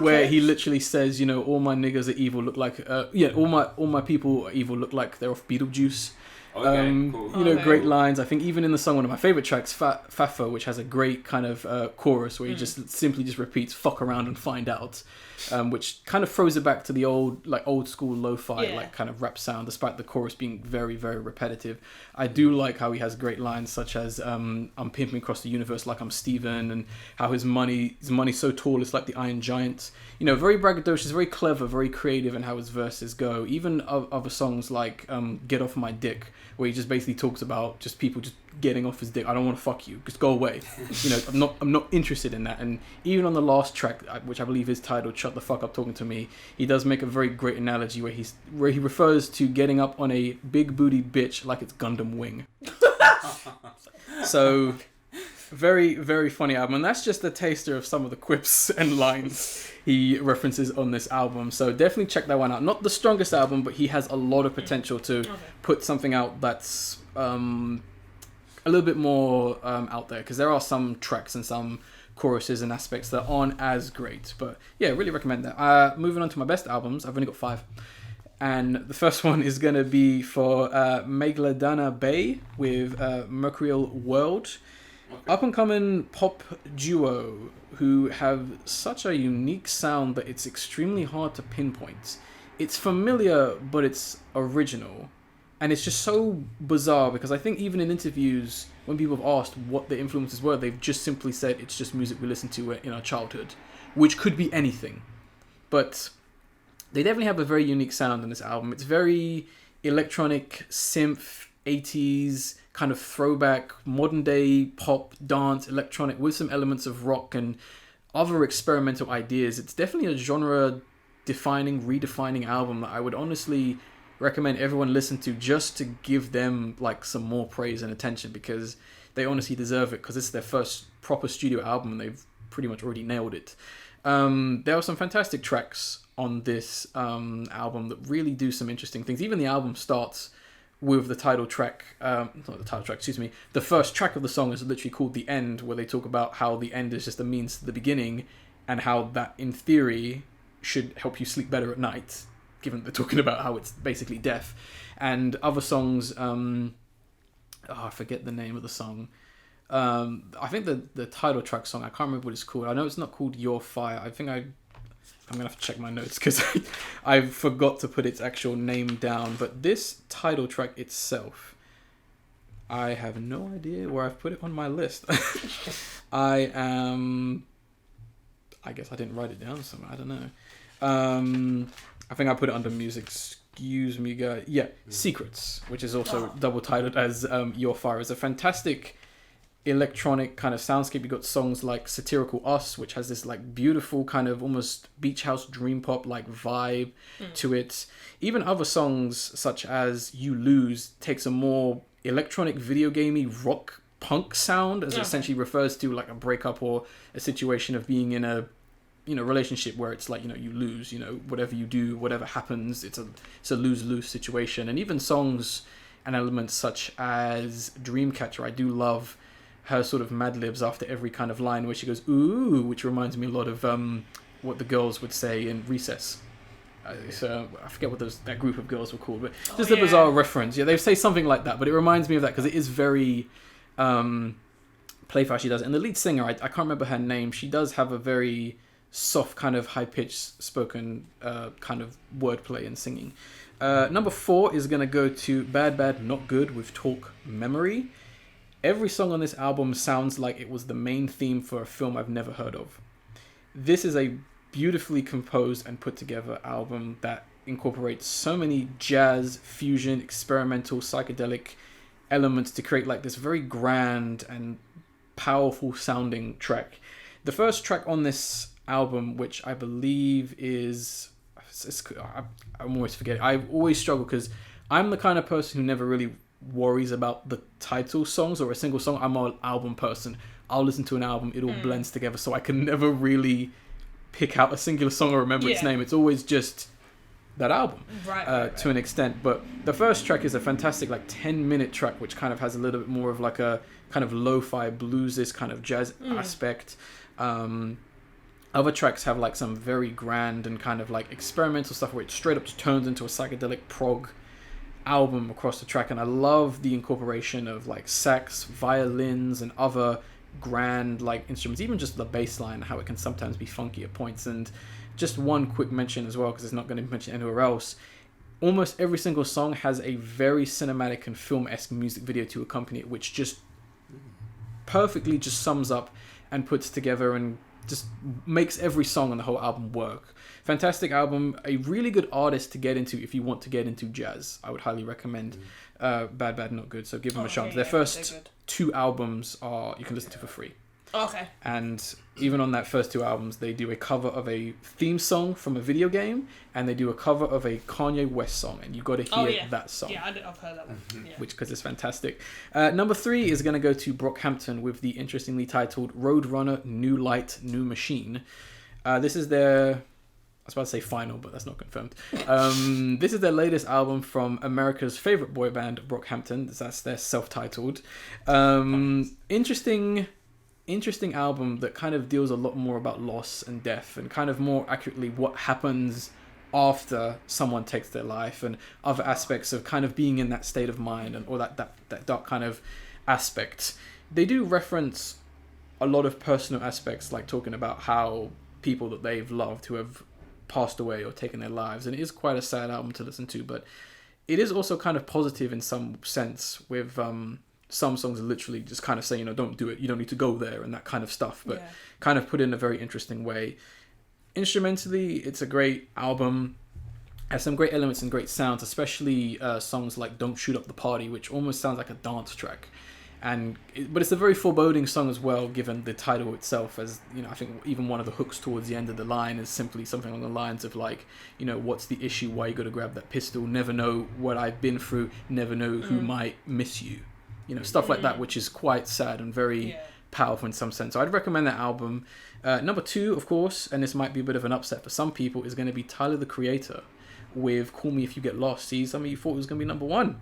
where he literally says, all my niggas are evil, look like all my people are evil, look like they're off Beetlejuice. Cool. Great lines. I think even in the song, one of my favorite tracks, Fafo, which has a great kind of chorus where he just simply repeats "fuck around and find out," which kind of throws it back to the old school lo-fi kind of rap sound, despite the chorus being very, very repetitive. I do like how he has great lines such as "I'm pimping across the universe like I'm Steven," and how his money's so tall it's like the Iron Giant. Very braggadocious, very clever, very creative, and how his verses go. Even other songs like "Get Off My Dick," where he just basically talks about just people just getting off his dick. I don't want to fuck you. Just go away. I'm not interested in that. And even on the last track, which I believe is titled "Shut the Fuck Up Talking to Me," he does make a very great analogy where he refers to getting up on a big booty bitch like it's Gundam Wing. So very, very funny album. And that's just a taster of some of the quips and lines he references on this album. So definitely check that one out. Not the strongest album, but he has a lot of potential to put something out that's a little bit more out there, because there are some tracks and some choruses and aspects that aren't as great. But yeah, really recommend that. Moving on to my best albums, I've only got 5. And the first one is going to be for Megalodana Bay with Mercurial World. Up-and-coming pop duo who have such a unique sound that it's extremely hard to pinpoint. It's familiar, but it's original. And it's just so bizarre, because I think even in interviews, when people have asked what the influences were, they've just simply said it's just music we listened to in our childhood, which could be anything. But they definitely have a very unique sound in this album. It's very electronic, synth, 80s, kind of throwback, modern day pop, dance, electronic, with some elements of rock and other experimental ideas. It's definitely a genre-defining, redefining album that I would honestly recommend everyone listen to, just to give them some more praise and attention, because they honestly deserve it, because it's their first proper studio album and they've pretty much already nailed it. There are some fantastic tracks on this album that really do some interesting things. Even the album starts with the title track, not the title track, excuse me, the first track of the song is literally called The End, where they talk about how the end is just a means to the beginning, and how that, in theory, should help you sleep better at night, given they're talking about how it's basically death. And other songs, I forget the name of the song. I think the title track song, I can't remember what it's called. I know it's not called Your Fire. I think I'm going to have to check my notes because I forgot to put its actual name down. But this title track itself, I have no idea where I've put it on my list. I guess I didn't write it down somewhere. I don't know. I think I put it under music. Excuse me, guys. Yeah, Secrets, which is also double titled as Your Fire. It's a fantastic electronic kind of soundscape. You got songs like Satirical Us, which has this like beautiful kind of almost beach house dream pop like vibe to it. Even other songs such as You Lose takes a more electronic video gamey rock punk sound, as it essentially refers to like a breakup or a situation of being in a relationship where it's like, you lose, whatever you do, whatever happens, it's a lose-lose situation. And even songs and elements such as Dreamcatcher, I do love her sort of Mad Libs after every kind of line where she goes, ooh, which reminds me a lot of what the girls would say in Recess. So I forget what that group of girls were called, but just a bizarre reference. Yeah, they say something like that, but it reminds me of that because it is very playful how she does it. And the lead singer, I can't remember her name, she does have a very soft kind of high-pitched spoken kind of wordplay and singing. Number 4 is going to go to Bad Bad Not Good with Talk Memory. Every song on this album sounds like it was the main theme for a film I've never heard of. This is a beautifully composed and put together album that incorporates so many jazz, fusion, experimental, psychedelic elements to create like this very grand and powerful sounding track. The first track on this album, which I believe is... I'm always forgetting. I always struggle because I'm the kind of person who never really worries about the title songs or a single song. I'm an album person. I'll listen to an album, it all blends together, so I can never really pick out a singular song or remember its name. It's always just that album right. To an extent. But the first track is a fantastic 10-minute track, which kind of has a little bit more of like a kind of lo-fi blues kind of jazz aspect. Other tracks have like some very grand and kind of like experimental stuff where it straight up turns into a psychedelic prog album across the track. And I love the incorporation of like sax, violins, and other grand like instruments, even just the bass line, how it can sometimes be funky at points. And just one quick mention as well, because it's not going to be mentioned anywhere else, almost every single song has a very cinematic and film-esque music video to accompany it, which just perfectly just sums up and puts together and just makes every song on the whole album work. Fantastic album, a really good artist to get into if you want to get into jazz. I would highly recommend Bad Bad Not Good, so give them a chance. Their first 2 albums you can listen to for free. Okay. And even on that first 2 albums, they do a cover of a theme song from a video game, and they do a cover of a Kanye West song, and you got to hear that song. Yeah, I've heard that one. Yeah. Because it's fantastic. Number 3 is going to go to Brockhampton with the interestingly titled Roadrunner New Light New Machine. This is their... I was about to say final, but that's not confirmed. This is their latest album from America's favorite boy band, Brockhampton. That's their self-titled. Interesting album that kind of deals a lot more about loss and death, and kind of more accurately what happens after someone takes their life, and other aspects of kind of being in that state of mind, and or that dark kind of aspect. They do reference a lot of personal aspects, like talking about how people that they've loved who have passed away or taken their lives, and it is quite a sad album to listen to, but it is also kind of positive in some sense, with some songs are literally just kind of saying, don't do it, you don't need to go there, and that kind of stuff, but kind of put in a very interesting way. Instrumentally, it's a great album, has some great elements and great sounds, especially songs like Don't Shoot Up the Party, which almost sounds like a dance track. But it's a very foreboding song as well, given the title itself, as I think even one of the hooks towards the end of the line is simply something along the lines of like, what's the issue, why you gotta grab that pistol, never know what I've been through, never know who might miss you, stuff like that, which is quite sad and very powerful in some sense. So I'd recommend that album. Number 2, of course, and this might be a bit of an upset for some people, is going to be Tyler the Creator with Call Me If You Get Lost. See, some of you thought it was going to be number one.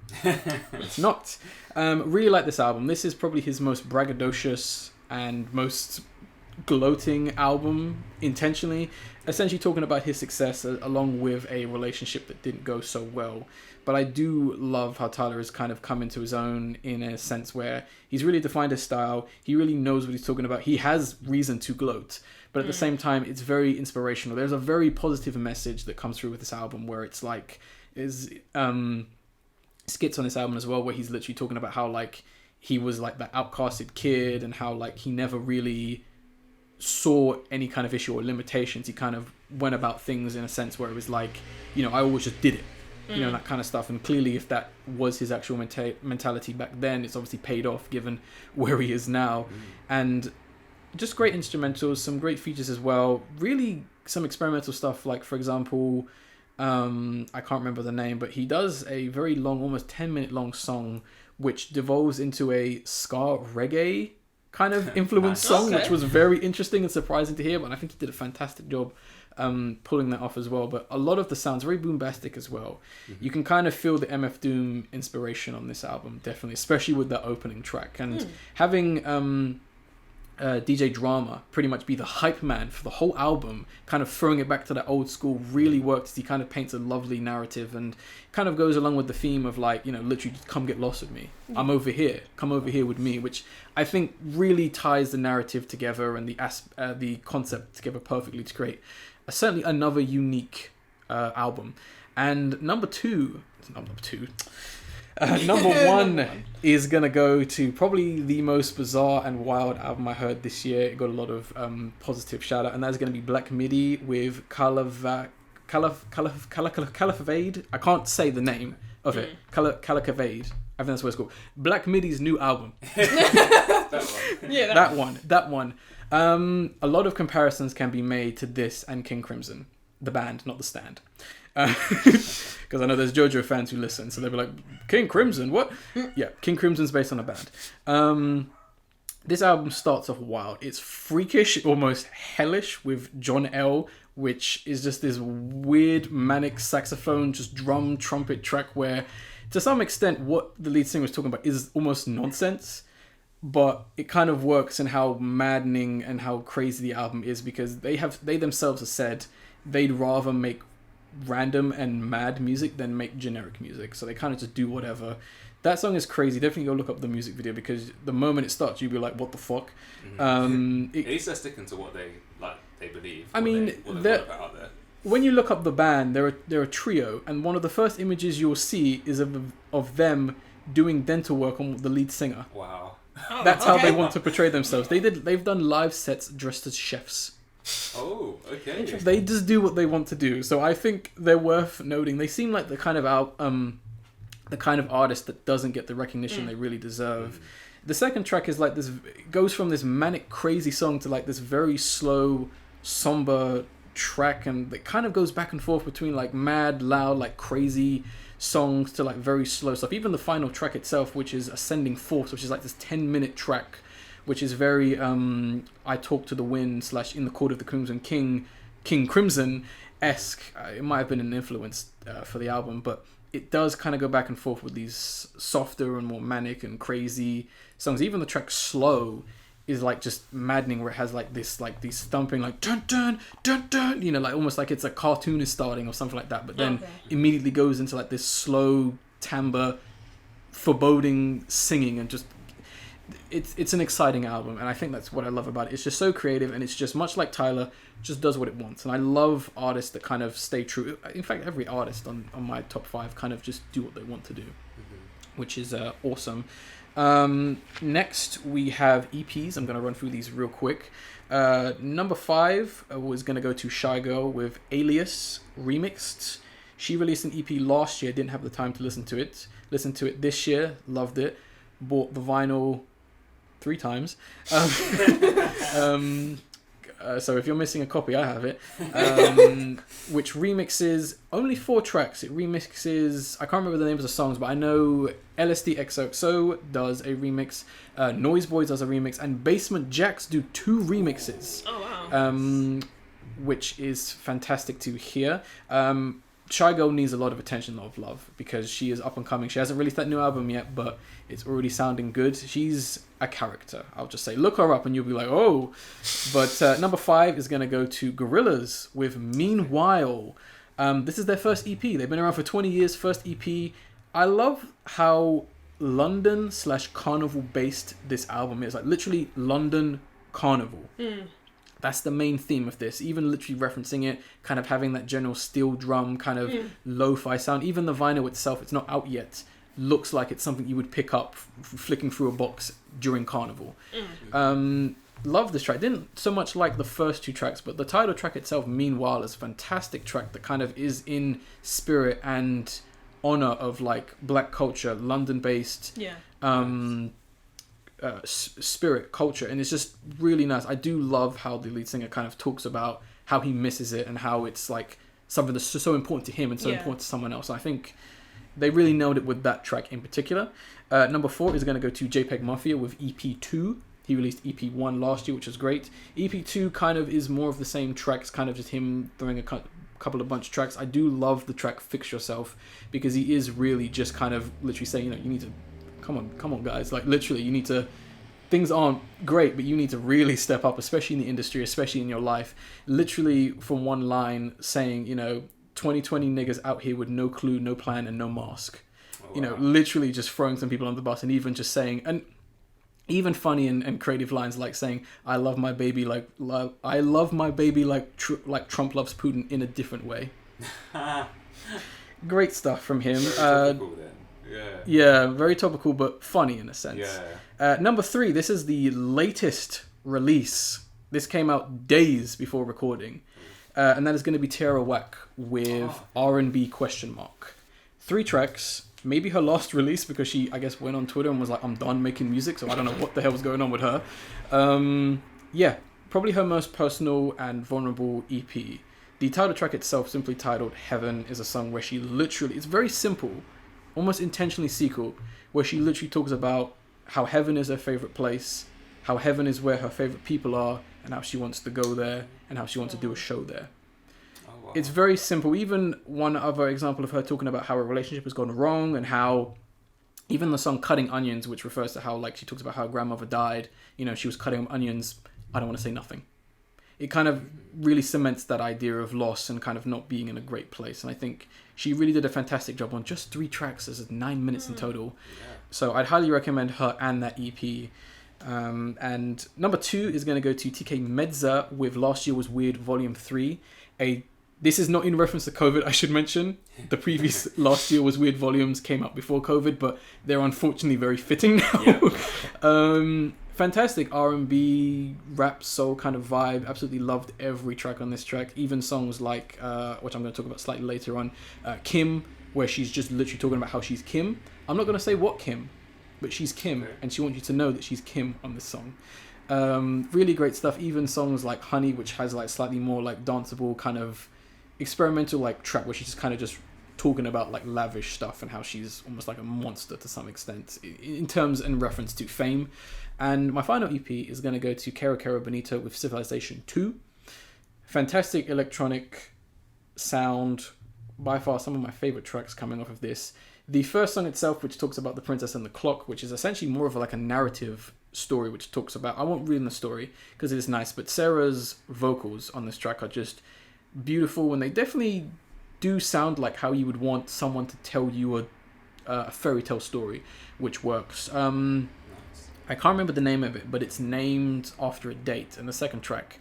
It's not. Really like this album. This is probably his most braggadocious and most gloating album intentionally, essentially talking about his success along with a relationship that didn't go so well. But I do love how Tyler has kind of come into his own in a sense where he's really defined his style. He really knows what he's talking about. He has reason to gloat, but at the same time, it's very inspirational. There's a very positive message that comes through with this album where it's like, skits on this album as well, where he's literally talking about how like he was like the outcasted kid and how like he never really saw any kind of issue or limitations. He kind of went about things in a sense where it was like, you know, I always just did it, you know, that kind of stuff. And clearly if that was his actual mentality back then, it's obviously paid off given where he is now. And just great instrumentals, some great features as well, really some experimental stuff, like for example, I can't remember the name, but he does a very long, almost 10-minute long song which devolves into a ska reggae kind of influence song, which was very interesting and surprising to hear, but I think he did a fantastic job pulling that off as well. But a lot of the sounds very boombastic as well. You can kind of feel the MF Doom inspiration on this album, definitely, especially with that opening track. And having DJ Drama pretty much be the hype man for the whole album, kind of throwing it back to that old school, really works. He kind of paints a lovely narrative and kind of goes along with the theme of like, you know, literally just come get lost with me. I'm over here. Come over here with me, which I think really ties the narrative together and the concept together perfectly to create certainly another unique album. And number one is going to go to probably the most bizarre and wild album I heard this year. It got a lot of positive shout out, and that's going to be Black Midi with Calavade. I can't say the name of it. Calavade. I think that's what it's called. Black Midi's new album. That one. A lot of comparisons can be made to this and King Crimson, the band, not the stand. Because I know there's JoJo fans who listen, so they'll be like, King Crimson, what? Yeah, King Crimson's based on a band. This album starts off wild. It's freakish, almost hellish, with John L., which is just this weird manic saxophone, just drum trumpet track where, to some extent, what the lead singer was talking about is almost nonsense, but it kind of works in how maddening and how crazy the album is, because they themselves have said they'd rather make random and mad music than make generic music, so they kind of just do whatever. That song is crazy. Definitely go look up the music video, because the moment it starts you'll be like, what the fuck. At least they're sticking to what they believe. I mean, what they out there. When you look up the band, they're a trio, and one of the first images you'll see is of them doing dental work on the lead singer. Wow. That's how they want to portray themselves. They've done live sets dressed as chefs. Oh, okay. They just do what they want to do. So I think they're worth noting. They seem like the kind of artist that doesn't get the recognition they really deserve. The second track is like this. It goes from this manic, crazy song to like this very slow, somber track, and it kind of goes back and forth between like mad, loud, like crazy songs to like very slow stuff. Even the final track itself, which is Ascending Force, which is like this 10-minute track, which is very I Talk to the Wind / In the Court of the Crimson King Crimson-esque. It might have been an influence for the album, but it does kind of go back and forth with these softer and more manic and crazy songs. Even the track Slow is like just maddening, where it has like this, like these thumping, like dun dun dun dun, you know, like almost like it's a cartoon is starting or something like that, but then immediately goes into like this slow timbre, foreboding singing, and just it's an exciting album, and I think that's what I love about it. It's just so creative, and it's just much like Tyler, just does what it wants. And I love artists that kind of stay true. In fact, every artist on my top 5 kind of just do what they want to do, which is awesome. Next we have EPs. I'm going to run through these real quick. Number 5 was going to go to Shy Girl with Alias Remixed. She released an EP last year, didn't have the time to listen to it. Listened to it this year, loved it. Bought the vinyl 3 times. So if you're missing a copy, I have it. Which remixes only 4 tracks. It remixes, I can't remember the names of the songs, but I know LSD XOXO does a remix, Noise Boys does a remix, and Basement Jaxx do 2 remixes. Oh wow. Which is fantastic to hear. Shy Girl needs a lot of attention, a lot of love, because she is up and coming. She hasn't released that new album yet, but it's already sounding good. She's a character. I'll just say, look her up and you'll be like, oh. But number 5 is going to go to Gorillaz with Meanwhile. This is their first EP. They've been around for 20 years, first EP. I love how London/Carnival based this album is. Like, literally London Carnival. That's the main theme of this. Even literally referencing it, kind of having that general steel drum kind of lo-fi sound. Even the vinyl itself, it's not out yet, looks like it's something you would pick up flicking through a box during Carnival. Love this track. Didn't so much like the first 2 tracks, but the title track itself, Meanwhile, is a fantastic track that kind of is in spirit and honor of like black culture, London-based spirit culture, and it's just really nice. I do love how the lead singer kind of talks about how he misses it and how it's like something that's so important to him and so important to someone else. I think they really nailed it with that track in particular. Number 4 is going to go to JPEG Mafia with EP2. He released EP1 last year, which was great. EP2 kind of is more of the same tracks, kind of just him throwing a couple of bunch of tracks. I do love the track Fix Yourself, because he is really just kind of literally saying, you know, you need to come on guys, like literally you need to, things aren't great, but you need to really step up, especially in the industry, especially in your life. Literally from one line saying, you know, 2020 niggas out here with no clue, no plan, and no mask. You know, literally just throwing some people on the bus, and even just saying, and even funny and creative lines like saying, I love my baby like Trump loves Putin in a different way. Great stuff from him. Topical then. Yeah, very topical, but funny in a sense. Number 3, this is the latest release. This came out days before recording. And that is going to be Tierra Whack with R&B ? 3 tracks. Maybe her last release, because she, I guess, went on Twitter and was like, I'm done making music, so I don't know what the hell was going on with her. Probably her most personal and vulnerable EP. The title track itself, simply titled Heaven, is a song where she literally, it's very simple, almost intentionally sequel, where she literally talks about how heaven is her favorite place, how heaven is where her favorite people are, and how she wants to go there, and how she wants to do a show there. It's very simple. Even one other example of her talking about how a relationship has gone wrong, and how even the song Cutting Onions, which refers to how, like, she talks about how her grandmother died, you know, she was cutting onions, I don't want to say nothing. It kind of really cements that idea of loss and kind of not being in a great place. And I think she really did a fantastic job on just 3 tracks. There's 9 minutes in total. So I'd highly recommend her and that EP. And number 2 is going to go to TK Medza with Last Year Was Weird Volume 3. This is not in reference to COVID, I should mention. The previous Last Year Was Weird volumes came out before COVID, but they're unfortunately very fitting now. Fantastic R&B, rap, soul kind of vibe. Absolutely loved every track on this track. Even songs like, which I'm going to talk about slightly later on, Kim, where she's just literally talking about how she's Kim. I'm not going to say what Kim, but she's Kim, and she wants you to know that she's Kim on this song. Really great stuff. Even songs like Honey, which has like slightly more like danceable kind of experimental like track, where she's just kind of just talking about like lavish stuff and how she's almost like a monster to some extent in terms and reference to fame. And my final EP is going to go to Kero Kero Bonito with Civilization 2. Fantastic electronic sound, by far some of my favorite tracks coming off of this. The first song itself, which talks about the princess and the clock, which is essentially more of like a narrative story, which talks about, I won't read the story because it is nice, but Sarah's vocals on this track are just beautiful, and they definitely do sound like how you would want someone to tell you a fairy tale story, which works. I can't remember the name of it, but it's named after a date in the second track,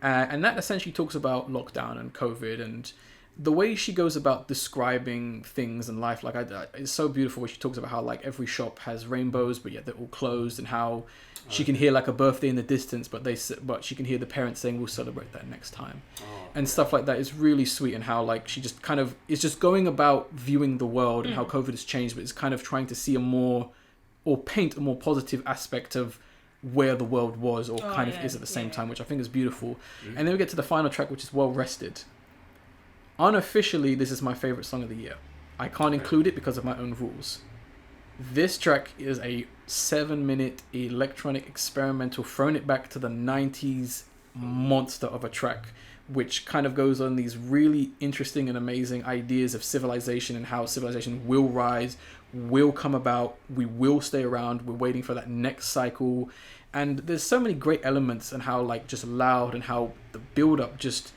and that essentially talks about lockdown and COVID, and the way she goes about describing things in life, like it's so beautiful. Where she talks about how like every shop has rainbows, but yet they're all closed, and how she can hear like a birthday in the distance, but she can hear the parents saying we'll celebrate that next time, and stuff like that is really sweet. And how like she just kind of is just going about viewing the world and how COVID has changed, but it's kind of trying to see paint a more positive aspect of where the world was or is at the same time, which I think is beautiful. And then we get to the final track, which is Well Rested. Unofficially, this is my favorite song of the year. I can't include it because of my own rules. This track is a 7-minute electronic experimental, throwing it back to the 90s monster of a track, which kind of goes on these really interesting and amazing ideas of civilization and how civilization will rise, will come about, we will stay around, we're waiting for that next cycle. And there's so many great elements, and how like just loud, and how the build up just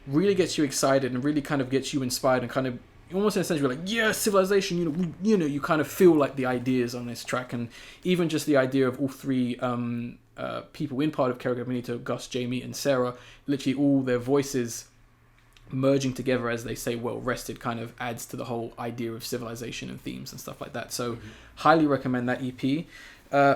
really gets you excited and really kind of gets you inspired, and kind of almost in a sense you're like, yeah, civilization, you kind of feel like the ideas on this track. And even just the idea of all three people in part of Kerrigan, Benito, Gus, Jamie and Sarah, literally all their voices merging together as they say well rested, kind of adds to the whole idea of civilization and themes and stuff like that. So highly recommend that EP.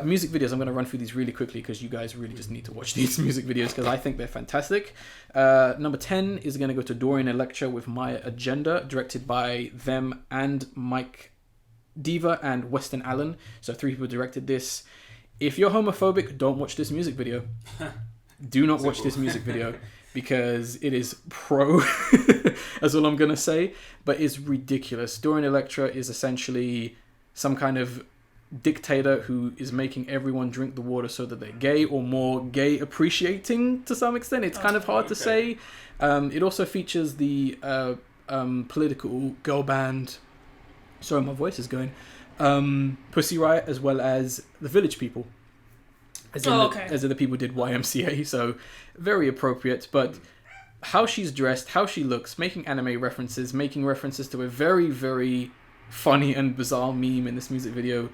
Music videos, I'm going to run through these really quickly because you guys really just need to watch these music videos because I think they're fantastic. Number 10 is going to go to Dorian Electra with My Agenda, directed by them and Mike Diva and Weston Allen. So 3 people directed this. If you're homophobic, don't watch this music video. Do not watch this music video because it is that's all I'm going to say, but it's ridiculous. Dorian Electra is essentially some kind of dictator who is making everyone drink the water so that they're gay, or more gay appreciating to some extent. It's kind of hard to say. It also features the political girl band, sorry my voice is going, Pussy Riot, as well as the Village People, as in the people who did YMCA, so very appropriate. But how she's dressed, how she looks, making anime references, making references to a very, very funny and bizarre meme in this music video,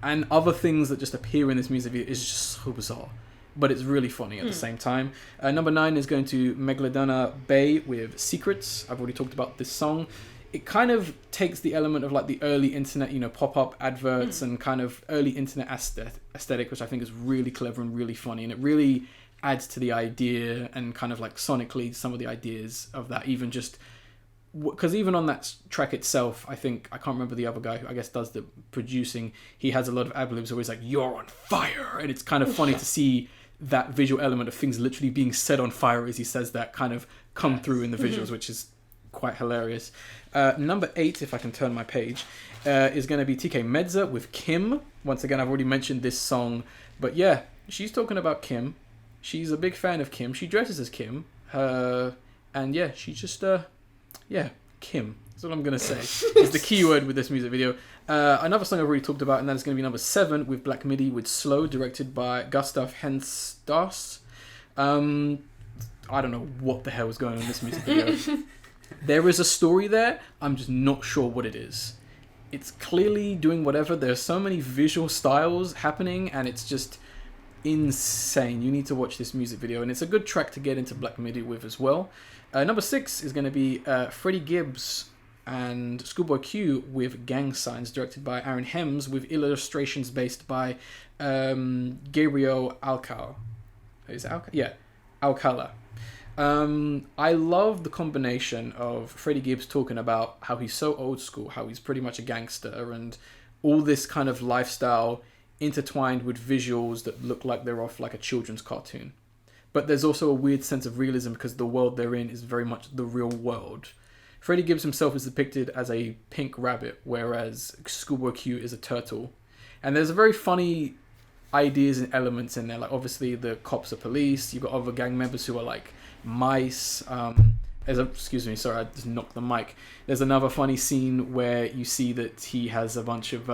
and other things that just appear in this music video is just so bizarre, but it's really funny at the same time. Number 9 is going to Megalodona Bay with Secrets. I've already talked about this song. It kind of takes the element of like the early internet, pop-up adverts and kind of early internet aesthetic, which I think is really clever and really funny, and it really adds to the idea and kind of like sonically some of the ideas of that, even just because even on that track itself, I can't remember the other guy who I guess does the producing, he has a lot of ad-libs where he's like, you're on fire, and it's kind of funny to see that visual element of things literally being set on fire as he says that kind of come through in the visuals, which is quite hilarious. Number 8, if I can turn my page, is going to be TK Medza with Kim. Once again, I've already mentioned this song, but yeah, she's talking about Kim. She's a big fan of Kim. She dresses as Kim, and yeah, she just Kim. That's what I'm going to say. Is the key word with this music video. Another song I've already talked about, and that is going to be number 7 with Black Midi with Slow, directed by Gustav Hensdas. I don't know what the hell is going on in this music video. There is a story there. I'm just not sure what it is. It's clearly doing whatever. There's so many visual styles happening, and it's just insane. You need to watch this music video, and it's a good track to get into Black Midi with as well. Number 6 is going to be Freddie Gibbs and Schoolboy Q with Gang Signs, directed by Aaron Hems, with illustrations based by Gabriel Alcala. Is it Alcala? Yeah, Alcala. I love the combination of Freddie Gibbs talking about how he's so old school, how he's pretty much a gangster, and all this kind of lifestyle intertwined with visuals that look like they're off like a children's cartoon. But there's also a weird sense of realism because the world they're in is very much the real world. Freddie Gibbs himself is depicted as a pink rabbit, whereas Schoolboy Q is a turtle. And there's a very funny ideas and elements in there. Like obviously the cops are police. You've got other gang members who are like mice. Excuse me, sorry, I just knocked the mic. There's another funny scene where you see that he has a bunch of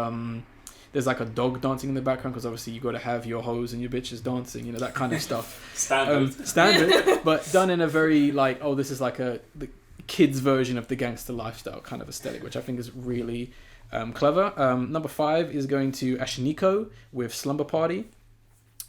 there's like a dog dancing in the background because obviously you got to have your hoes and your bitches dancing, that kind of stuff. Standard, but done in a very like, this is like the kids version of the gangster lifestyle kind of aesthetic, which I think is really clever. Number 5 is going to Ashiniko with Slumber Party.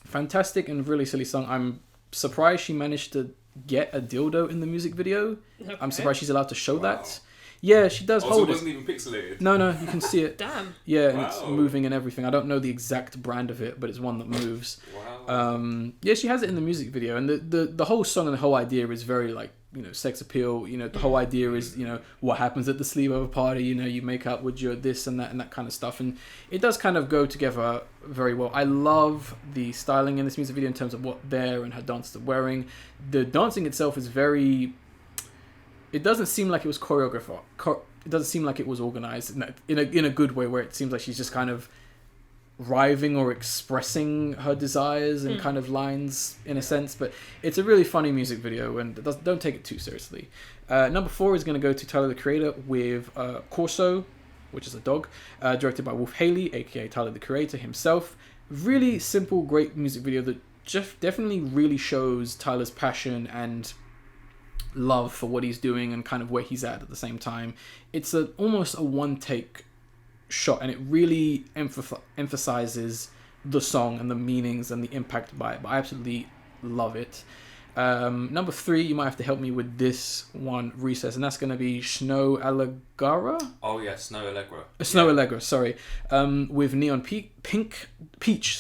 Fantastic and really silly song. I'm surprised she managed to get a dildo in the music video. Okay. I'm surprised she's allowed to show that. Yeah, she does hold it. So it wasn't even pixelated? No, you can see it. Damn. Yeah, and it's moving and everything. I don't know the exact brand of it, but it's one that moves. Wow. Yeah, she has it in the music video. And the whole song and the whole idea is very, like, sex appeal. The whole idea is, what happens at the sleepover party. You make out with your this and that kind of stuff. And it does kind of go together very well. I love the styling in this music video in terms of what they're and her dancers are wearing. The dancing itself is very... It doesn't seem like it was choreographed. It doesn't seem like it was organized in a good way, where it seems like she's just kind of writhing or expressing her desires and kind of lines in a sense, but it's a really funny music video, and don't take it too seriously. Number 4 is going to go to Tyler the Creator with Corso, which is a dog, directed by Wolf Haley, aka Tyler the Creator himself. Really simple, great music video that just definitely really shows Tyler's passion and love for what he's doing and kind of where he's at the same time. It's almost a one-take shot, and it really emphasizes the song and the meanings and the impact by it, but I absolutely love it. Number 3, you might have to help me with this one, Recess, and that's going to be Snow Allegra? Oh yeah, Snow Allegra. Snow Allegra, sorry. With Neon Peach,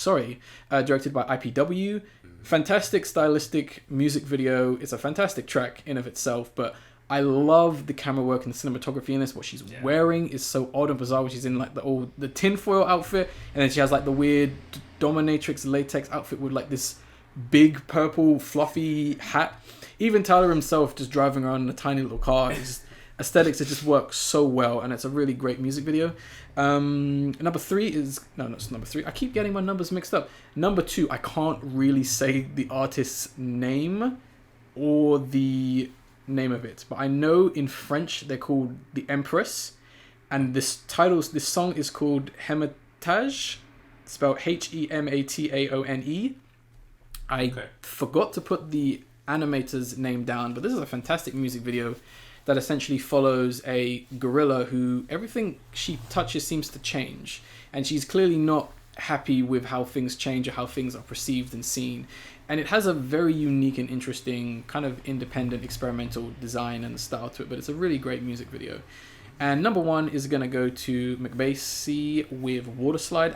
directed by IPW. Fantastic stylistic music video. It's a fantastic track in of itself, but I love the camera work and the cinematography in this. What she's wearing is so odd and bizarre. She's in like the tinfoil outfit, and then she has like the weird dominatrix latex outfit with like this big purple fluffy hat. Even Tyler himself just driving around in a tiny little car. Aesthetics, it just works so well, and it's a really great music video. Number 3 is it's number 3. I keep getting my numbers mixed up. Number 2, I can't really say the artist's name or the name of it, but I know in French they're called The Empress, and this song is called Hermitage, spelled Hemataone. I forgot to put the animator's name down, but this is a fantastic music video that essentially follows a gorilla who everything she touches seems to change, and she's clearly not happy with how things change or how things are perceived and seen. And it has a very unique and interesting kind of independent experimental design and style to it, but it's a really great music video. And number 1 is going to go to McBasey with Waterslide,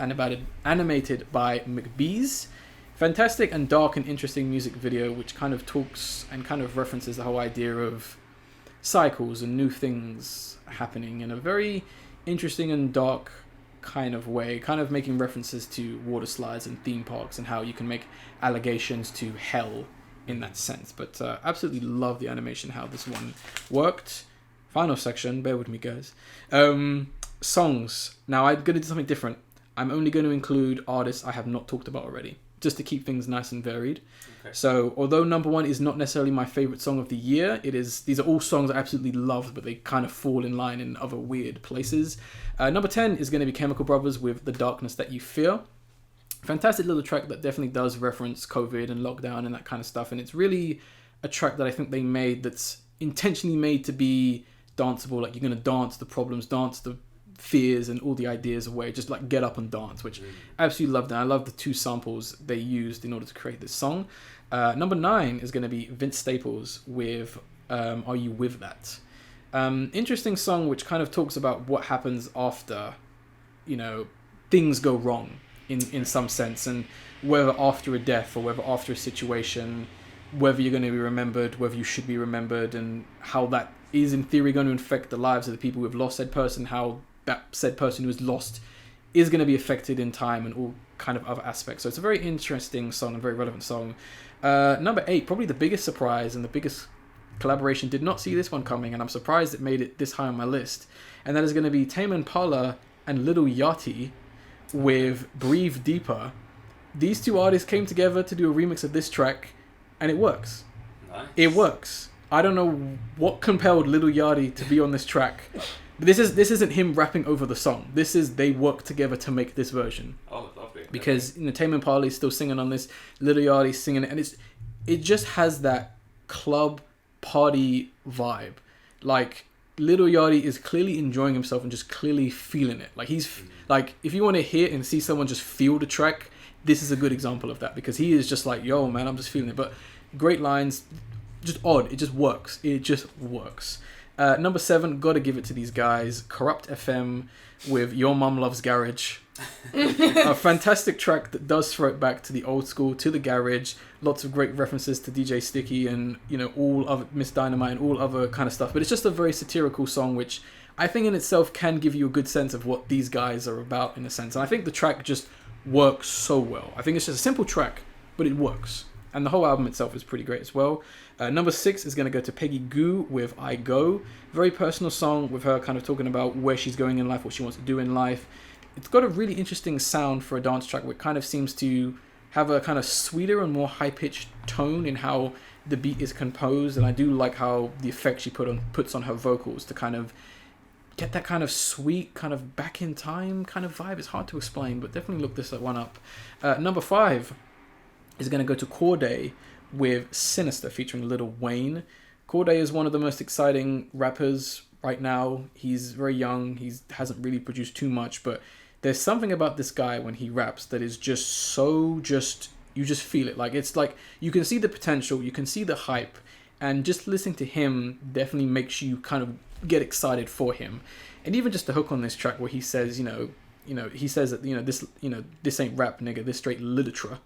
animated by McBees. Fantastic and dark and interesting music video, which kind of talks and kind of references the whole idea of cycles and new things happening in a very interesting and dark kind of way, kind of making references to water slides and theme parks and how you can make allegations to hell in that sense. But absolutely love the animation, how this one worked. Final section, bear with me guys. Songs. Now I'm going to do something different. I'm only going to include artists I have not talked about already, just to keep things nice and varied. Okay. So although number 1 is not necessarily my favorite song of the year, these are all songs I absolutely love, but they kind of fall in line in other weird places. Number 10 is going to be Chemical Brothers with The Darkness That You Fear. Fantastic little track that definitely does reference COVID and lockdown and that kind of stuff, and it's really a track that I think they made that's intentionally made to be danceable. Like, you're going to dance the problems, dance the fears and all the ideas away, just like get up and dance, which I absolutely loved. And I love the 2 samples they used in order to create this song. Number 9 is going to be Vince Staples with Are You With That? Interesting song which kind of talks about what happens after, things go wrong in some sense, and whether after a death or whether after a situation, whether you're going to be remembered, whether you should be remembered, and how that is in theory going to affect the lives of the people who have lost said person, how that said person who is lost is going to be affected in time and all kind of other aspects. So it's a very interesting song and very relevant song. Number 8, probably the biggest surprise and the biggest collaboration, did not see this one coming, and I'm surprised it made it this high on my list, and that is going to be Tame Impala and Lil Yachty with Breathe Deeper. These 2 artists came together to do a remix of this track, and it works. Nice. It works. I don't know what compelled Lil Yachty to be on this track. This isn't him rapping over the song. This is they work together to make this version. Oh, lovely. Because Tame Impala is still singing on this, Lil Yachty singing it, and it just has that club party vibe. Like, Lil Yachty is clearly enjoying himself and just clearly feeling it. Like, he's like, if you want to hear and see someone just feel the track, this is a good example of that, because he is just like, yo man, I'm just feeling it. But great lines, just odd. It just works. It just works. Number 7, gotta give it to these guys. Corrupt FM with Your Mum Loves Garage. A fantastic track that does throw it back to the old school, to the garage. Lots of great references to DJ Sticky and, all other Miss Dynamite and all other kind of stuff. But it's just a very satirical song, which I think in itself can give you a good sense of what these guys are about, in a sense. And I think the track just works so well. I think it's just a simple track, but it works. And the whole album itself is pretty great as well. Number 6 is going to go to Peggy Goo with I Go. Very personal song with her kind of talking about where she's going in life, what she wants to do in life. it's got a really interesting sound for a dance track, which kind of seems to have a kind of sweeter and more high-pitched tone in how the beat is composed, and I do like how the effect she puts on her vocals to kind of get that kind of sweet, kind of back in time kind of vibe. It's hard to explain, but definitely look this one up. Number 5 is going to go to Corday with Sinister featuring Lil Wayne. Corday is one of the most exciting rappers right now. He's very young. He hasn't really produced too much, but there's something about this guy when he raps that is just so you just feel it. Like, it's like you can see the potential, you can see the hype, and just listening to him definitely makes you kind of get excited for him. And even just the hook on this track where he says, he says that, this ain't rap, nigga, this straight literature.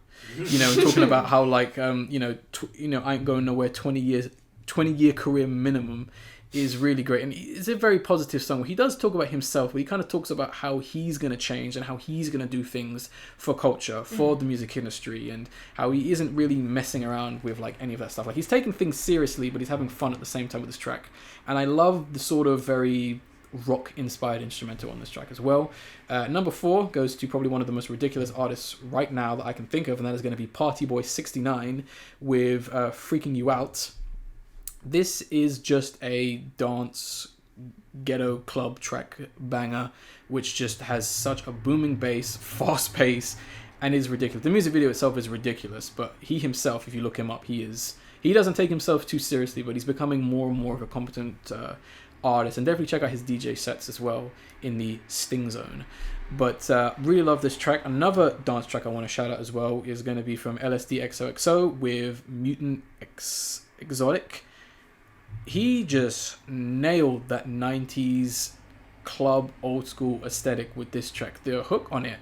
Talking about how like, I ain't going nowhere, 20-year career minimum is really great. And it's a very positive song where he does talk about himself, but he kind of talks about how he's going to change and how he's going to do things for culture, for the music industry, and how he isn't really messing around with like any of that stuff. Like, he's taking things seriously, but he's having fun at the same time with this track. And I love the sort of very rock-inspired instrumental on this track as well. Number 4 goes to probably one of the most ridiculous artists right now that I can think of, and that is going to be Party Boy 69 with Freaking You Out. This is just a dance ghetto club track banger, which just has such a booming bass, fast pace, and is ridiculous. The music video itself is ridiculous, but he himself, if you look him up, he doesn't take himself too seriously, but he's becoming more and more of a competent artist. And definitely check out his DJ sets as well in the Sting Zone. But really love this track. Another dance track I want to shout out as well is going to be from LSD XOXO with Mutant Exotic. He just nailed that 90s club old school aesthetic with this track. The hook on it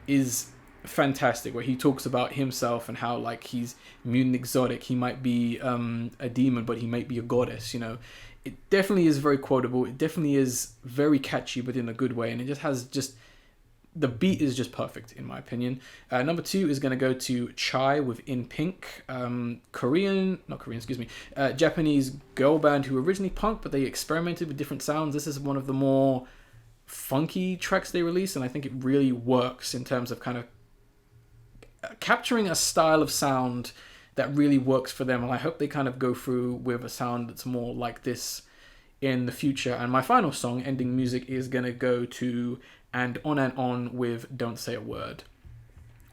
is fantastic, where he talks about himself and how like he's mutant exotic. He might be a demon, but he might be a goddess. It definitely is very quotable. It definitely is very catchy, but in a good way. And it just has the beat is just perfect, in my opinion. Number 2 is going to go to Chai with In Pink. Japanese girl band who originally punk, but they experimented with different sounds. This is one of the more funky tracks they released, and I think it really works in terms of kind of capturing a style of sound that really works for them. And I hope they kind of go through with a sound that's more like this in the future. And my final song, ending music, is going to go to And On with Don't Say a Word,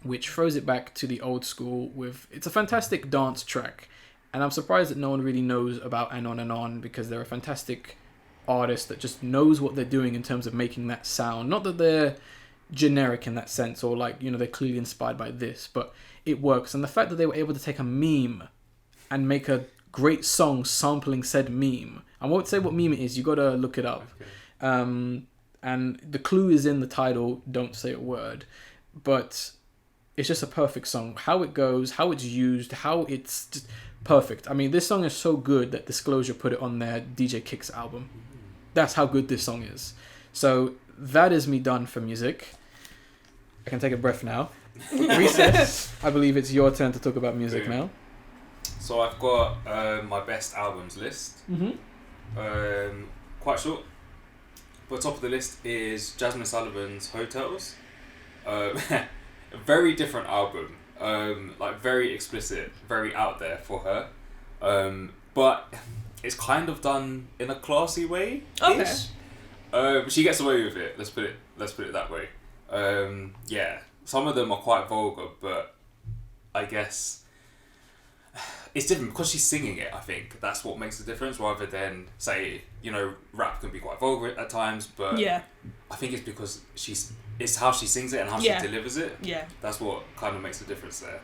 which throws it back to the old school with... It's a fantastic dance track, and I'm surprised that no one really knows about And On, because they're a fantastic artist that just knows what they're doing in terms of making that sound. Not that they're generic in that sense, or like, they're clearly inspired by this, but it works. And the fact that they were able to take a meme and make a great song sampling said meme. I won't say what meme it is, you gotta look it up. Okay. And the clue is in the title, Don't Say a Word. But it's just a perfect song. How it goes, how it's used, how it's just perfect. I mean, this song is so good that Disclosure put it on their DJ Kicks album. That's how good this song is. So that is me done for music. I can take a breath now. Recess, I believe it's your turn to talk about music now. So I've got my best albums list. Quite short. But top of the list is Jasmine Sullivan's Hotels. A very different album. Like very explicit, very out there for her. But it's kind of done in a classy way. Okay. She gets away with it. Let's put it that way. Yeah. Some of them are quite vulgar, but I guess it's different because she's singing it. I think that's what makes the difference, rather than say, rap can be quite vulgar at times, but yeah, I think it's because it's how she sings it and how she delivers it. Yeah, that's what kind of makes the difference there.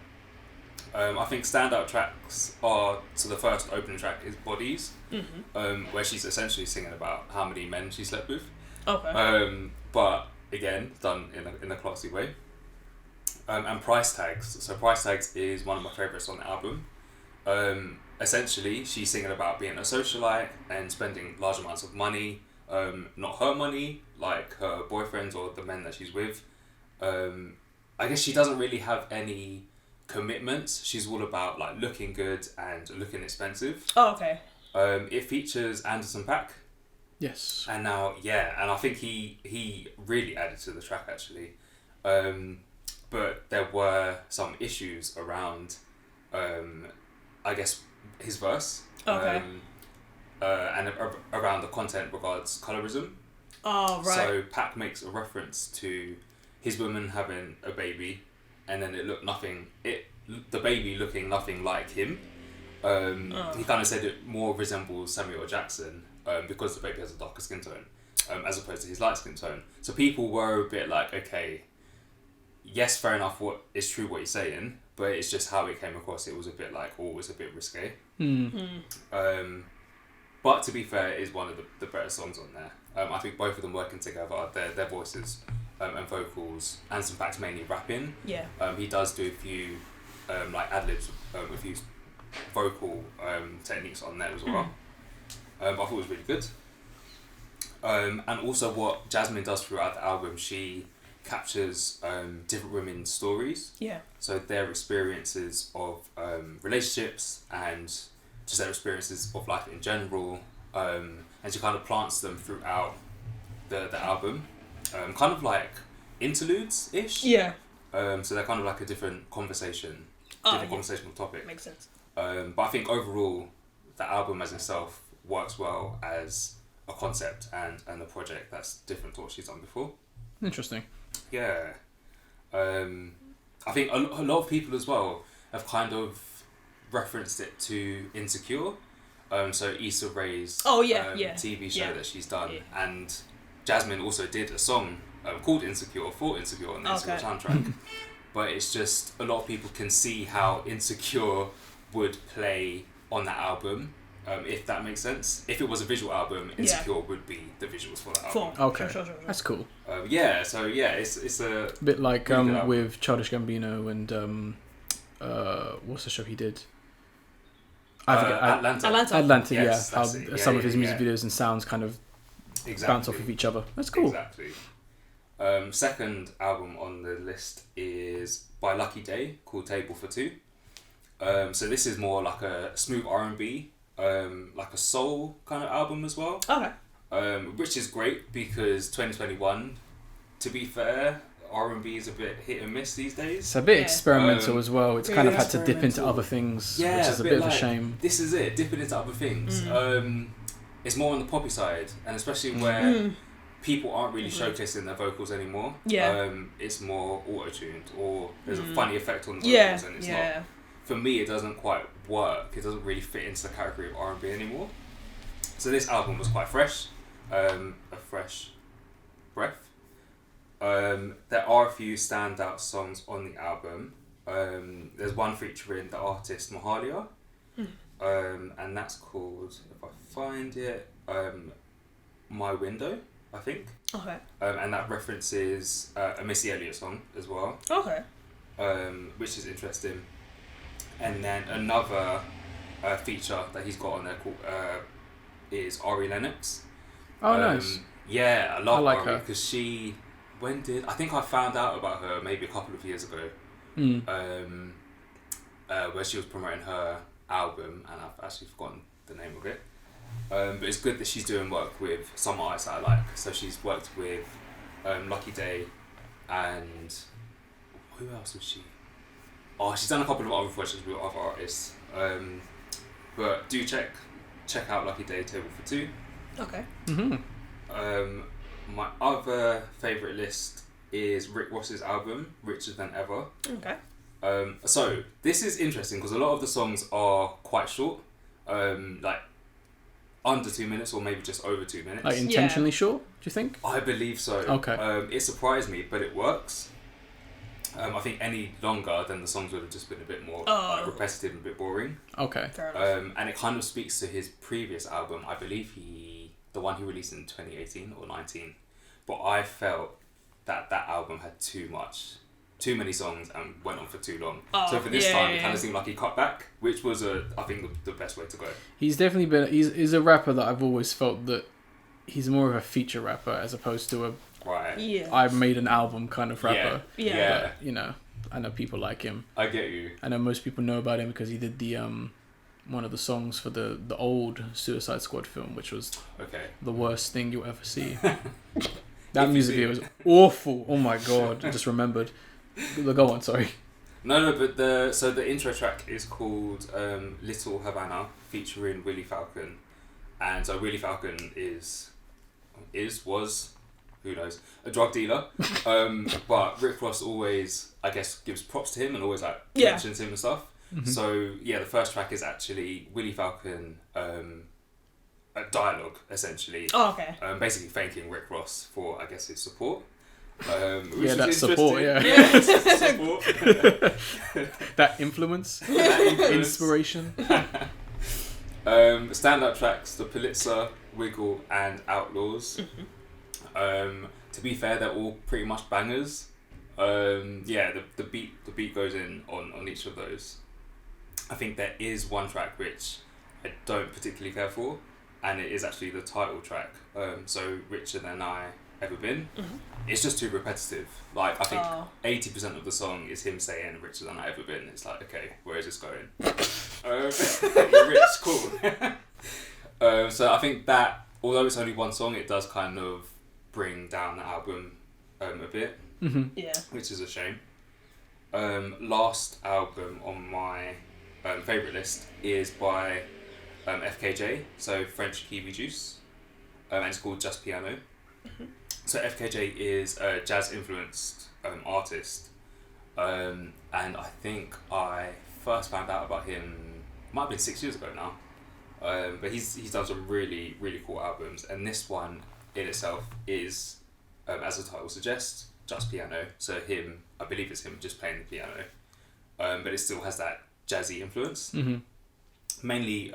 I think standout tracks are, so the first opening track is Bodies, where she's essentially singing about how many men she slept with. Okay. But again, done in a classy way. And Price Tags. So Price Tags is one of my favourites on the album. Essentially, she's singing about being a socialite and spending large amounts of money, not her money, like her boyfriends or the men that she's with. I guess she doesn't really have any commitments. She's all about like looking good and looking expensive. Oh, okay. It features Anderson .Paak. Yes. And now, and I think he really added to the track actually. But there were some issues around, I guess, his verse. Okay. And around the content regards colorism. Oh, right. So Pac makes a reference to his woman having a baby, and then the baby looking nothing like him. He kind of said it more resembles Samuel L. Jackson because the baby has a darker skin tone, as opposed to his light skin tone. So people were a bit like, okay, yes, fair enough, it's true what he's saying, but it's just how it came across. It was a bit like, it was a bit risque. But to be fair, it is one of the better songs on there. I think both of them working together, their voices and vocals, and some facts mainly rapping. Yeah. He does do a few like ad-libs, a few vocal techniques on there as well. But I thought it was really good. And also what Jasmine does throughout the album, she captures different women's stories. Yeah. So their experiences of relationships and just their experiences of life in general, and she kind of plants them throughout the album, kind of like interludes-ish. Yeah. So they're kind of like a different conversational topic. Makes sense. But I think overall, the album as itself works well as a concept and a project that's different to what she's done before. Interesting. Yeah. I think a lot of people as well have kind of referenced it to Insecure. So Issa Rae's TV show that she's done. Yeah. And Jasmine also did a song called Insecure for Insecure on the Insecure soundtrack. But it's just a lot of people can see how Insecure would play on that album, if that makes sense. If it was a visual album, Insecure would be the visuals for that album. Okay, sure. That's cool. It's a bit like with Childish Gambino and what's the show he did? Atlanta, yes, yeah. How some of his music videos and sounds kind of bounce off of each other. That's cool. Exactly. Second album on the list is by Lucky Day, called Table for Two. So this is more like a smooth R&B, like a soul kind of album as well. Okay. Which is great because 2021, to be fair, R&B is a bit hit and miss these days. It's a bit experimental as well. It's kind of had to dip into other things, which is a bit of a shame. This is it, dipping into other things. It's more on the poppy side, and especially where people aren't really showcasing their vocals anymore. Yeah. It's more auto-tuned, or there's a funny effect on the vocals, and it's not. For me, it doesn't quite work. It doesn't really fit into the category of R&B anymore. So this album was quite fresh, a fresh breath. There are a few standout songs on the album. There's one featuring the artist Mahalia, and that's called, if I find it, My Window, I think. Okay. And that references a Missy Elliott song as well. Okay. Which is interesting. And then another feature that he's got on there called is Ari Lennox. Oh, nice. Yeah, I love like Ari her because she. I think I found out about her maybe a couple of years ago. Where she was promoting her album, and I've actually forgotten the name of it. But it's good that she's doing work with some artists that I like. So she's worked with Lucky Day, and who else was she? Oh, she's done a couple of other projects with other artists. But do check out Lucky Day, Table for Two. Okay. My other favourite list is Rick Ross's album, Richer Than Ever. Okay. So this is interesting because a lot of the songs are quite short, like under 2 minutes or maybe just over 2 minutes. Like intentionally short, do you think? I believe so. Okay. It surprised me, but it works. I think any longer, then the songs would have just been a bit more repetitive and a bit boring. Okay. Fair enough. And it kind of speaks to his previous album. I believe the one he released in 2018 or 19. But I felt that album had too many songs and went on for too long. So for this time, it kind of seemed like he cut back, which was I think the best way to go. He's definitely been. He's a rapper that I've always felt that he's more of a feature rapper as opposed to a. Right. Yeah. I've made an album kind of rapper. Yeah. But, I know people like him. I get you. I know most people know about him because he did the one of the songs for the old Suicide Squad film, which was the worst thing you'll ever see. That music video was awful. Oh my god! I just remembered. Go on, sorry. No, but the intro track is called Little Havana, featuring Willie Falcon, and so Willie Falcon was who knows, a drug dealer. But Rick Ross always, I guess, gives props to him and always mentions him and stuff. Mm-hmm. So yeah, the first track is actually Willie Falcon a dialogue essentially. Oh, okay. Basically thanking Rick Ross for, I guess, his support. That's support. Yeah. Support. That influence. Inspiration. Standout tracks: The Pulitzer, Wiggle, and Outlaws. Mm-hmm. To be fair, they're all pretty much bangers. The beat goes in on each of those. I think there is one track which I don't particularly care for, and it is actually the title track. So Richer Than I Ever Been. Mm-hmm. It's just too repetitive. Like, I think 80% of the song is him saying Richer Than I Ever Been. It's like, okay, where is this going? You're rich, cool. So I think that, although it's only one song, it does kind of bring down the album a bit. Mm-hmm. Yeah. Which is a shame. Last album on my favourite list is by FKJ, so French Kiwi Juice, and it's called Just Piano. Mm-hmm. So FKJ is a jazz-influenced artist, and I think I first found out about him, might have been 6 years ago now, but he's done some really, really cool albums, and this one in itself is, as the title suggests, just piano. So him, I believe it's him just playing the piano, but it still has that jazzy influence. Mm-hmm. Mainly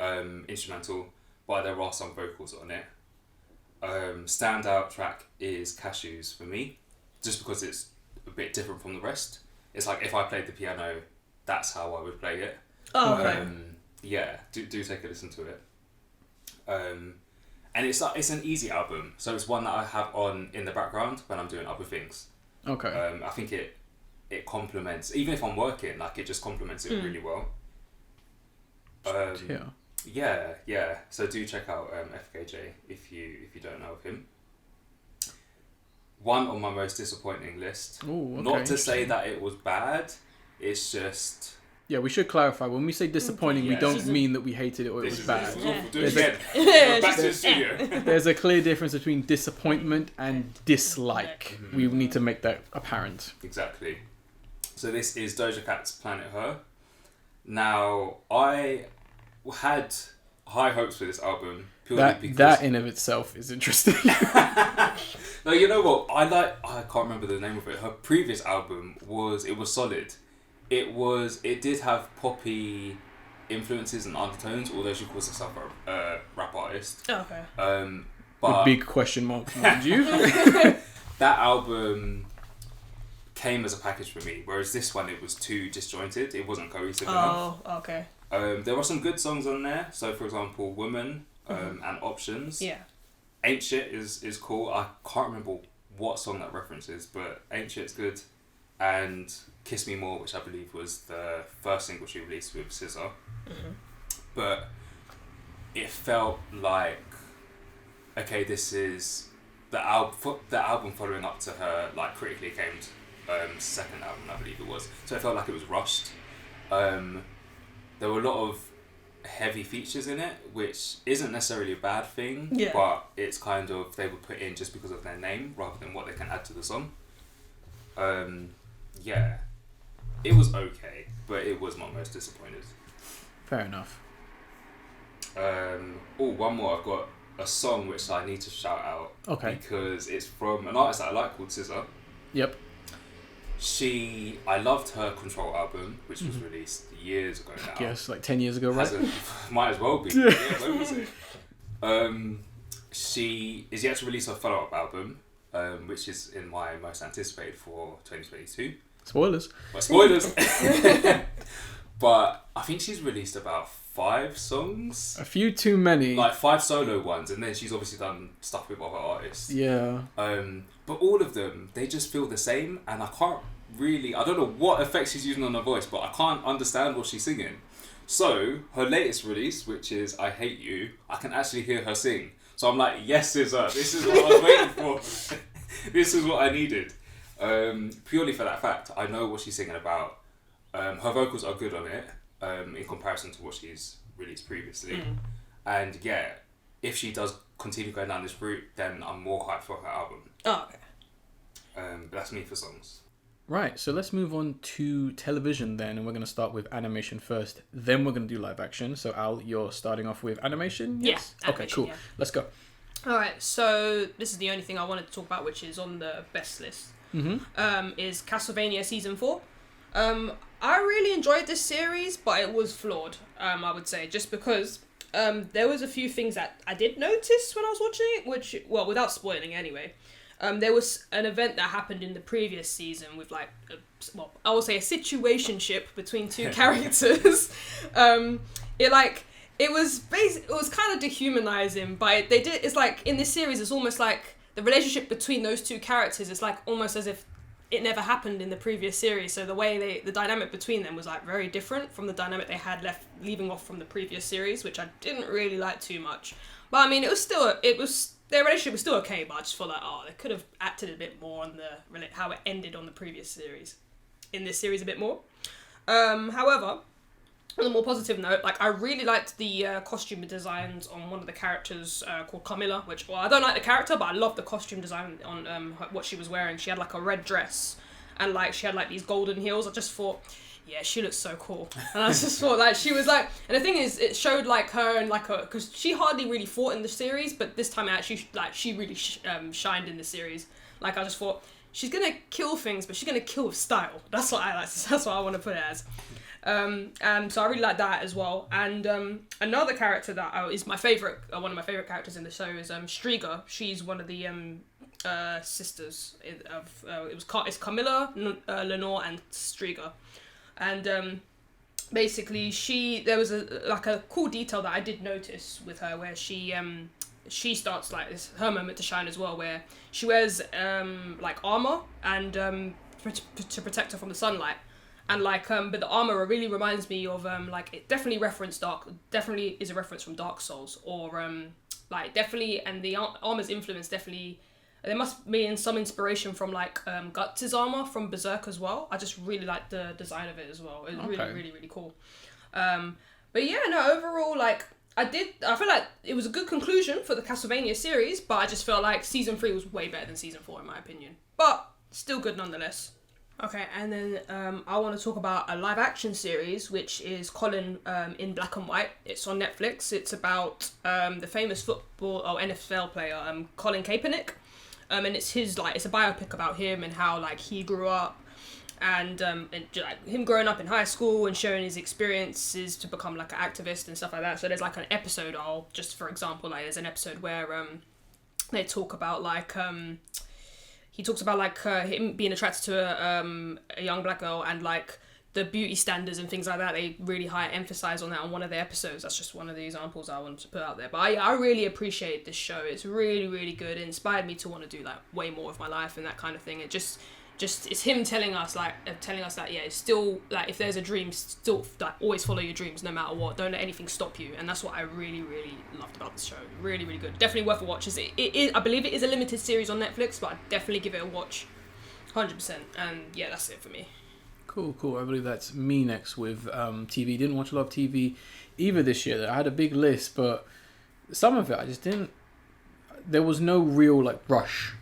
instrumental, but there are some vocals on it. Standout track is Cashews for me, just because it's a bit different from the rest. It's like if I played the piano, that's how I would play it. Oh, okay. Do take a listen to it. And it's an easy album, so it's one that I have on in the background when I'm doing other things. Okay. I think it complements, even if I'm working, like it just complements it really well. Yeah. So do check out FKJ if you don't know of him. One on my most disappointing list. Ooh, okay. Not to say that it was bad. It's just. Yeah, we should clarify. When we say disappointing, we don't mean that we hated it or it was bad. Back to the studio. There's a clear difference between disappointment and dislike. Mm-hmm. We need to make that apparent. Exactly. So this is Doja Cat's Planet Her. Now, I had high hopes for this album purely because that in of itself is interesting. No, you know what? I can't remember the name of it. Her previous album was solid. It did have poppy influences and undertones, although she calls herself a rap artist. Oh, okay. But a big question mark, mind you. That album came as a package for me, whereas this one, it was too disjointed. It wasn't cohesive enough. Oh, okay. There were some good songs on there. So, for example, Woman and Options. Yeah. Ain't Shit is cool. I can't remember what song that references, but Ain't Shit's good. And Kiss Me More, which I believe was the first single she released with SZA. Mm-hmm. But it felt like, okay, this is the album following up to her like critically acclaimed second album, I believe it was. So it felt like it was rushed. There were a lot of heavy features in it, which isn't necessarily a bad thing, but it's kind of, they were put in just because of their name rather than what they can add to the song. It was okay, but it was my most disappointed. Fair enough. One more. I've got a song which I need to shout out. Okay. Because it's from an artist that I like called SZA. Yep. I loved her Control album, which was released years ago now. Yes, like 10 years ago, right? Might as well be. Yeah, when was it? She is yet to release her follow-up album, which is in my most anticipated for 2022. Spoilers. Well, spoilers. But I think she's released about 5 songs. A few too many. Like 5 solo ones, and then she's obviously done stuff with other artists. Yeah. But all of them, they just feel the same, and I don't know what effects she's using on her voice, but I can't understand what she's singing. So her latest release, which is I Hate You, I can actually hear her sing. So I'm like, yes, SZA, this is what I was waiting for. This is what I needed. Purely for that fact, I know what she's singing about. Her vocals are good on it, in comparison to what she's released previously. And yeah, if she does continue going down this route, then I'm more hyped for her album. Oh, okay. But that's me for songs. Right, so let's move on to television then, and we're going to start with animation first. Then we're going to do live action. So Al, you're starting off with animation? Yes. Yeah, okay, cool. yeah. Let's go. All right, so this is the only thing I wanted to talk about, which is on the best list. Is Castlevania Season 4. I really enjoyed this series, but it was flawed, I would say, just because there was a few things that I did notice when I was watching it, which, well, without spoiling anyway. There was an event that happened in the previous season with, like, I will say a situationship between two characters. It was kind of dehumanizing, but it's like, in this series, it's almost like the relationship between those two characters is like almost as if it never happened in the previous series. So the way the dynamic between them was like very different from the dynamic they had leaving off from the previous series, which I didn't really like too much. But I mean, their relationship was still okay, but I just felt like, they could have acted a bit more on how it ended on the previous series. In this series a bit more. However, on a more positive note, like, I really liked the costume designs on one of the characters called Camilla, which, well, I don't like the character, but I love the costume design on what she was wearing. She had, like, a red dress, and, like, she had, like, these golden heels. I just thought, yeah, she looks so cool. And I just thought, like, she was, like... And the thing is, it showed, like, her and, like, because she hardly really fought in the series, but this time, actually, like, she really shined in the series. Like, I just thought, she's gonna kill things, but she's gonna kill with style. That's what I like. That's what I want to put it as. And so I really like that as well. And another character that is my favorite, one of my favorite characters in the show is Striga. She's one of the sisters of it's Camilla, Lenore, and Striga. And basically, there was a cool detail that I did notice with her, where she starts, like, it's her moment to shine as well, where she wears like armor and to protect her from the sunlight. And like, but the armor really reminds me of like, it definitely is a reference from Dark Souls, or like, definitely, and the armor's influence definitely, there must be some inspiration from like Guts' armor from Berserk as well. I just really like the design of it as well. It was really, really, really cool. But yeah, no, overall, like, I feel like it was a good conclusion for the Castlevania series, but I just felt like Season 3 was way better than Season 4 in my opinion. But still good nonetheless. Okay, and then I want to talk about a live action series, which is Colin in Black and White. It's on Netflix. It's about the famous NFL player, Colin Kaepernick. And it's it's a biopic about him and how, like, he grew up, and like, him growing up in high school and showing his experiences to become, like, an activist and stuff like that. So there's, like, an episode, just for example, like, there's an episode where they talk about, like, he talks about, like, him being attracted to a young black girl, and, like, the beauty standards and things like that. They really emphasize on that on one of the episodes. That's just one of the examples I wanted to put out there. But I really appreciate this show. It's really, really good. It inspired me to want to do, like, way more of my life and that kind of thing. It just it's him telling us that, yeah, it's still, like, if there's a dream, still, like, always follow your dreams no matter what. Don't let anything stop you. And that's what I really, really loved about this show. Really, really good. Definitely worth a watch. It is, I believe it is a limited series on Netflix, but I'd definitely give it a watch. 100%. And yeah, that's it for me. Cool. I believe that's me next with TV. Didn't watch a lot of TV either this year. I had a big list, but some of it I just didn't... There was no real, like, rush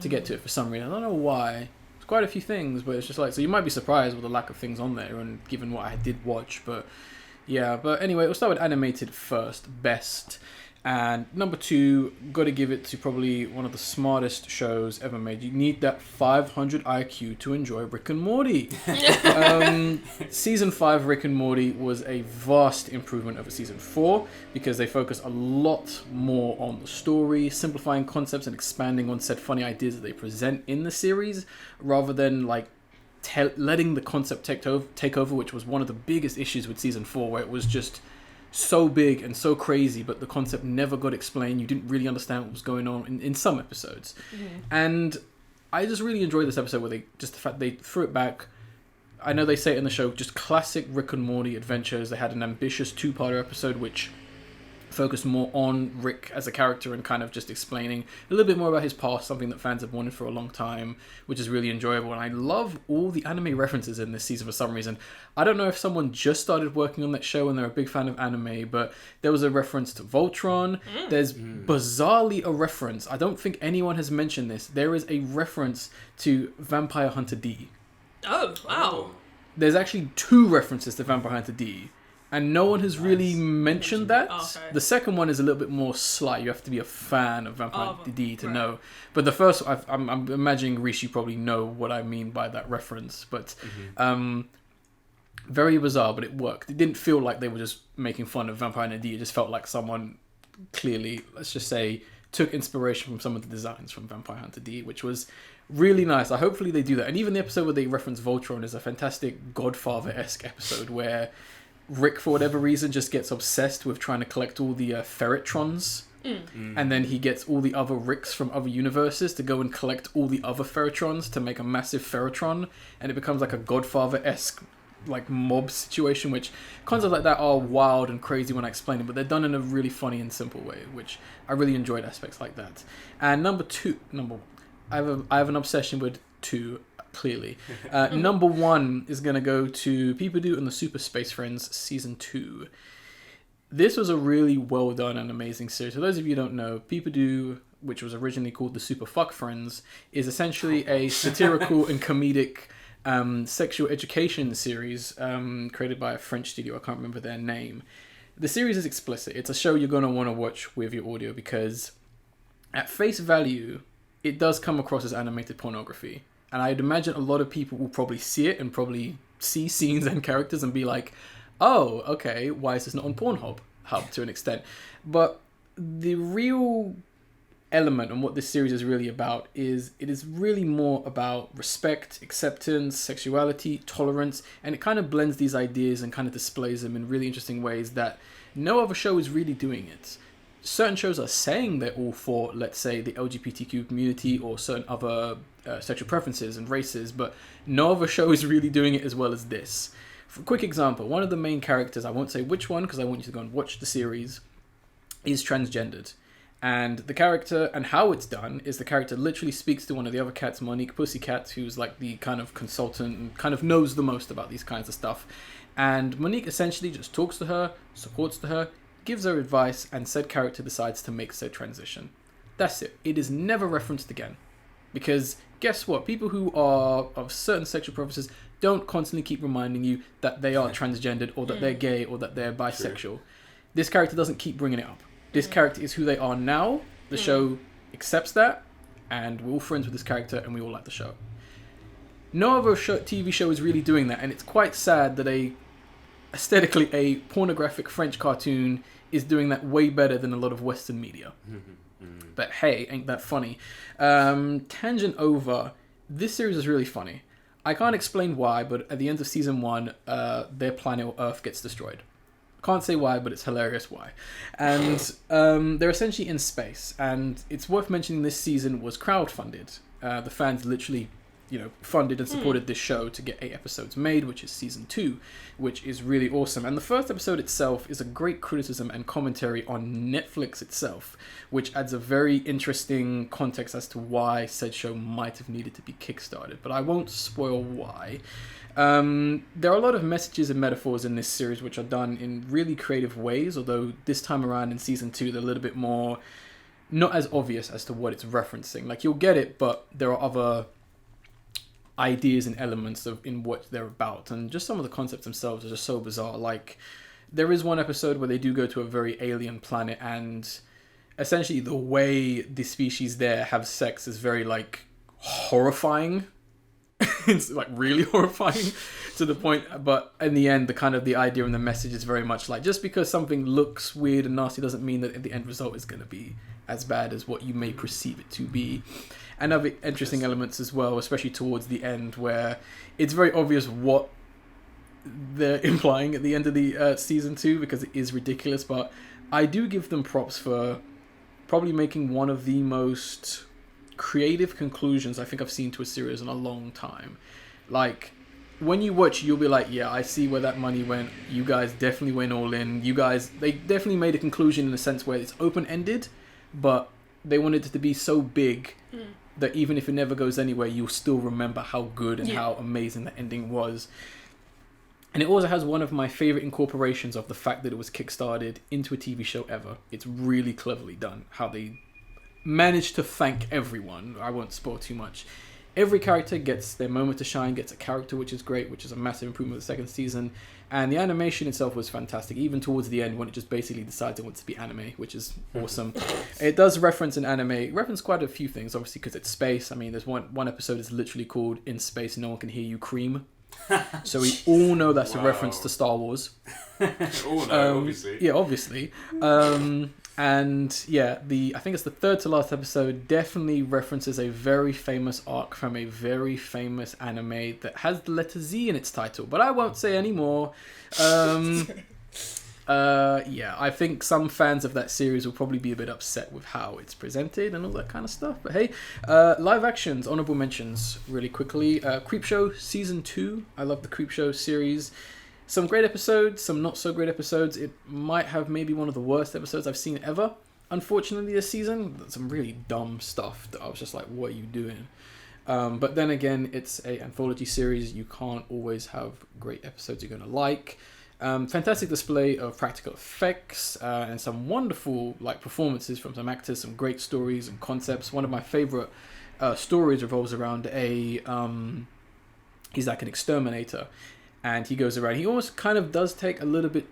to get to it for some reason. I don't know why. It's quite a few things, but it's just like... So you might be surprised with the lack of things on there, and given what I did watch, but... Yeah, but anyway, we'll start with animated first. Best. And number 2, got to give it to probably one of the smartest shows ever made. You need that 500 IQ to enjoy Rick and Morty. Season 5 Rick and Morty was a vast improvement over Season 4 because they focus a lot more on the story, simplifying concepts and expanding on said funny ideas that they present in the series, rather than, like, letting the concept take over, which was one of the biggest issues with Season 4, where it was just so big and so crazy, but the concept never got explained. You didn't really understand what was going on in some episodes. And I just really enjoyed this episode where the fact they threw it back. I know they say it in the show, just classic Rick and Morty adventures. They had an ambitious 2-parter episode which focused more on Rick as a character and kind of just explaining a little bit more about his past, something that fans have wanted for a long time, which is really enjoyable. And I love all the anime references in this season for some reason. I don't know if someone just started working on that show and they're a big fan of anime, but there was a reference to Voltron. There's bizarrely a reference, I don't think anyone has mentioned this, there is a reference to Vampire Hunter D. Oh, wow. There's actually 2 references to Vampire Hunter D. And no one has really mentioned that. Oh, okay. The second one is a little bit more slight. You have to be a fan of Vampire D to know. But the first, I'm imagining, Reese, you probably know what I mean by that reference. But very bizarre, but it worked. It didn't feel like they were just making fun of Vampire D. It just felt like someone clearly, let's just say, took inspiration from some of the designs from Vampire Hunter D, which was really nice. Hopefully they do that. And even the episode where they reference Voltron is a fantastic Godfather-esque episode where Rick, for whatever reason, just gets obsessed with trying to collect all the Ferretrons. And then he gets all the other Ricks from other universes to go and collect all the other Ferretrons to make a massive Ferretron. And it becomes like a Godfather-esque like mob situation, which concepts like that are wild and crazy when I explain it, but they're done in a really funny and simple way, which I really enjoyed aspects like that. And number one, I have an obsession with 2. Clearly. Number 1 is going to go to Peeperdoo and the Super Space Friends Season 2. This was a really well done and amazing series. For those of you who don't know, Peeperdoo, which was originally called the Super Fuck Friends, is essentially a satirical and comedic sexual education series created by a French studio. I can't remember their name. The series is explicit. It's a show you're going to want to watch with your audio because at face value, it does come across as animated pornography. And I'd imagine a lot of people will probably see it and probably see scenes and characters and be like, oh, okay, why is this not on Pornhub to an extent? But the real element and what this series is really about is it is really more about respect, acceptance, sexuality, tolerance, and it kind of blends these ideas and kind of displays them in really interesting ways that no other show is really doing it. Certain shows are saying they're all for, let's say, the LGBTQ community or certain other sexual preferences and races, but no other show is really doing it as well as this. For a quick example, one of the main characters, I won't say which one because I want you to go and watch the series, is transgendered. And the character, and how it's done, is the character literally speaks to one of the other cats, Monique Pussycat, who's like the kind of consultant and kind of knows the most about these kinds of stuff. And Monique essentially just talks to her, supports to her, gives her advice, and said character decides to make said transition. That's it. It is never referenced again. Because guess what? People who are of certain sexual preferences don't constantly keep reminding you that they are transgendered or that they're gay or that they're bisexual. True. This character doesn't keep bringing it up. This character is who they are now. The show accepts that, and we're all friends with this character, and we all like the show. No other TV show is really doing that, and it's quite sad that aesthetically a pornographic French cartoon is doing that way better than a lot of Western media. But hey, ain't that funny. Tangent over, this series is really funny. I can't explain why, but at the end of season 1, their planet or Earth gets destroyed. Can't say why, but it's hilarious why. And they're essentially in space, and it's worth mentioning this season was crowdfunded. The fans literally funded and supported this show to get 8 episodes made, which is season 2, which is really awesome. And the first episode itself is a great criticism and commentary on Netflix itself, which adds a very interesting context as to why said show might have needed to be kickstarted. But I won't spoil why. There are a lot of messages and metaphors in this series which are done in really creative ways, although this time around in season 2 they're a little bit more not as obvious as to what it's referencing. Like, you'll get it, but there are other ideas and elements in what they're about, and just some of the concepts themselves are just so bizarre. Like, there is one episode where they do go to a very alien planet, and essentially the way the species there have sex is very like horrifying. It's like really horrifying to the point, but in the end the idea and the message is very much like, just because something looks weird and nasty doesn't mean that the end result is going to be as bad as what you may perceive it to be. And other interesting elements as well, especially towards the end, where it's very obvious what they're implying at the end of the season 2, because it is ridiculous. But I do give them props for probably making one of the most creative conclusions I think I've seen to a series in a long time. Like, when you watch, you'll be like, yeah, I see where that money went. You guys definitely went all in. They definitely made a conclusion in a sense where it's open-ended, but they wanted it to be so big that even if it never goes anywhere, you'll still remember how good and how amazing the ending was. And it also has one of my favorite incorporations of the fact that it was kickstarted into a TV show ever. It's really cleverly done, how they managed to thank everyone. I won't spoil too much. Every character gets their moment to shine, gets a character, which is great, which is a massive improvement of the second season. And the animation itself was fantastic, even towards the end when it just basically decides it wants to be anime, which is awesome. It does reference an anime, reference quite a few things, obviously, because it's space. I mean, there's one episode is literally called In Space, No One Can Hear You Cream. So we all know that's a reference to Star Wars. All know, obviously. Yeah, obviously. And yeah, I think it's the third to last episode definitely references a very famous arc from a very famous anime that has the letter Z in its title, but I won't say any more. Yeah, I think some fans of that series will probably be a bit upset with how it's presented and all that kind of stuff. But hey, live actions, honorable mentions, really quickly. Creepshow Season 2. I love the Creepshow series. Some great episodes, some not so great episodes. It might have maybe one of the worst episodes I've seen ever. Unfortunately, this season, some really dumb stuff that I was just like, what are you doing? But then again, it's an anthology series. You can't always have great episodes you're going to like. Fantastic display of practical effects and some wonderful performances from some actors, some great stories and concepts. One of my favorite stories revolves around he's like an exterminator, and he goes around. He almost kind of does take a little bit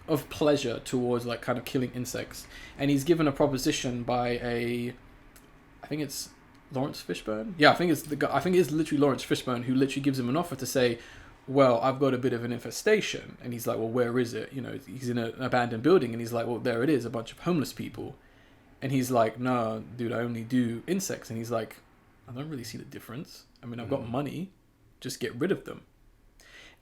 of pleasure towards kind of killing insects, and he's given a proposition by I think it's Lawrence Fishburne. Yeah, I think it's the guy. I think it's literally Lawrence Fishburne who literally gives him an offer to say, well, I've got a bit of an infestation. And he's like, well, where is it? He's in an abandoned building, and he's like, well, there it is, a bunch of homeless people. And he's like, no, dude, I only do insects. And he's like, I don't really see the difference. I mean, I've got money, just get rid of them.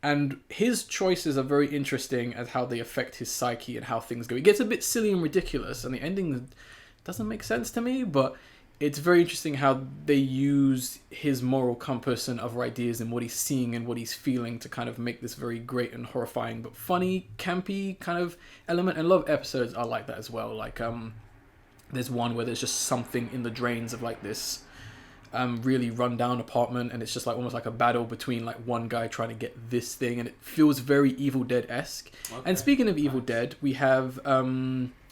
And his choices are very interesting as how they affect his psyche and how things go. It gets a bit silly and ridiculous, and the ending doesn't make sense to me, but it's very interesting how they use his moral compass and other ideas and what he's seeing and what he's feeling to kind of make this very great and horrifying but funny, campy kind of element. And a lot of episodes are like that as well. There's one where there's just something in the drains of this really run down apartment, and it's just almost like a battle between one guy trying to get this thing, and it feels very Evil Dead-esque. Okay. And speaking of Evil Dead, we have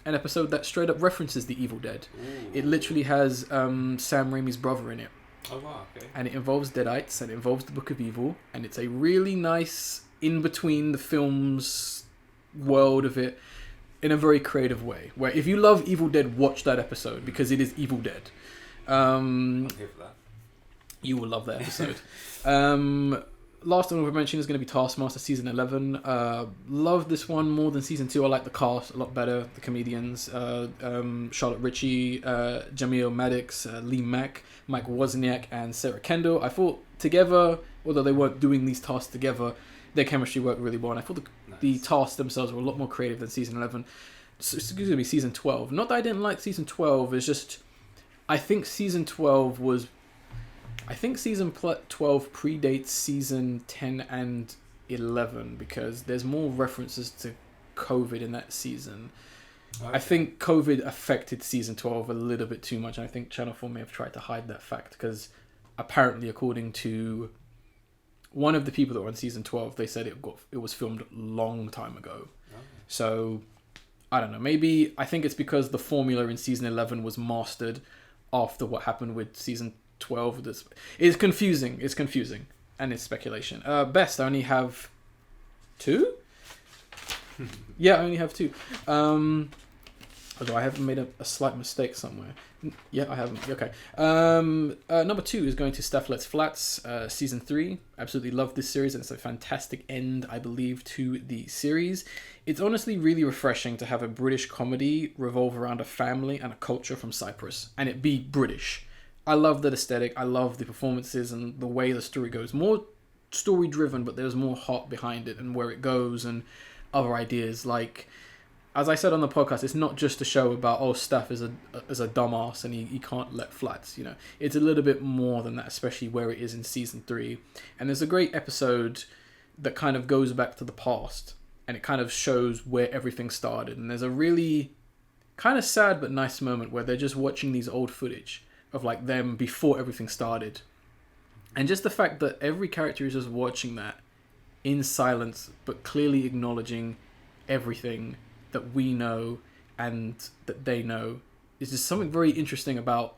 an episode that straight up references the Evil Dead. Ooh. It literally has Sam Raimi's brother in it. Oh wow, okay. And it involves Deadites, and it involves the Book of Evil, and it's a really nice in between the film's world of it in a very creative way, where if you love Evil Dead, watch that episode because it is Evil Dead. I'm here for that. You will love that episode. Last one we've mentioned is going to be Taskmaster Season 11. Love this one more than Season 2. I like the cast a lot better. The comedians, Charlotte Ritchie, Jamil Maddox, Lee Mack, Mike Wozniak, and Sarah Kendall. I thought together, although they weren't doing these tasks together, their chemistry worked really well. And I thought the tasks themselves were a lot more creative than Season 11. Excuse me, Season 12. Not that I didn't like Season 12, it's just I think Season 12 predates Season 10 and 11 because there's more references to COVID in that season. Okay. I think COVID affected Season 12 a little bit too much, and I think Channel 4 may have tried to hide that fact because apparently, according to one of the people that were on Season 12, they said it was filmed a long time ago. Okay. So, I don't know. Maybe, I think it's because the formula in Season 11 was mastered after what happened with Season 12. It's confusing, and it's speculation. Best, I only have 2? Yeah, I only have 2. Although I haven't made a slight mistake somewhere. Yeah, I haven't. Okay. Number 2 is going to Steph Let's Flats, Season 3. Absolutely love this series, and it's a fantastic end, I believe, to the series. It's honestly really refreshing to have a British comedy revolve around a family and a culture from Cyprus, and it be British. I love that aesthetic. I love the performances and the way the story goes. More story-driven, but there's more heart behind it and where it goes and other ideas. As I said on the podcast, it's not just a show about, Steph is a dumbass and he can't let flats, It's a little bit more than that, especially where it is in Season 3. And there's a great episode that kind of goes back to the past, and it kind of shows where everything started. And there's a really kind of sad but nice moment where they're just watching these old footage of like them before everything started. And just the fact that every character is just watching that in silence, but clearly acknowledging everything that we know and that they know, is just something very interesting about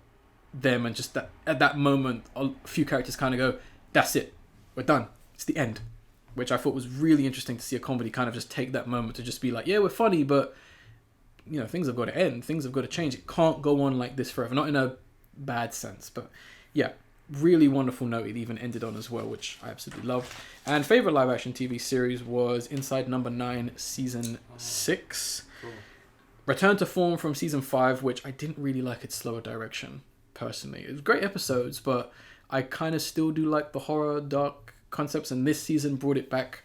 them. And just that at that moment, a few characters kind of go, that's it, we're done, it's the end. Which I thought was really interesting to see a comedy kind of just take that moment to just be like, yeah, we're funny, but you know, things have got to end, things have got to change. It can't go on like this forever. Not in a bad sense, but yeah, really wonderful note it even ended on as well, which I absolutely loved. And favorite live action TV series was Inside Number 9 season 6. Cool. Return to form from season 5, which I didn't really like its slower direction personally. It was great episodes, but I kind of still do like the horror dark concepts, and this season brought it back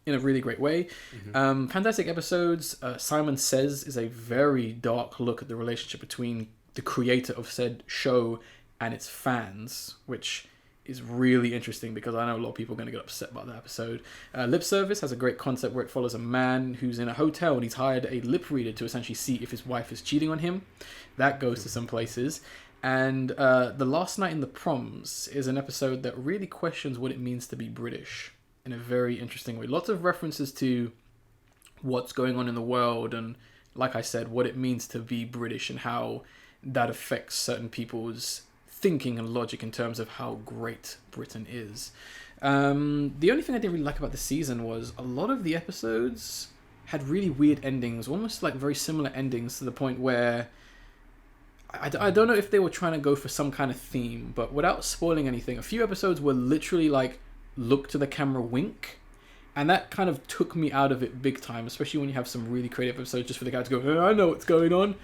in a really great way. Fantastic episodes. Simon Says is a very dark look at the relationship between the creator of said show and its fans, which is really interesting because I know a lot of people are going to get upset about that episode. Lip Service has a great concept where it follows a man who's in a hotel and he's hired a lip reader to essentially see if his wife is cheating on him. That goes to some places. And The Last Night in the Proms is an episode that really questions what it means to be British in a very interesting way. Lots of references to what's going on in the world and, like I said, what it means to be British and how that affects certain people's thinking and logic in terms of how great Britain is. The only thing I didn't really like about the season was a lot of the episodes had really weird endings, almost like very similar endings, to the point where I don't know if they were trying to go for some kind of theme, but without spoiling anything, a few episodes were literally like look to the camera wink, and that kind of took me out of it big time, especially when you have some really creative episodes just for the guy to go, oh, I know what's going on.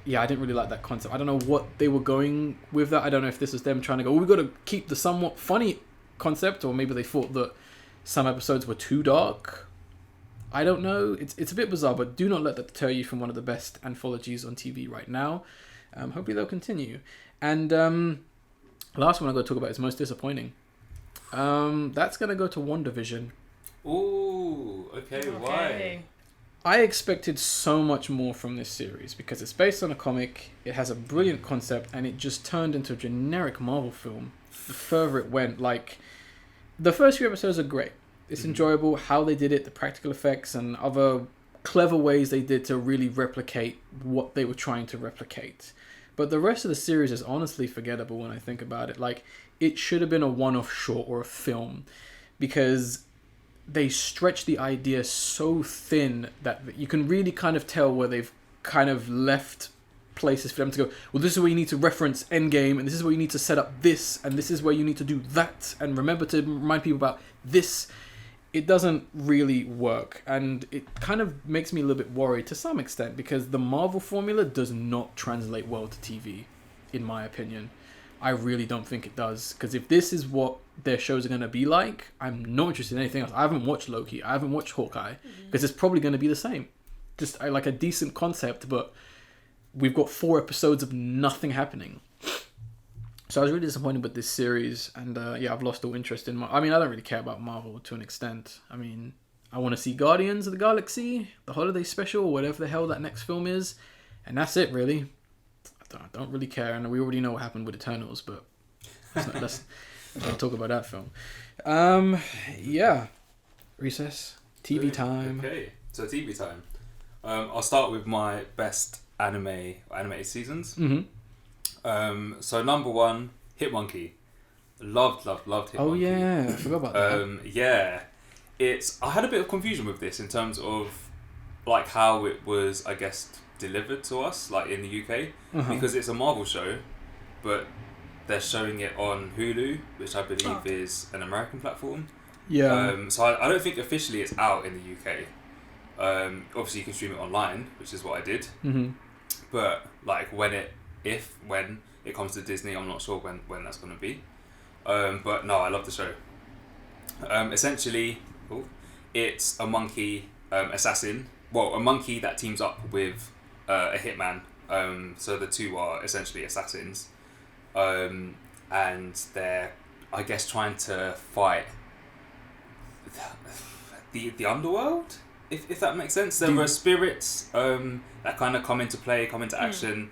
Yeah, I didn't really like that concept. I don't know what they were going with that. I don't know if this was them trying to go, we've got to keep the somewhat funny concept, or maybe they thought that some episodes were too dark. I don't know. It's a bit bizarre, but do not let that deter you from one of the best anthologies on TV right now. Hopefully they'll continue. And last one I'm going to talk about is most disappointing. That's going to go to WandaVision. Ooh, okay, why? I expected so much more from this series because it's based on a comic, it has a brilliant concept, and it just turned into a generic Marvel film the further it went. Like, the first few episodes are great. It's enjoyable how they did it, the practical effects and other clever ways they did to really replicate what they were trying to replicate. But the rest of the series is honestly forgettable when I think about it. Like, it should have been a one-off short or a film, because they stretch the idea so thin that you can really kind of tell where they've kind of left places for them to go, well, this is where you need to reference Endgame, and this is where you need to set up this, and this is where you need to do that, and remember to remind people about this. It doesn't really work, and it kind of makes me a little bit worried to some extent, because the Marvel formula does not translate well to TV, in my opinion. I really don't think it does, because if this is what their shows are going to be like, I'm not interested in anything else. I haven't watched Loki, I haven't watched Hawkeye, because it's probably going to be the same. Just like a decent concept, but we've got 4 episodes of nothing happening. So I was really disappointed with this series, and yeah, I've lost all interest in I mean, I don't really care about Marvel to an extent. I mean, I want to see Guardians of the Galaxy, the holiday special, or whatever the hell that next film is, and that's it, really. I don't really care, and we already know what happened with Eternals, but let's not talk about that film. Yeah, recess, TV time. Okay, so TV time. I'll start with my best animated seasons. So number 1, Hitmonkey. Loved Hitmonkey. Oh yeah, I forgot about that. Yeah, I had a bit of confusion with this in terms of like how it was, I guess, delivered to us, like in the UK, because it's a Marvel show, but they're showing it on Hulu, which I believe is an American platform. Yeah. So I don't think officially it's out in the UK. Obviously you can stream it online, which is what I did. But like when it comes to Disney, I'm not sure when that's going to be. But no, I love the show. Essentially, it's a monkey assassin. Well, a monkey that teams up with a hitman. So the two are essentially assassins. And they're, I guess, trying to fight the underworld, if that makes sense. There are spirits that kind of come into action.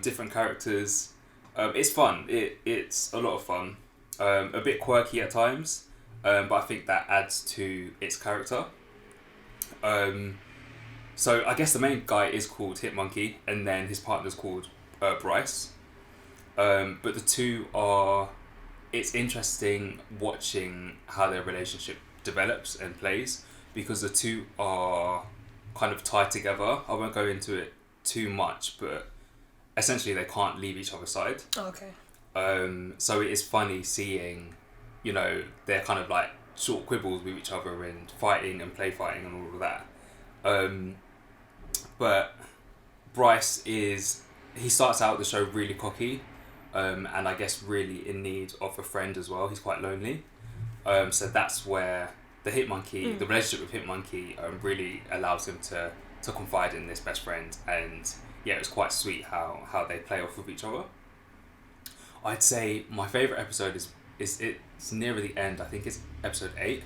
Different characters. It's fun. It's a lot of fun. A bit quirky at times, but I think that adds to its character. So I guess the main guy is called Hitmonkey, and then his partner's called Bryce. But the two are... It's interesting watching how their relationship develops and plays, because the two are kind of tied together. I won't go into it too much, but essentially they can't leave each other's side. Oh, okay. So it is funny seeing, they're kind of like short quibbles with each other and fighting and play fighting and all of that. But Bryce he starts out the show really cocky, and I guess really in need of a friend as well. He's quite lonely. So that's where the relationship with Hitmonkey really allows him to confide in this best friend. And yeah, it was quite sweet how they play off with each other. I'd say my favourite episode is it's nearer the end. I think it's episode 8,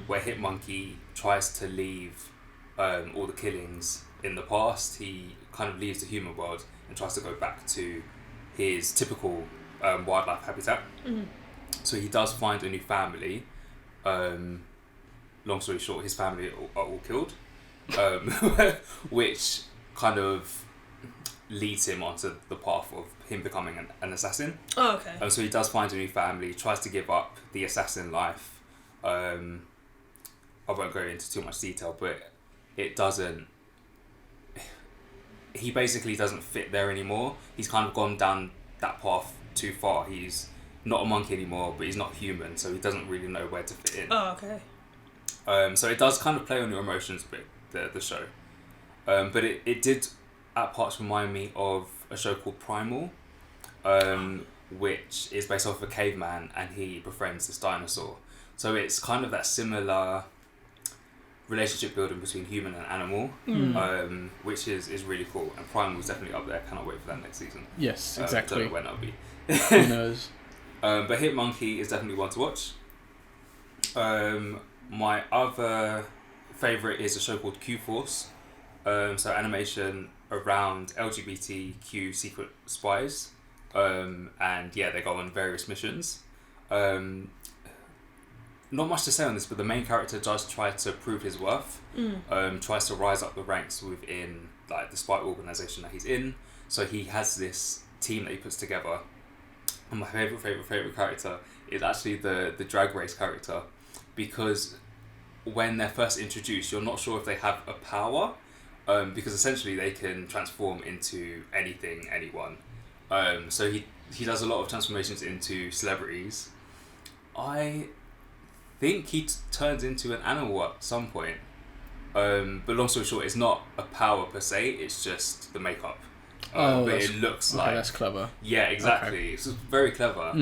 where Hitmonkey tries to leave all the killings in the past. He kind of leaves the human world and tries to go back to his typical wildlife habitat. So he does find a new family. Long story short, his family are all killed, which kind of leads him onto the path of him becoming an assassin. Oh, okay. So he does find a new family, tries to give up the assassin life. I won't go into too much detail, but it doesn't... He basically doesn't fit there anymore. He's kind of gone down that path too far. He's not a monkey anymore, but he's not human, so he doesn't really know where to fit in. Oh, okay. So it does kind of play on your emotions a bit, the show. But it did at parts remind me of a show called Primal, which is based off of a caveman, and he befriends this dinosaur. So it's kind of that similar relationship building between human and animal, which is really cool. And Primal's definitely up there. Cannot wait for that next season. Yes, exactly. Don't know when that'll be. Who knows? But Hitmonkey is definitely one to watch. My other favourite is a show called Q-Force. So animation around LGBTQ secret spies. And yeah, they go on various missions. Not much to say on this, but the main character does try to prove his worth. Tries to rise up the ranks within like the spy organisation that he's in. So he has this team that he puts together. And my favourite character is actually the drag race character, because when they're first introduced, you're not sure if they have a power, because essentially they can transform into anyone. So he does a lot of transformations into celebrities. I think he turns into an animal at some point. But long story short, it's not a power per se, it's just the makeup. But it looks like... that's clever. Yeah, exactly. Okay. It's very clever.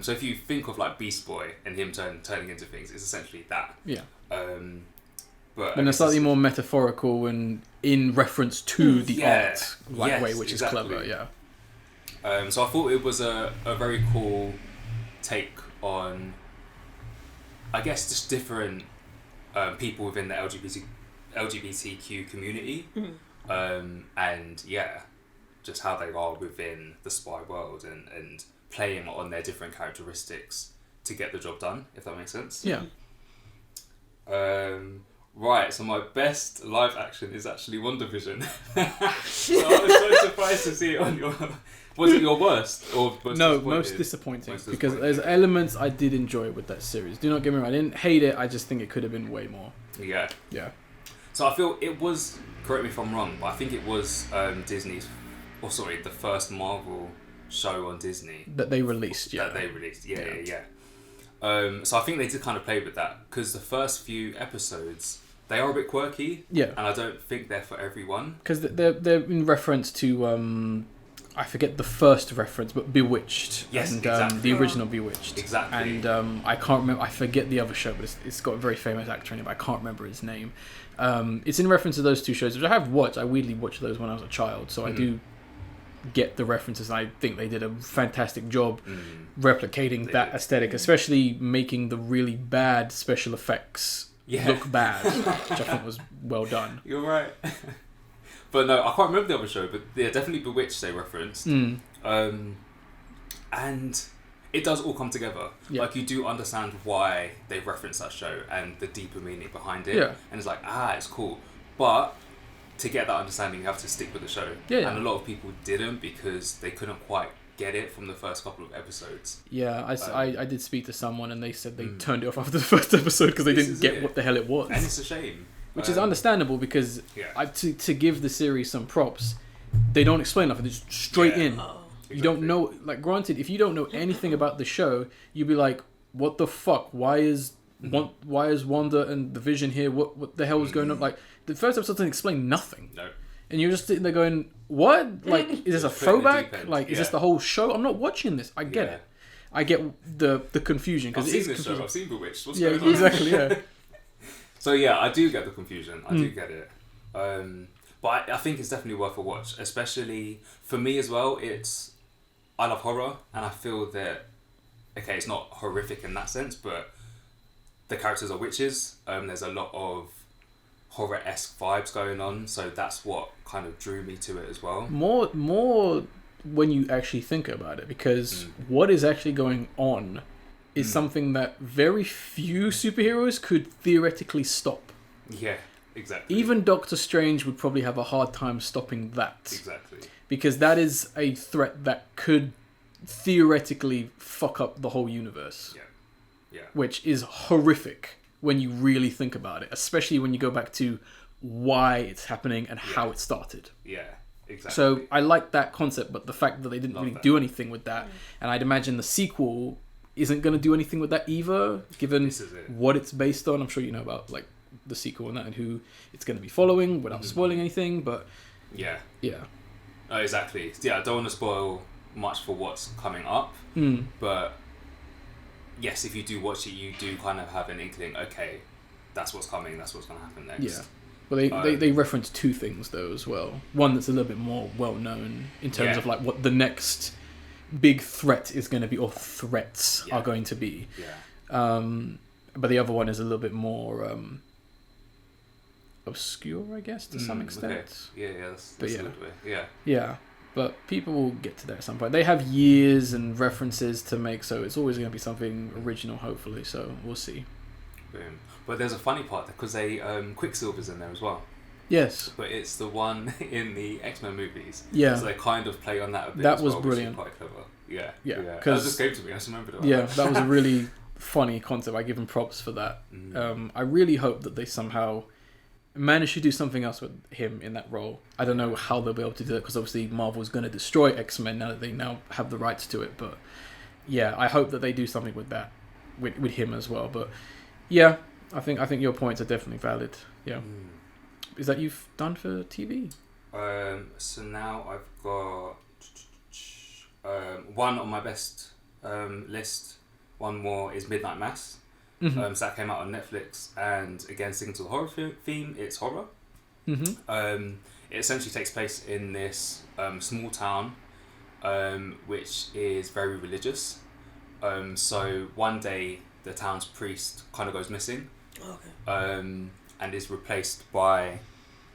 So if you think of like Beast Boy and him turning into things, it's essentially that. Yeah. But and a slightly more metaphorical and in reference to the art way, which is clever, yeah. So I thought it was a very cool take on, I guess, just different people within the LGBTQ community. And yeah, just how they are within the spy world and playing on their different characteristics to get the job done, if that makes sense. Yeah. Right, so my best live action is actually WandaVision. So I was so surprised to see it on your... Was it your worst? Or most disappointing. Because there's elements I did enjoy with that series. Do not get me wrong, I didn't hate it, I just think it could have been way more. Yeah. Yeah. So I feel it was, correct me if I'm wrong, but I think it was the first Marvel show on Disney. That they released, yeah. Yeah. So I think they did kind of play with that, because the first few episodes, they are a bit quirky. Yeah. And I don't think they're for everyone. Because they're in reference to, I forget the first reference, but Bewitched. Yes, and, exactly. The original Bewitched. Exactly. And I can't remember, I forget the other show, but it's got a very famous actor in it, but I can't remember his name. It's in reference to those two shows, which I have watched. I weirdly watched those when I was a child, so I do get the references. I think they did a fantastic job replicating that aesthetic, especially making the really bad special effects look bad, which I think was well done. You're right. But no, I can't remember the other show, but yeah, definitely Bewitched they referenced. And it does all come together. Yeah. Like, you do understand why they reference that show and the deeper meaning behind it. Yeah. And it's like, it's cool. But to get that understanding, you have to stick with the show. Yeah. And a lot of people didn't because they couldn't quite get it from the first couple of episodes. Yeah, I did speak to someone and they said they turned it off after the first episode because they didn't get what the hell it was. And it's a shame. Which is understandable because to give the series some props, they don't explain nothing. They're just straight in. You don't know, like, granted, if you don't know anything about the show, you'd be like, what the fuck? Why is Wanda and the Vision here? What the hell was going on? Like, the first episode doesn't explain nothing. No. And you're just sitting there going, what? Like, is this a throwback? Like, is this the whole show? I'm not watching this. I get it. I get the confusion. I've Cause seen this show. I've seen Bewitched. What's yeah, going on? exactly, yeah. So yeah, I do get the confusion. I do get it. But I think it's definitely worth a watch, especially for me as well. I love horror, and I feel that, okay, it's not horrific in that sense, but the characters are witches. There's a lot of horror-esque vibes going on, so that's what kind of drew me to it as well. More when you actually think about it, because what is actually going on is something that very few superheroes could theoretically stop. Yeah, exactly. Even Doctor Strange would probably have a hard time stopping that. Exactly. Because that is a threat that could theoretically fuck up the whole universe. Yeah. Which is horrific when you really think about it, especially when you go back to why it's happening and how it started. Yeah, exactly. So I like that concept, but the fact that they didn't really do anything with that, and I'd imagine the sequel isn't going to do anything with that either, given what it's based on. I'm sure you know about like the sequel and that and who it's going to be following without spoiling anything, but yeah. Exactly. Yeah, I don't want to spoil much for what's coming up, but yes, if you do watch it, you do kind of have an inkling, okay, that's what's coming, that's what's going to happen next. Yeah. Well, they reference two things though as well. One that's a little bit more well known in terms of like what the next big threat is going to be, or threats are going to be. Yeah. But the other one is a little bit more obscure, I guess, to some extent. Okay. Yeah, that's a good way. Yeah, but people will get to that at some point. They have years and references to make, so it's always going to be something original, hopefully. So we'll see. Boom. But there's a funny part because they Quicksilver's in there as well. Yes. But it's the one in the X-Men movies. Yeah. So they kind of play on that a bit. That as was well, brilliant. Which is quite clever. Yeah. Yeah. That just came to me. I just remembered it. Yeah, that was a really funny concept. I give them props for that. I really hope that they somehow manage to do something else with him in that role. I don't know how they'll be able to do it because obviously Marvel's going to destroy X-Men now that they now have the rights to it. But yeah, I hope that they do something with that, with him as well. But yeah, I think your points are definitely valid. Yeah. Is that you've done for TV? So now I've got one on my best list. One more is Midnight Mass. So that came out on Netflix, and again, sticking to the horror theme, it's horror. It essentially takes place in this small town, which is very religious. So one day, the town's priest kind of goes missing. And is replaced by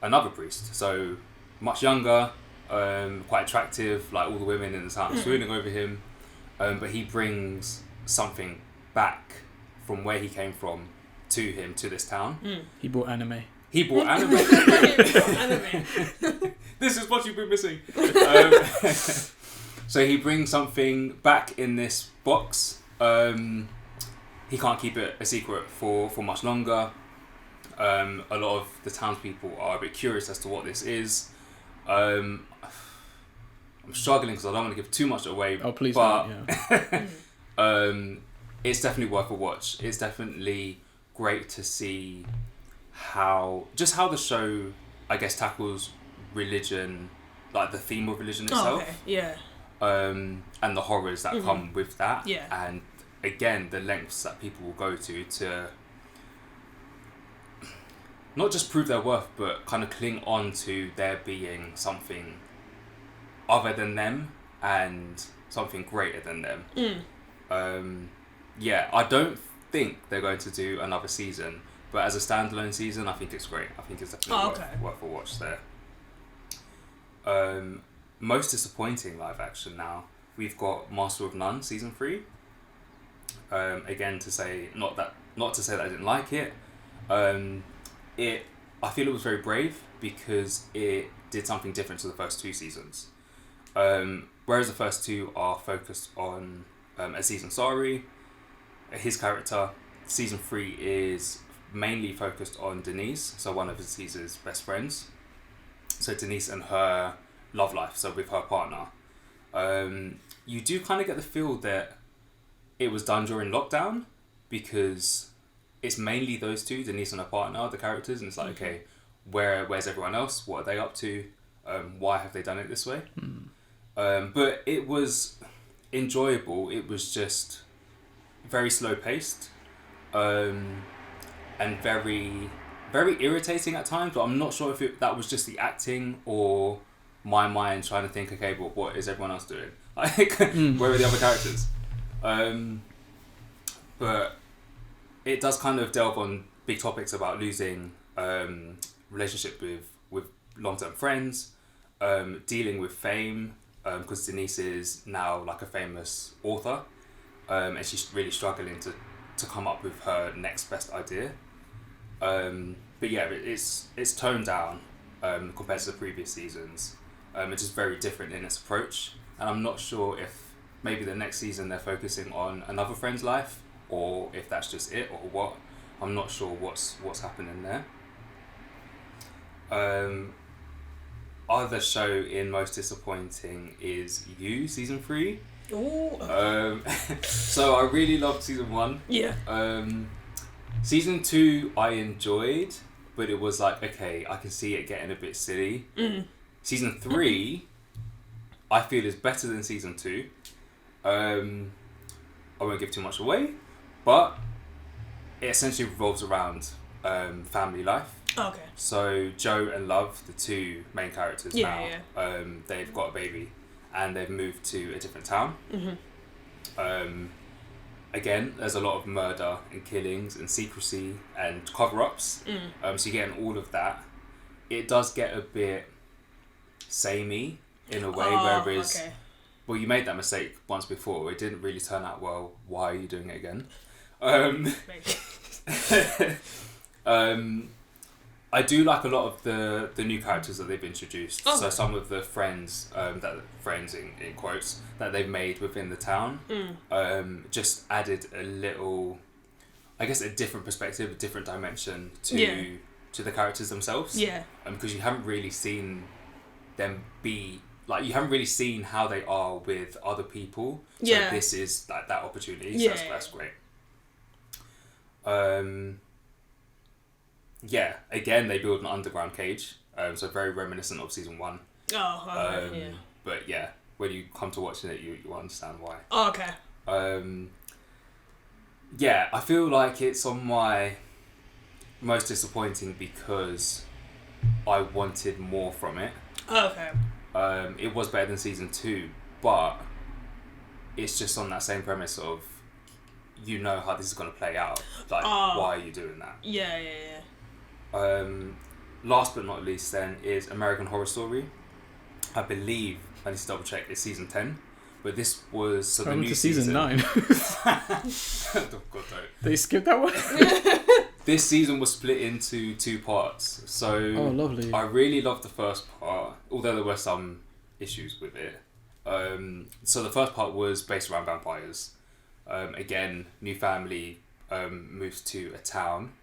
another priest. So much younger, quite attractive, like all the women in the town are swooning over him. But he brings something back from where he came from to him, to this town. He brought anime. This is what you've been missing. So he brings something back in this box. He can't keep it a secret for much longer. A lot of the townspeople are a bit curious as to what this is. I'm struggling because I don't want to give too much away. Oh, please but, don't. Yeah. It's definitely worth a watch. It's definitely great to see how the show, I guess, tackles religion, like the theme of religion itself. And the horrors that come with that. Yeah. And again, the lengths that people will go to not just prove their worth, but kind of cling on to there being something other than them and something greater than them. Yeah, I don't think they're going to do another season, but as a standalone season, I think it's great. I think it's definitely worth a watch there. Most disappointing live action now, we've got Master of None season 3. Again, not to say that I didn't like it. I feel it was very brave because it did something different to the first 2 seasons. Whereas the first 2 are focused on Aziz Ansari, his character, season 3 is mainly focused on Denise, so one of Aziz's best friends. So Denise and her love life, so with her partner. You do kind of get the feel that it was done during lockdown because it's mainly those 2, Denise and her partner, the characters, and it's like, okay, where's everyone else? What are they up to? Why have they done it this way? But it was enjoyable. It was just very slow paced, and very, very irritating at times. But I'm not sure if that was just the acting or my mind trying to think, okay, but what is everyone else doing? Like, where are the other characters? But it does kind of delve on big topics about losing relationship with long-term friends, dealing with fame, because Denise is now like a famous author, and she's really struggling to come up with her next best idea. But yeah, it's toned down compared to the previous seasons. It's just very different in its approach, and I'm not sure if maybe the next season they're focusing on another friend's life, or if that's just it, or what. I'm not sure what's happening there. Other show in most disappointing is You season 3. Ooh. So I really loved season 1. Yeah. Season 2 I enjoyed, but it was like, okay, I can see it getting a bit silly. Season 3 I feel is better than season 2. I won't give too much away, but it essentially revolves around family life. Okay. So Joe and Love, the 2 main characters now, they've got a baby and they've moved to a different town. Again, there's a lot of murder and killings and secrecy and cover-ups. So you're getting all of that. It does get a bit samey in a way, whereas well, you made that mistake once before. It didn't really turn out well. Why are you doing it again? I do like a lot of the new characters that they've introduced. So some of the friends, friends in quotes, that they've made within the town, just added a little, I guess, a different perspective, a different dimension to the characters themselves. Yeah. Because you haven't really seen them be like, you haven't really seen how they are with other people. So this is that opportunity. So that's great. Yeah, again, they build an underground cage, so very reminiscent of season 1. But yeah, when you come to watching it, you understand why. Oh, okay. Yeah, I feel like it's on my most disappointing because I wanted more from it. Okay. It was better than season 2, but it's just on that same premise of, you know how this is going to play out. Like, why are you doing that? Yeah. Last but not least then is American Horror Story. I believe, I need to double check, it's season 10. But this was... So the new season 9. Oh, God, don't. They skipped that one? This season was split into 2 parts. So lovely. I really loved the first part, although there were some issues with it. So the first part was based around vampires. Again, new family moves to a town.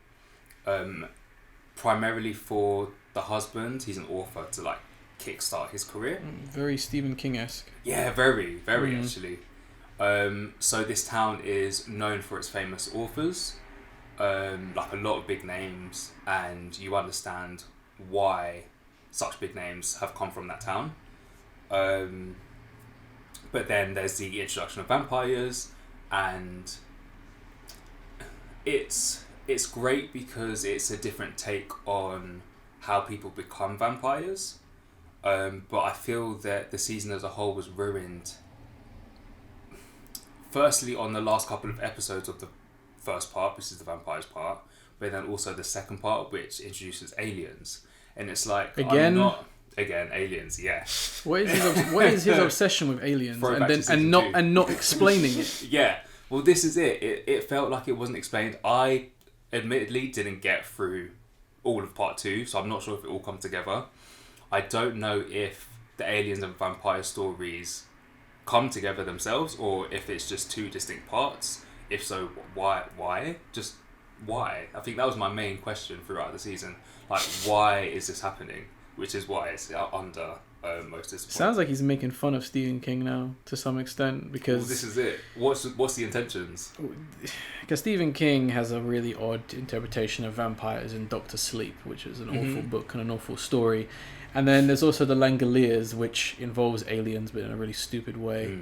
Primarily for the husband, he's an author, to like kickstart his career. Very Stephen King-esque. Yeah, very actually. So this town is known for its famous authors, like a lot of big names, and you understand why such big names have come from that town. But then there's the introduction of vampires, and it's great because it's a different take on how people become vampires. But I feel that the season as a whole was ruined. Firstly, on the last couple of episodes of the first part, which is the vampires part, but then also the second part, which introduces aliens, and it's like aliens, yeah. What is his obsession with aliens and not explaining it? Yeah, well, this is it. It felt like it wasn't explained. I admittedly didn't get through all of part 2, so I'm not sure if it all come together. I don't know if the aliens and vampire stories come together themselves, or if it's just 2 distinct parts. If so, why? Just why? I think that was my main question throughout the season. Like, why is this happening? Which is why it's under most disappointing. Sounds like he's making fun of Stephen King now to some extent, because this is it. What's the intentions? Because Stephen King has a really odd interpretation of vampires in Doctor Sleep, which is an awful book and an awful story. And then there's also the Langoliers, which involves aliens, but in a really stupid way.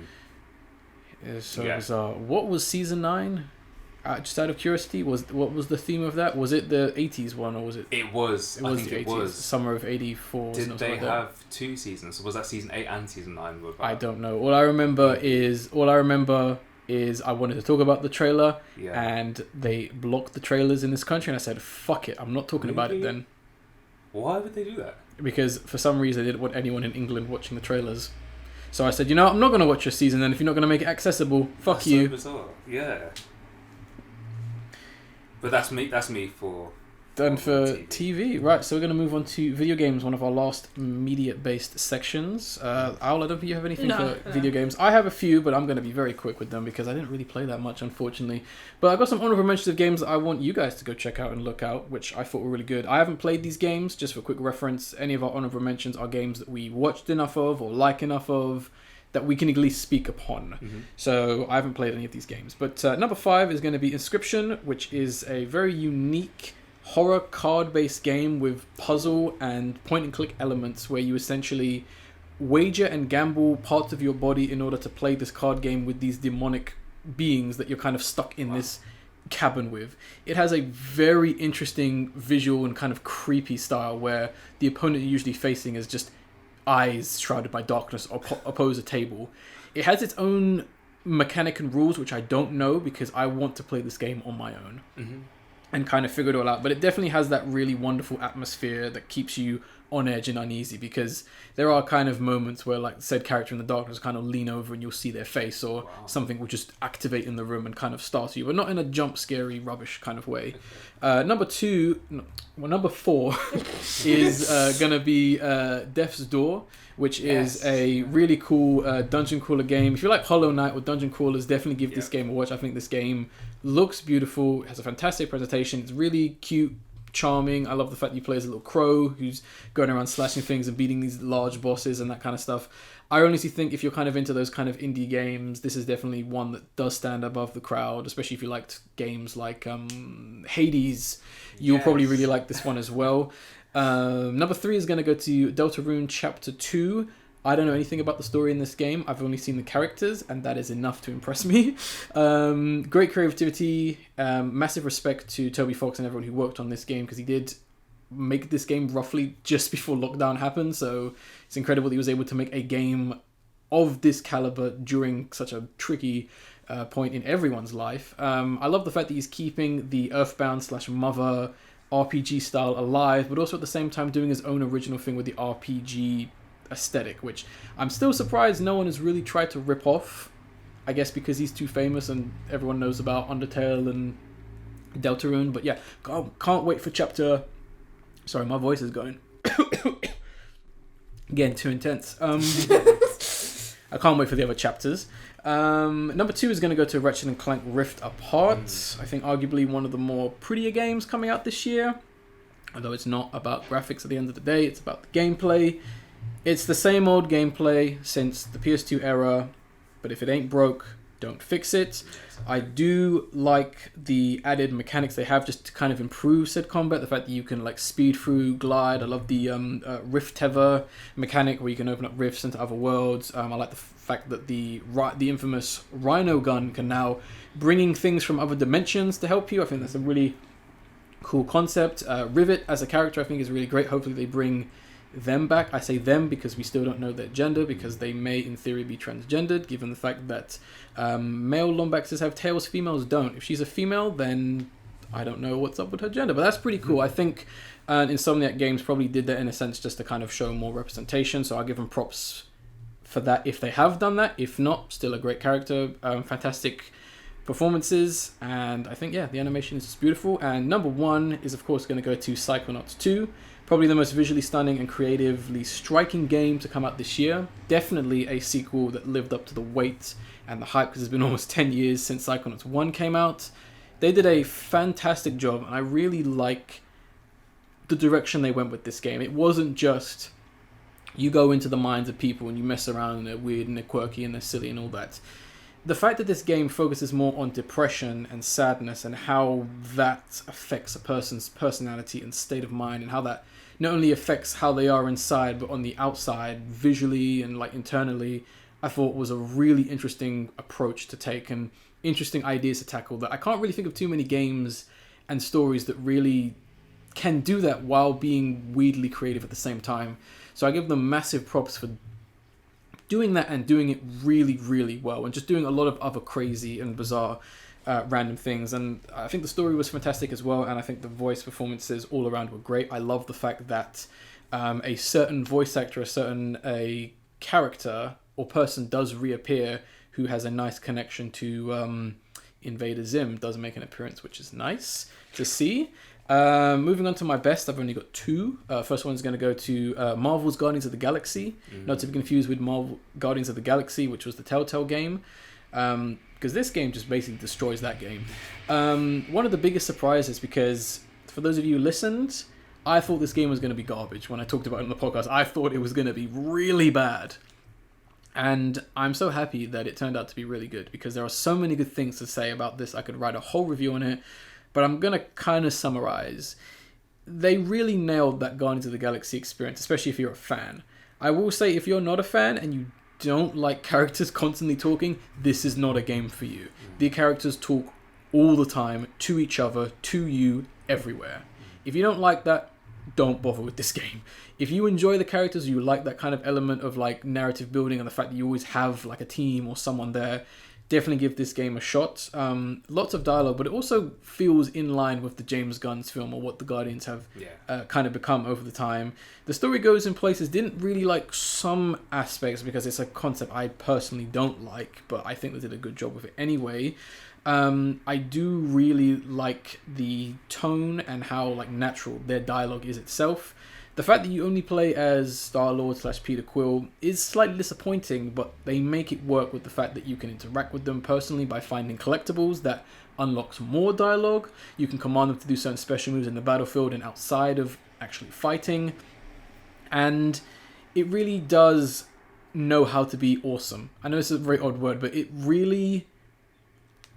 It's so bizarre. What was season 9? Just out of curiosity, what was the theme of that? Was it the 80s one, or was it? It was. I think the 80s. It was. Summer of 84. Did they have 2 seasons? So was that season 8 and season 9? I don't know. All I remember is I wanted to talk about the trailer, and they blocked the trailers in this country, and I said, "Fuck it, I'm not talking about it then." Why would they do that? Because for some reason they didn't want anyone in England watching the trailers. So I said, I'm not going to watch your season then if you're not going to make it accessible. Fuck you. That's so bizarre. Yeah. But that's me for... Done for TV. Right, so we're going to move on to video games, one of our last media-based sections. Owl, I don't think you have anything for video games. I have a few, but I'm going to be very quick with them because I didn't really play that much, unfortunately. But I've got some honorable mentions of games that I want you guys to go check out and look out, which I thought were really good. I haven't played these games, just for quick reference. Any of our honorable mentions are games that we watched enough of or like enough of that we can at least speak upon. So I haven't played any of these games. But number 5 is going to be Inscription, which is a very unique horror card-based game with puzzle and point-and-click elements where you essentially wager and gamble parts of your body in order to play this card game with these demonic beings that you're kind of stuck in this cabin with. It has a very interesting visual and kind of creepy style where the opponent you're usually facing is just eyes shrouded by darkness oppose a table. It has its own mechanic and rules, which I don't know because I want to play this game on my own. And kind of figure it all out. But it definitely has that really wonderful atmosphere that keeps you on edge and uneasy, because there are kind of moments where like said character in the darkness kind of lean over and you'll see their face, or something will just activate in the room and kind of startle you, but not in a jump scary rubbish kind of way. Number 4 is gonna be Death's Door, which is a really cool dungeon crawler game. If you like Hollow Knight or dungeon crawlers, definitely give this game a watch. I think this game looks beautiful, has a fantastic presentation, it's really cute, charming. I love the fact that you play as a little crow who's going around slashing things and beating these large bosses and that kind of stuff. I honestly think if you're kind of into those kind of indie games, this is definitely one that does stand above the crowd, especially if you liked games like Hades. You'll probably really like this one as well. Number 3 is going to go to Deltarune Chapter 2. I don't know anything about the story in this game. I've only seen the characters, and that is enough to impress me. Great creativity, massive respect to Toby Fox and everyone who worked on this game, because he did make this game roughly just before lockdown happened, so it's incredible that he was able to make a game of this caliber during such a tricky point in everyone's life. I love the fact that he's keeping the Earthbound/Mother RPG style alive, but also at the same time doing his own original thing with the RPG aesthetic, which I'm still surprised no one has really tried to rip off. I guess because he's too famous and everyone knows about Undertale and Deltarune. But yeah, can't wait for chapter... Sorry, my voice is going. Again, too intense. I can't wait for the other chapters. Number 2 is going to go to Ratchet & Clank Rift Apart. I think arguably one of the more prettier games coming out this year. Although it's not about graphics at the end of the day, it's about the gameplay. It's the same old gameplay since the PS2 era, but if it ain't broke, don't fix it. I do like the added mechanics they have just to kind of improve said combat. The fact that you can like speed through, glide. I love the Rift Tether mechanic where you can open up rifts into other worlds. I like the fact that the infamous Rhino gun can now bringing things from other dimensions to help you. I think that's a really cool concept. Rivet as a character I think is really great. Hopefully they bring them back. I say them because we still don't know their gender, because they may in theory be transgendered, given the fact that male Lombaxes have tails, females don't. If she's a female, then I don't know what's up with her gender, but that's pretty cool. I think Insomniac Games probably did that in a sense just to kind of show more representation, so I'll give them props for that if they have done that. If not, still a great character, fantastic performances, and I think, yeah, the animation is just beautiful. And number one is, of course, going to go to Psychonauts 2. Probably the most visually stunning and creatively striking game to come out this year. Definitely a sequel that lived up to the wait and the hype, because it's been almost 10 years since Psychonauts 1 came out. They did a fantastic job, and I really like the direction they went with this game. It wasn't just you go into the minds of people and you mess around and they're weird and they're quirky and they're silly and all that. The fact that this game focuses more on depression and sadness and how that affects a person's personality and state of mind, and how that not only affects how they are inside but on the outside, visually and like internally, I thought was a really interesting approach to take and interesting ideas to tackle that I can't really think of too many games and stories that really can do that while being weirdly creative at the same time. So I give them massive props for doing that and doing it really, really well, and just doing a lot of other crazy and bizarre random things. And I think the story was fantastic as well, and I think the voice performances all around were great. I love the fact that a certain voice actor, a character or person does reappear who has a nice connection to Invader Zim, does make an appearance, which is nice to see. Moving on to my best, I've only got two. First one's going to go to Marvel's Guardians of the Galaxy, not to be confused with Marvel Guardians of the Galaxy, which was the Telltale game, because this game just basically destroys that game. One of the biggest surprises, because for those of you who listened, I thought this game was going to be garbage when I talked about it on the podcast. I thought it was going to be really bad. And I'm so happy that it turned out to be really good, because there are so many good things to say about this. I could write a whole review on it, but I'm going to kind of summarize. They really nailed that Guardians of the Galaxy experience, especially if you're a fan. I will say, if you're not a fan and you don't like characters constantly talking, this is not a game for you. The characters talk all the time, to each other, to you, everywhere. If you don't like that, don't bother with this game. If you enjoy the characters, you like that kind of element of like narrative building and the fact that you always have like a team or someone there, definitely give this game a shot. Lots of dialogue, but it also feels in line with the James Gunn's film, or what the Guardians have kind of become over the time. The story goes in places, didn't really like some aspects because it's a concept I personally don't like, but I think they did a good job with it anyway. I do really like the tone and how like natural their dialogue is itself. The fact that you only play as Star-Lord / Peter Quill is slightly disappointing, but they make it work with the fact that you can interact with them personally by finding collectibles that unlocks more dialogue. You can command them to do certain special moves in the battlefield and outside of actually fighting. And it really does know how to be awesome. I know this is a very odd word, but it really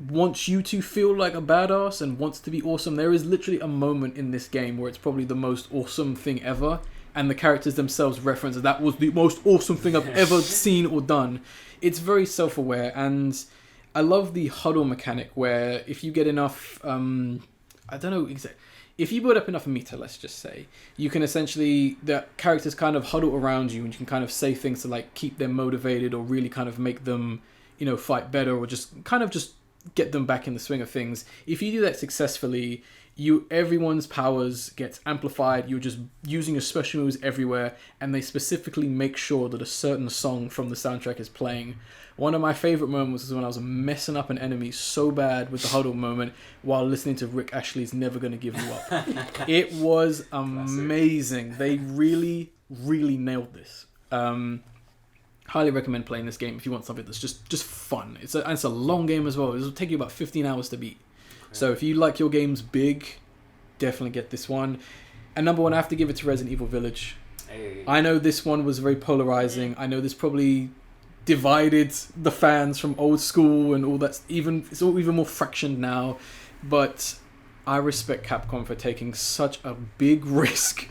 wants you to feel like a badass and wants to be awesome. There is literally a moment in this game where it's probably the most awesome thing ever, and the characters themselves reference that was the most awesome thing I've ever seen or done. It's very self-aware, and I love the huddle mechanic where if you get enough, I don't know exactly, if you build up enough meter, let's just say, you can essentially, the characters kind of huddle around you, and you can kind of say things to like keep them motivated or really kind of make them, you know, fight better, or just kind of just get them back in the swing of things. If you do that successfully, everyone's powers gets amplified. You're just using your special moves everywhere, and they specifically make sure that a certain song from the soundtrack is playing. One of my favorite moments was when I was messing up an enemy so bad with the huddle moment while listening to Rick Ashley's Never Gonna Give You Up. It was amazing. They really, really nailed this. Highly recommend playing this game if you want something that's just fun. It's a long game as well. It'll take you about 15 hours to beat. So if you like your games big, definitely get this one. And number one, I have to give it to Resident Evil Village. Hey. I know this one was very polarizing. I know this probably divided the fans from old school and all that. It's all even more fractioned now. But I respect Capcom for taking such a big risk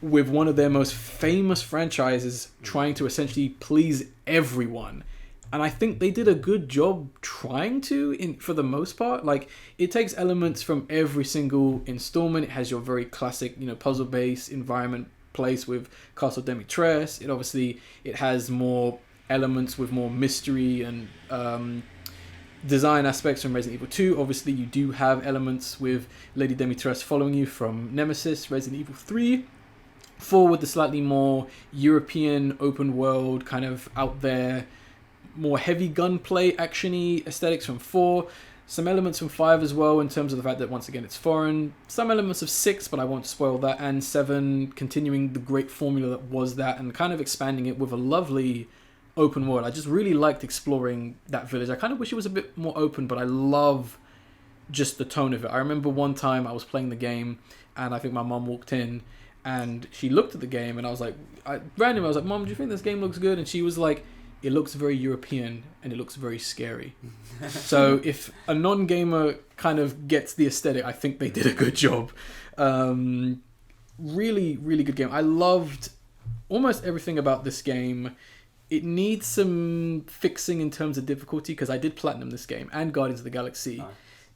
with one of their most famous franchises, trying to essentially please everyone. And I think they did a good job trying to, for the most part. Like, it takes elements from every single installment. It has your very classic, puzzle-based environment place with Castle Demetres. It has more elements with more mystery and design aspects from Resident Evil 2. Obviously, you do have elements with Lady Demetres following you from Nemesis, Resident Evil 3. 4 with the slightly more European open world, kind of out there, more heavy gunplay, actiony aesthetics from 4. Some elements from 5 as well, in terms of the fact that, once again, it's foreign. Some elements of 6, but I won't spoil that. And 7, continuing the great formula that was that, and kind of expanding it with a lovely open world. I just really liked exploring that village. I kind of wish it was a bit more open, but I love just the tone of it. I remember one time I was playing the game, and I think my mum walked in, and she looked at the game, and I was like, randomly, I was like, Mom, do you think this game looks good? And she was like, it looks very European, and it looks very scary. So if a non-gamer kind of gets the aesthetic, I think they did a good job. Really, really good game. I loved almost everything about this game. It needs some fixing in terms of difficulty, because I did platinum this game, and Guardians of the Galaxy. Nice.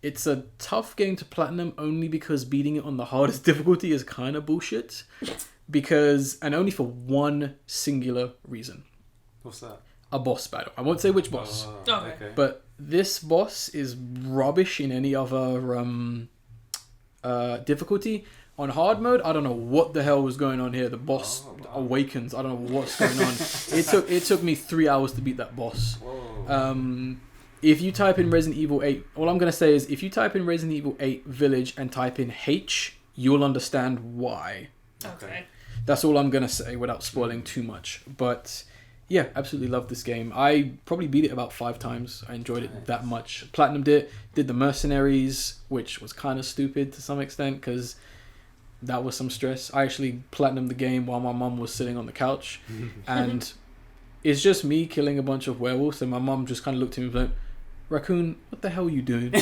It's a tough game to platinum, only because beating it on the hardest difficulty is kind of bullshit. And only for one singular reason. What's that? A boss battle. I won't say which boss. Okay. But this boss is rubbish in any other difficulty. On hard mode, I don't know what the hell was going on here. The boss awakens. I don't know what's going on. It took me 3 hours to beat that boss. Whoa. If you type in Resident Evil 8, all I'm going to say is, if you type in Resident Evil 8 Village and type in H, you'll understand why. Okay. That's all I'm going to say without spoiling too much. But yeah, absolutely love this game. I probably beat it about 5 times. I enjoyed it that much. Platinumed it, did the Mercenaries, which was kind of stupid to some extent, because that was some stress. I actually platinumed the game while my mum was sitting on the couch. And it's just me killing a bunch of werewolves, and my mum just kind of looked at me and was like, Raccoon, what the hell are you doing?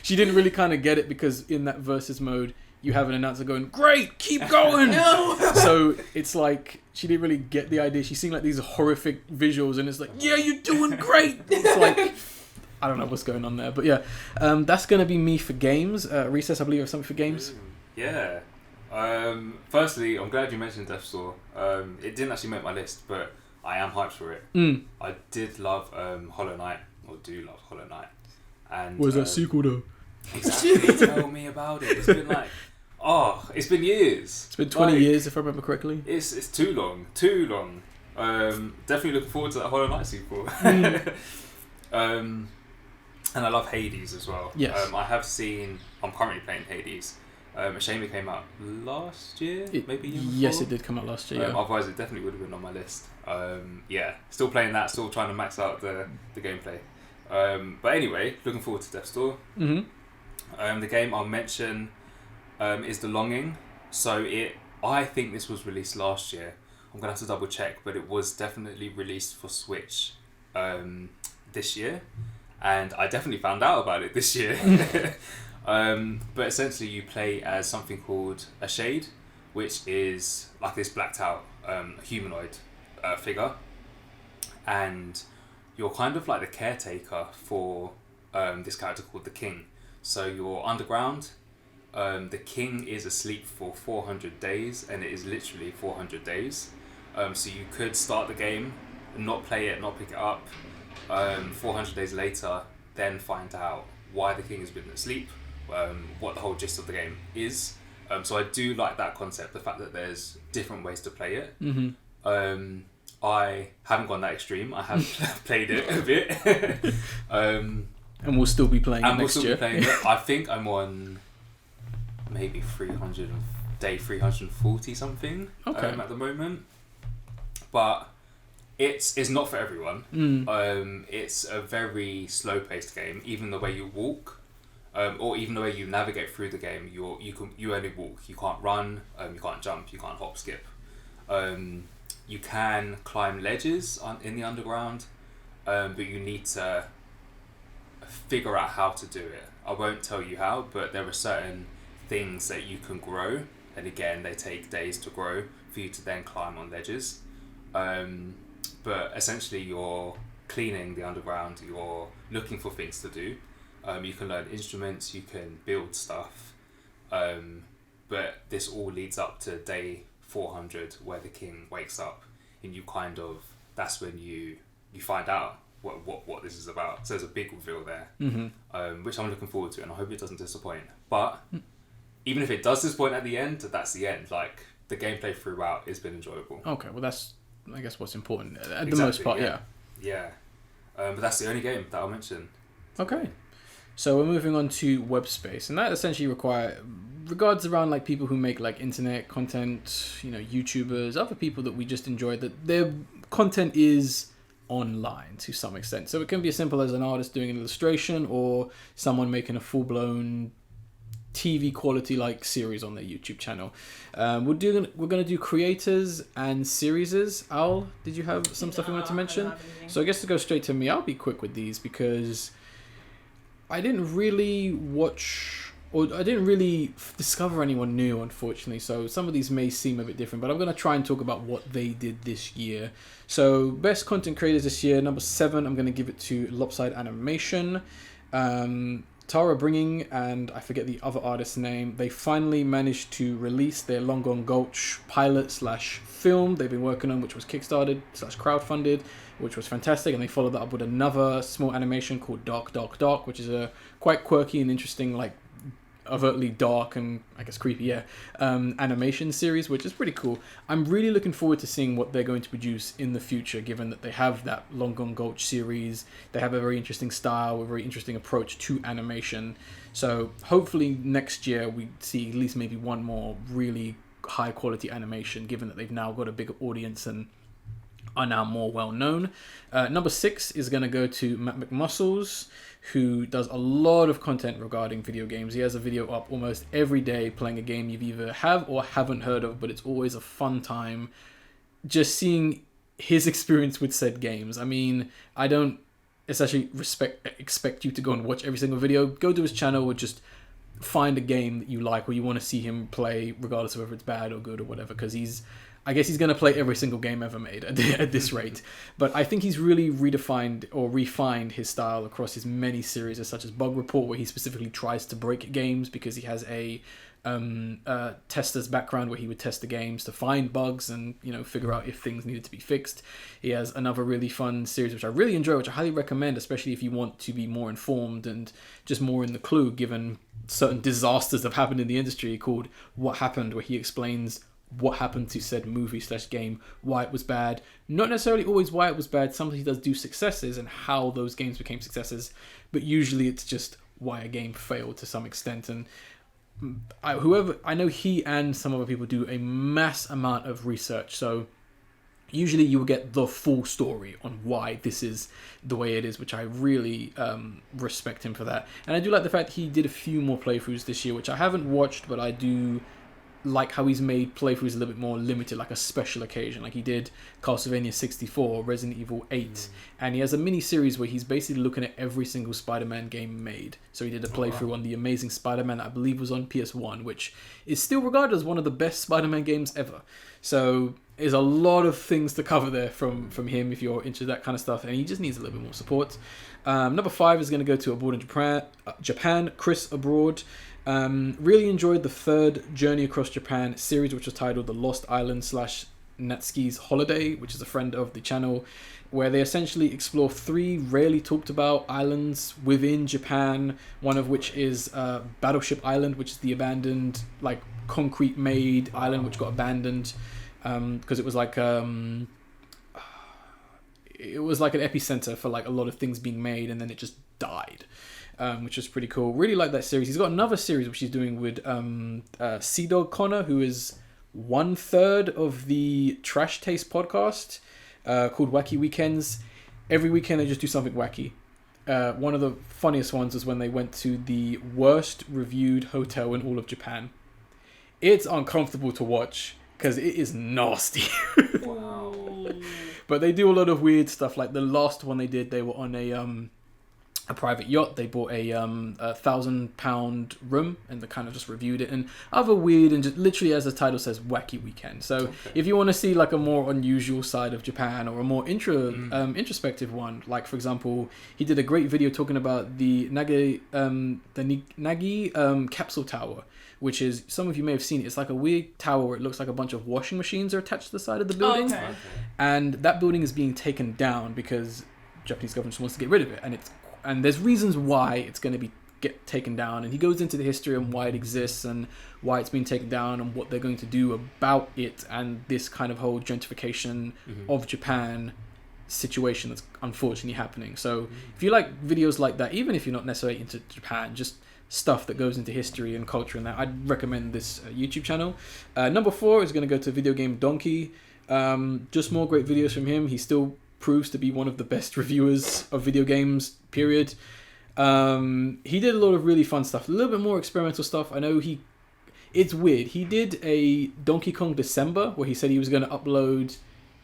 She didn't really kind of get it, because in that versus mode, you have an announcer going, great, keep going. No. So it's like, she didn't really get the idea. She's seeing like these horrific visuals, and it's like, yeah, you're doing great. It's like, I don't know what's going on there. But yeah, that's going to be me for games. Recess, I believe, have something for games. Yeah. Firstly, I'm glad you mentioned Death's Door. It didn't actually make my list, but I am hyped for it. I did love Hollow Knight, or do love Hollow Knight. And Where's that sequel though? Exactly. Tell me about it. It's been like, it's been years. It's been 20 years, if I remember correctly. It's too long. Definitely looking forward to that Hollow Knight sequel. And I love Hades as well. Yes. I'm currently playing Hades. A shame it came out last year, maybe year before. Yes, it did come out last year. Otherwise, it definitely would have been on my list. Still playing that, still trying to max out the gameplay. But anyway, looking forward to Death's Door. The game I'll mention is The Longing. So I think this was released last year. I'm gonna have to double check, but it was definitely released for Switch this year, and I definitely found out about it this year. But essentially, you play as something called a Shade, which is like this blacked out humanoid figure, and you're kind of like the caretaker for this character called the King. So you're underground. The King is asleep for 400 days, and it is literally 400 days. So you could start the game, not play it, not pick it up. 400 days later, then find out why the King has been asleep, what the whole gist of the game is. So I do like that concept, the fact that there's different ways to play it. I haven't gone that extreme. I have played it a bit. And we'll still be playing it next year. I think I'm on maybe day 340 something at the moment. But it's not for everyone. It's a very slow paced game. Even the way you walk, or even the way you navigate through the game, you only walk. You can't run. You can't jump. You can't hop, skip. You can climb ledges in the underground, but you need to figure out how to do it. I won't tell you how, but there are certain things that you can grow, and again, they take days to grow for you to then climb on ledges. But essentially, you're cleaning the underground, you're looking for things to do. You can learn instruments, you can build stuff, but this all leads up to day 400 where the king wakes up, and you kind of, that's when you find out what this is about. So there's a big reveal there, which I'm looking forward to, and I hope it doesn't disappoint. But even if it does disappoint at the end, that's the end. Like, the gameplay throughout has been enjoyable. Okay, well that's, I guess, what's important at the most part. Yeah. But that's the only game that I'll mention. Okay. So we're moving on to web space, and that essentially regards around like people who make like internet content, you know, YouTubers, other people that we just enjoy, that their content is online to some extent. So it can be as simple as an artist doing an illustration, or someone making a full-blown TV quality like series on their YouTube channel. We're going to do creators and series. Al, did you have some stuff you wanted to mention? So I guess to go straight to me, I'll be quick with these because I didn't really watch, or I didn't really discover anyone new, unfortunately. So some of these may seem a bit different, but I'm going to try and talk about what they did this year. So best content creators this year, number 7, I'm going to give it to Lopside Animation. Tara Bringing, and I forget the other artist's name, they finally managed to release their Long Gone Gulch pilot/film they've been working on, which was Kickstarted/crowdfunded, which was fantastic, and they followed that up with another small animation called Dark Dark Dark, which is a quite quirky and interesting, like overtly dark and I guess creepy animation series, which is pretty cool. I'm really looking forward to seeing what they're going to produce in the future, given that they have that Long Gone Gulch series. They have a very interesting style, a very interesting approach to animation. So hopefully next year we see at least maybe one more really high quality animation, given that they've now got a bigger audience and are now more well known. Number 6 is going to go to Matt McMuscles, who does a lot of content regarding video games. He has a video up almost every day playing a game you've either have or haven't heard of, but it's always a fun time just seeing his experience with said games. I mean, I don't essentially expect you to go and watch every single video. Go to his channel or just find a game that you like or you want to see him play, regardless of whether it's bad or good or whatever, because I guess he's going to play every single game ever made at this rate. But I think he's really redefined or refined his style across his many series, such as Bug Report, where he specifically tries to break games because he has a tester's background where he would test the games to find bugs and, you know, figure out if things needed to be fixed. He has another really fun series which I really enjoy, which I highly recommend, especially if you want to be more informed and just more in the clue given certain disasters that have happened in the industry, called What Happened, where he explains what happened to said movie/game, why it was bad, not necessarily always why it was bad. Sometimes he does do successes and how those games became successes, but usually it's just why a game failed to some extent. And I know he and some other people do a mass amount of research, so usually you will get the full story on why this is the way it is, which I really respect him for that. And I do like the fact he did a few more playthroughs this year, which I haven't watched, but I do like how he's made playthroughs a little bit more limited, like a special occasion. Like he did Castlevania 64, Resident Evil 8, and he has a mini series where he's basically looking at every single Spider-Man game made. So he did a playthrough on the Amazing Spider-Man that I believe was on PS1, which is still regarded as one of the best Spider-Man games ever. So there's a lot of things to cover there from him if you're into that kind of stuff, and he just needs a little bit more support. Number 5 is going to go to Abroad in Japan, Chris Abroad. Really enjoyed the 3rd Journey Across Japan series, which was titled The Lost Island / Natsuki's Holiday, which is a friend of the channel, where they essentially explore 3 rarely talked about islands within Japan, one of which is Battleship Island, which is the abandoned, like, concrete made island which got abandoned because it was like an epicenter for like a lot of things being made, and then it just died. Which is pretty cool. Really like that series. He's got another series which he's doing with Sea Dog Connor, who is 1/3 of the Trash Taste podcast, called Wacky Weekends. Every weekend they just do something wacky. One of the funniest ones is when they went to the worst reviewed hotel in all of Japan. It's uncomfortable to watch because it is nasty. Wow. But they do a lot of weird stuff. Like the last one they did, they were on a private yacht. They bought a 1,000-pound room and they kind of just reviewed it, and other weird and just literally, as the title says, wacky weekend. So if you want to see like a more unusual side of Japan or a more introspective one, like for example, he did a great video talking about the Nagi capsule tower, which is, some of you may have seen it, it's like a weird tower where it looks like a bunch of washing machines are attached to the side of the building. Oh, okay. And that building is being taken down because Japanese government just wants to get rid of it, and there's reasons why it's going to get taken down, and he goes into the history and why it exists and why it's been taken down and what they're going to do about it, and this kind of whole gentrification of Japan situation that's unfortunately happening. So if you like videos like that, even if you're not necessarily into Japan, just stuff that goes into history and culture and that, I'd recommend this YouTube channel. Number 4 is going to go to Video Game Donkey. Just more great videos from him. He still proves to be one of the best reviewers of video games, period. He did a lot of really fun stuff, a little bit more experimental stuff. I know it's weird. He did a Donkey Kong December where he said he was going to upload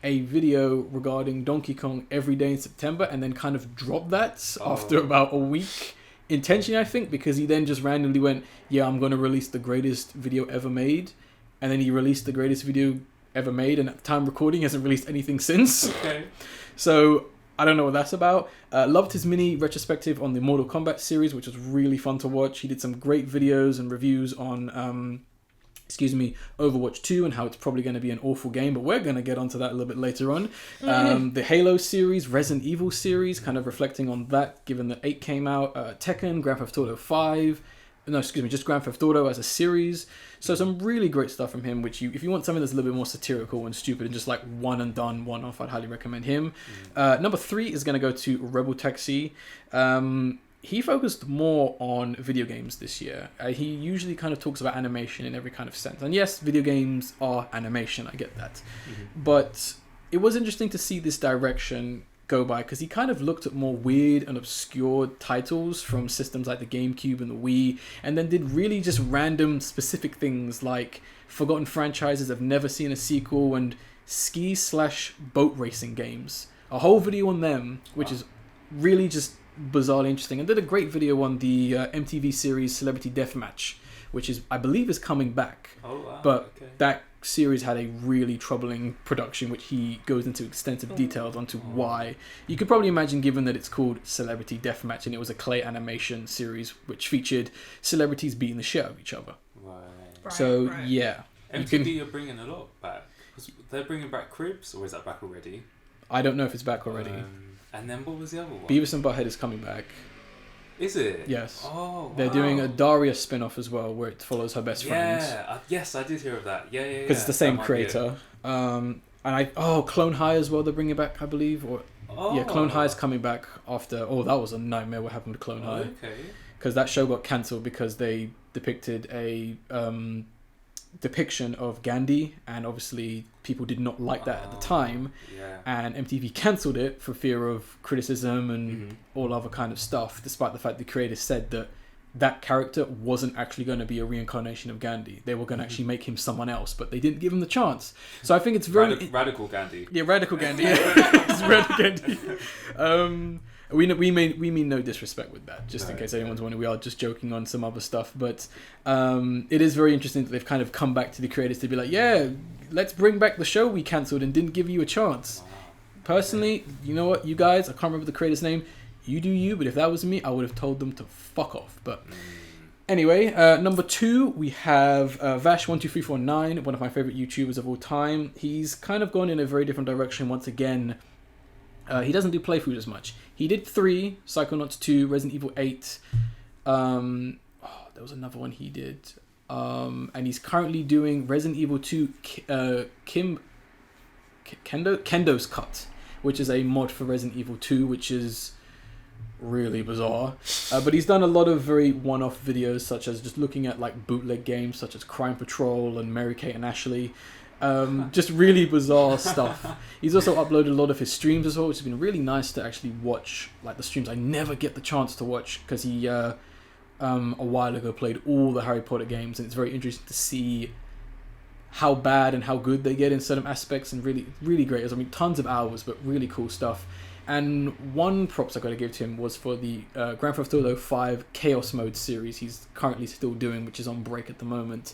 a video regarding Donkey Kong every day in September, and then kind of dropped that after about a week. Intentionally, I think, because he then just randomly went, yeah, I'm going to release the greatest video ever made. And then he released the greatest video ever made, and at the time recording, he hasn't released anything since. Okay. So I don't know what that's about. Loved his mini retrospective on the Mortal Kombat series, which was really fun to watch. He did some great videos and reviews on Overwatch 2 and how it's probably going to be an awful game, but we're going to get onto that a little bit later on. The Halo series, Resident Evil series, kind of reflecting on that, given that 8 came out. Tekken, Grand Theft Auto 5. Just Grand Theft Auto as a series. So some really great stuff from him, which if you want something that's a little bit more satirical and stupid and just like one and done, one off, I'd highly recommend him. Number 3 is going to go to Rebel Taxi. He focused more on video games this year. He usually kind of talks about animation in every kind of sense. And yes, video games are animation, I get that. But it was interesting to see this direction go by, because he kind of looked at more weird and obscure titles from systems like the GameCube and the Wii, and then did really just random specific things like forgotten franchises I've never seen a sequel, and ski/boat racing games. A whole video on them, which is really just bizarrely interesting, and did a great video on the MTV series Celebrity Deathmatch, which I believe is coming back. Oh, wow. But that series had a really troubling production, which he goes into extensive details onto why. You could probably imagine, given that it's called Celebrity Deathmatch, and it was a clay animation series which featured celebrities beating the shit out of each other. Right. Yeah. MTV are bringing a lot back. They're bringing back Cribs, or is that back already? I don't know if it's back already. And then what was the other one? Beavis and Butthead is coming back. Is it? Yes. Oh, wow. They're doing a Daria spin-off as well, where it follows her best friends. Yes, I did hear of that. Yeah. Because it's the same creator. And Clone High as well, they're bringing back, I believe. Clone High is coming back after... Oh, that was a nightmare what happened to Clone High. Okay. Because that show got cancelled because they depicted a depiction of Gandhi, and obviously people did not like that at the time, and MTV cancelled it for fear of criticism and all other kind of stuff, despite the fact the creators said that character wasn't actually going to be a reincarnation of Gandhi. They were going to actually make him someone else, but they didn't give him the chance. So I think it's very... Radical Gandhi. Yeah, Radical Gandhi. It's Radical Gandhi. We mean no disrespect with that, just in case anyone's wondering. We are just joking on some other stuff, but it is very interesting that they've kind of come back to the creators to be like, yeah, let's bring back the show we cancelled and didn't give you a chance. Personally, you know what, you guys, I can't remember the creator's name, you do you, but if that was me, I would have told them to fuck off. But anyway, number 2, we have Vash12349, one of my favorite YouTubers of all time. He's kind of gone in a very different direction once again. He doesn't do playthroughs as much. He did 3, Psychonauts 2, Resident Evil 8. There was another one he did. And he's currently doing Resident Evil 2 Kendo's Cut, which is a mod for Resident Evil 2, which is really bizarre. But he's done a lot of very one-off videos, such as just looking at like bootleg games such as Crime Patrol and Mary-Kate and Ashley. Just really bizarre stuff. He's also uploaded a lot of his streams as well, which has been really nice to actually watch, like the streams I never get the chance to watch, because he a while ago played all the Harry Potter games, and it's very interesting to see how bad and how good they get in certain aspects, and really, really great. I mean, tons of hours, but really cool stuff. And one props I got to give to him was for the Grand Theft Auto 5 Chaos Mode series he's currently still doing, which is on break at the moment.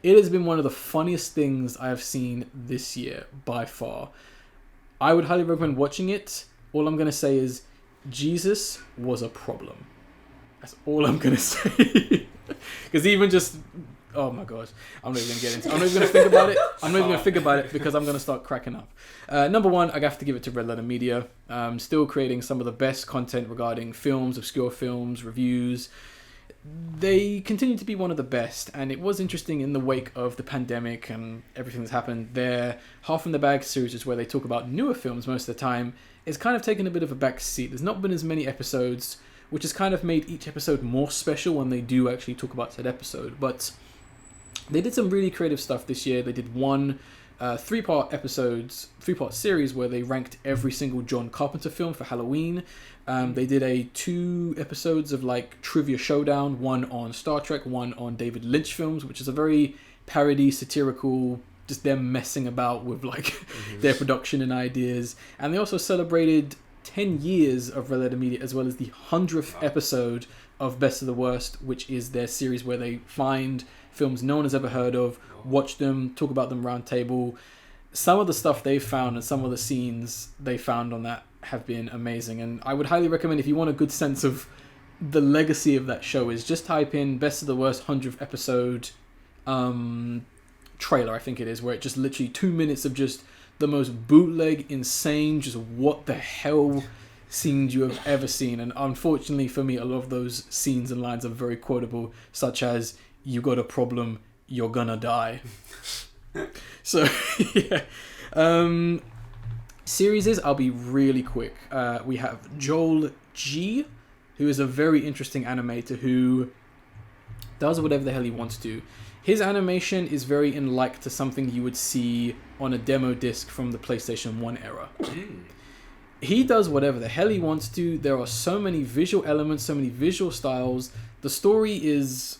It has been one of the funniest things I have seen this year, by far. I would highly recommend watching it. All I'm going to say is, Jesus was a problem. That's all I'm going to say. Because even just Oh my gosh, I'm not even gonna get into. I'm not even gonna think about it. I'm not even gonna think about it because I'm gonna start cracking up. Number one, I have to give it to Red Letter Media. Still creating some of the best content regarding films, obscure films, reviews. They continue to be one of the best, and it was interesting in the wake of the pandemic and everything that's happened. Their Half in the Bag series is where they talk about newer films most of the time. It's kind of taken a bit of a back seat. There's not been as many episodes, which has kind of made each episode more special when they do actually talk about said episode. But they did some really creative stuff this year. They did one three-part series where they ranked every single John Carpenter film for Halloween. They did 2 episodes of like trivia showdown, one on Star Trek, one on David Lynch films, which is a very parody, satirical, just them messing about with like their production and ideas. And they also celebrated 10 years of Red Letter Media, as well as the 100th episode of Best of the Worst, which is their series where they find films no one has ever heard of, watch them, talk about them round table. Some of the stuff they found and some of the scenes they found on that have been amazing, and I would highly recommend, if you want a good sense of the legacy of that show, is just type in Best of the Worst 100th episode trailer, I think it is, where it just literally 2 minutes of just the most bootleg, insane, just what the hell scenes you have ever seen. And unfortunately for me, a lot of those scenes and lines are very quotable, such as, "You got a problem, you're gonna die." So yeah. Series, I'll be really quick. We have Joel G, who is a very interesting animator who does whatever the hell he wants to. His animation is very in like to something you would see on a demo disc from the PlayStation 1 era. He does whatever the hell he wants to. There are so many visual elements, so many visual styles. The story is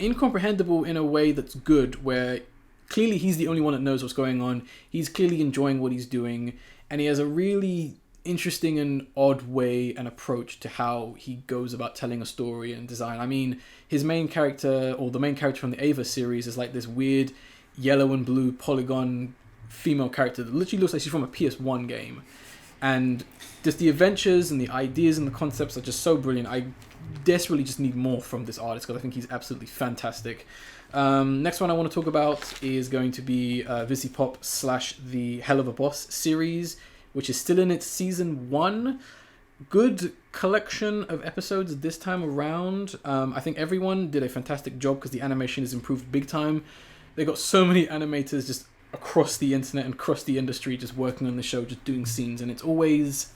incomprehensible in a way that's good, where clearly he's the only one that knows what's going on. He's clearly enjoying what he's doing, and he has a really interesting and odd way and approach to how he goes about telling a story and design. I mean, his main character, or the main character from the Ava series, is like this weird yellow and blue polygon female character that literally looks like she's from a PS1 game. And just the adventures and the ideas and the concepts are just so brilliant. I desperately just need more from this artist because I think he's absolutely fantastic. Next one I want to talk about is going to be Visipop / the Hell of a Boss series, which is still in its season 1. Good collection of episodes this time around. I think everyone did a fantastic job because the animation has improved big time. They got so many animators just across the internet and across the industry just working on the show, just doing scenes, and it's always...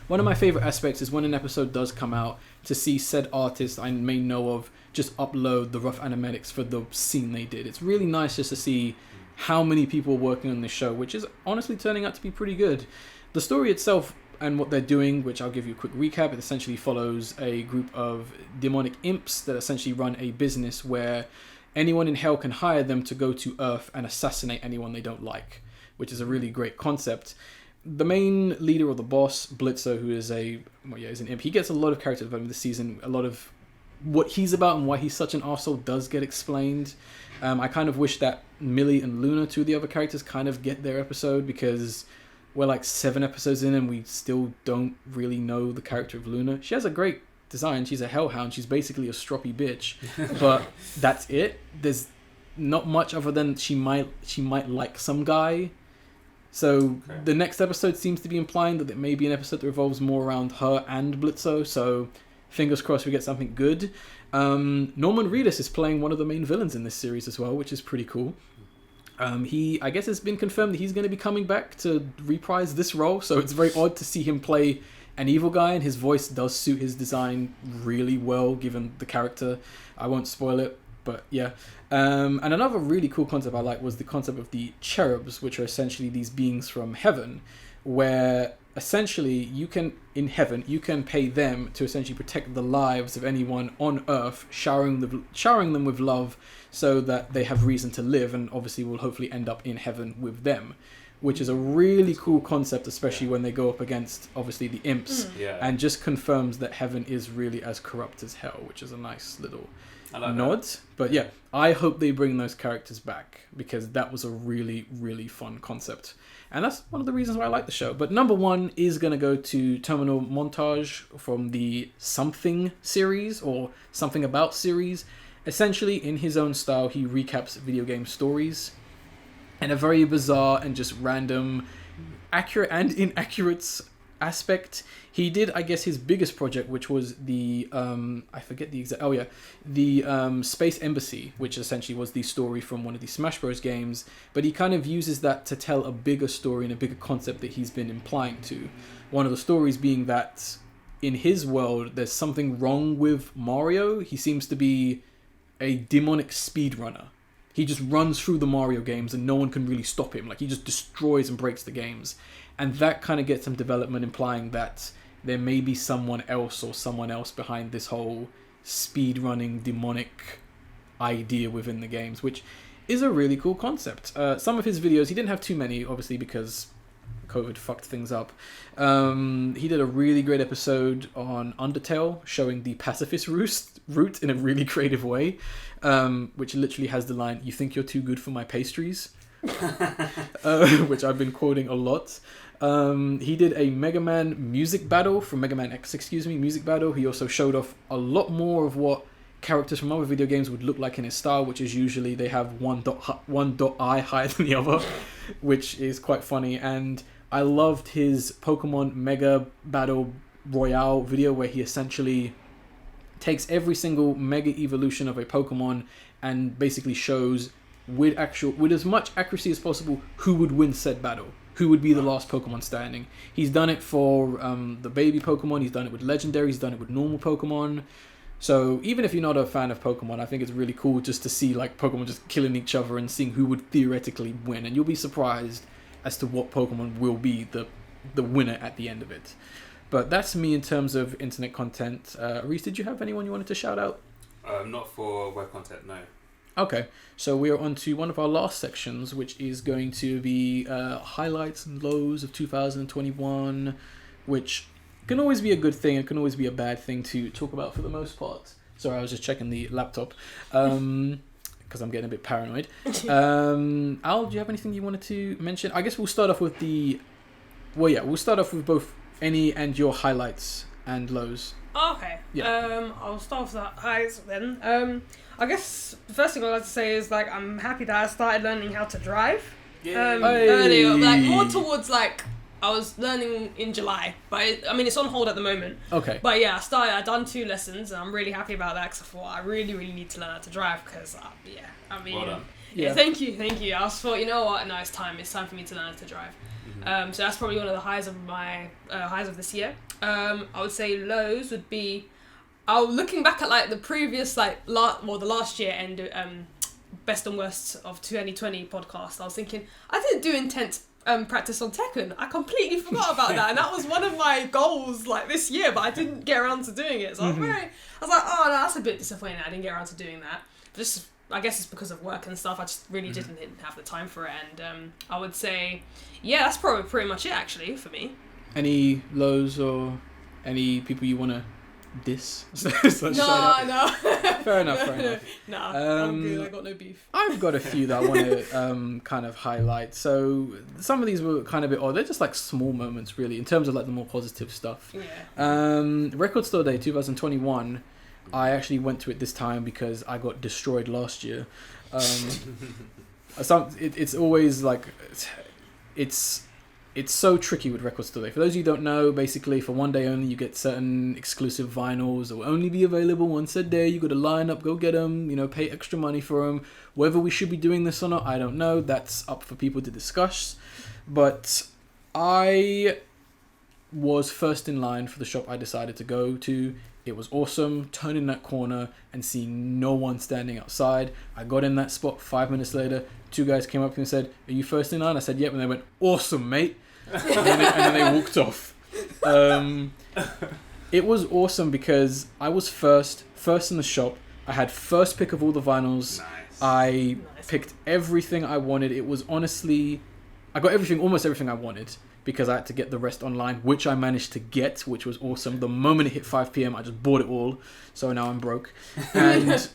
One of my favorite aspects is when an episode does come out, to see said artist I may know of just upload the rough animatics for the scene they did. It's really nice just to see how many people are working on this show, which is honestly turning out to be pretty good. The story itself and what they're doing, which I'll give you a quick recap, it essentially follows a group of demonic imps that essentially run a business where anyone in hell can hire them to go to Earth and assassinate anyone they don't like, which is a really great concept. The main leader or the boss, Blitzer, who is is an imp, he gets a lot of character development this season. A lot of what he's about and why he's such an arsehole does get explained. I kind of wish that Millie and Luna, 2 of the other characters, kind of get their episode, because we're like 7 episodes in and we still don't really know the character of Luna. She has a great design. She's a hellhound. She's basically a stroppy bitch, but that's it. There's not much other than she might like some guy. So the next episode seems to be implying that it may be an episode that revolves more around her and Blitzo. So fingers crossed we get something good. Norman Reedus is playing one of the main villains in this series as well, which is pretty cool. I guess it's been confirmed that he's going to be coming back to reprise this role. So it's very odd to see him play an evil guy, and his voice does suit his design really well given the character. I won't spoil it, but yeah. And another really cool concept I like was the concept of the cherubs, which are essentially these beings from heaven, where essentially you can pay them to essentially protect the lives of anyone on Earth, showering them with love so that they have reason to live, and obviously will hopefully end up in heaven with them, which is a really cool concept, especially when they go up against obviously the imps, and just confirms that heaven is really as corrupt as hell, which is a nice little nod. But yeah, I hope they bring those characters back, because that was a really, really fun concept. And that's one of the reasons why I like the show. But number 1 is going to go to Terminal Montage from the Something series, or Something About series. essentially, in his own style, he recaps video game stories in a very bizarre and just random, accurate and inaccurate aspect. He did, I guess, his biggest project, which was the I forget the exact. Oh yeah, the Space Embassy, which essentially was the story from one of the Smash Bros. Games. But he kind of uses that to tell a bigger story and a bigger concept that he's been implying to. One of the stories being that in his world, there's something wrong with Mario. He seems to be a demonic speedrunner. He just runs through the Mario games and no one can really stop him. Like, he just destroys and breaks the games. And that kind of gets some development, implying that there may be someone else behind this whole speedrunning demonic idea within the games, which is a really cool concept. Some of his videos, he didn't have too many, obviously, because COVID fucked things up. He did a really great episode on Undertale, showing the pacifist route in a really creative way, which literally has the line, "You think you're too good for my pastries?" Which I've been quoting a lot. He did a Mega Man music battle from Mega Man X, music battle. He also showed off a lot more of what characters from other video games would look like in his style, which is usually they have one dot eye higher than the other, which is quite funny. And I loved his Pokemon Mega Battle Royale video, where he essentially takes every single Mega Evolution of a Pokemon and basically shows with as much accuracy as possible who would win said battle, who would be the last Pokemon standing. He's done it for the baby Pokemon, he's done it with legendary, he's done it with normal Pokemon. So even if you're not a fan of Pokemon, I think it's really cool just to see like Pokemon just killing each other and seeing who would theoretically win, and you'll be surprised as to what Pokemon will be the winner at the end of it. But that's me in terms of internet content. Reese, did you have anyone you wanted to shout out? Not for web content, no. Okay, so we are on to one of our last sections, which is going to be highlights and lows of 2021, which can always be a good thing and can always be a bad thing to talk about for the most part. Sorry, I was just checking the laptop because I'm getting a bit paranoid. Al, do you have anything you wanted to mention? I guess we'll start off with we'll start off with both any and your highlights and lows. Okay. Yeah. I'll start with the highs then. I guess the first thing I'd like to say is like I'm happy that I started learning how to drive. Earlier, like more towards like I was learning in July, but it's on hold at the moment. Okay. But yeah, I've done 2 lessons and I'm really happy about that because I thought I really, really need to learn how to drive because Well done. Yeah, thank you. I just thought, you know what, no, it's time for me to learn how to drive. Mm-hmm. So that's probably one of the highs of my highs of this year. I would say lows would be, looking back at like the previous the last year and best and worst of 2020 podcast, I was thinking I didn't do intense practice on Tekken. I completely forgot about that, and that was one of my goals like this year, but I didn't get around to doing it. So I was like, oh no, that's a bit disappointing. I didn't get around to doing that. Just I guess it's because of work and stuff. I just really didn't have the time for it, and I would say, yeah, that's probably pretty much it actually for me. Any lows or any people you want to diss? No. Fair enough. No, I'm good. I got no beef. I've got a few that I want to kind of highlight. So some of these were kind of a bit odd. They're just like small moments, really, in terms of like the more positive stuff. Yeah. Record Store Day 2021. I actually went to it this time because I got destroyed last year. It's always like it's so tricky with Record Store Day. For those of you who don't know, basically for one day only you get certain exclusive vinyls that will only be available once a day. You got to line up, go get them, pay extra money for them. Whether we should be doing this or not, I don't know. That's up for people to discuss. But I was first in line for the shop I decided to go to. It was awesome, turning that corner and seeing no one standing outside. I got in that spot 5 minutes later. 2 guys came up to me and said, "Are you first in line?" I said, "Yep." And they went, "Awesome, mate." and then they walked off. It was awesome because I was first in the shop. I had first pick of all the vinyls. Nice. I picked everything I wanted. It was honestly, I got almost everything I wanted, because I had to get the rest online, which I managed to get, which was awesome. The moment it hit 5 p.m, I just bought it all. So now I'm broke. And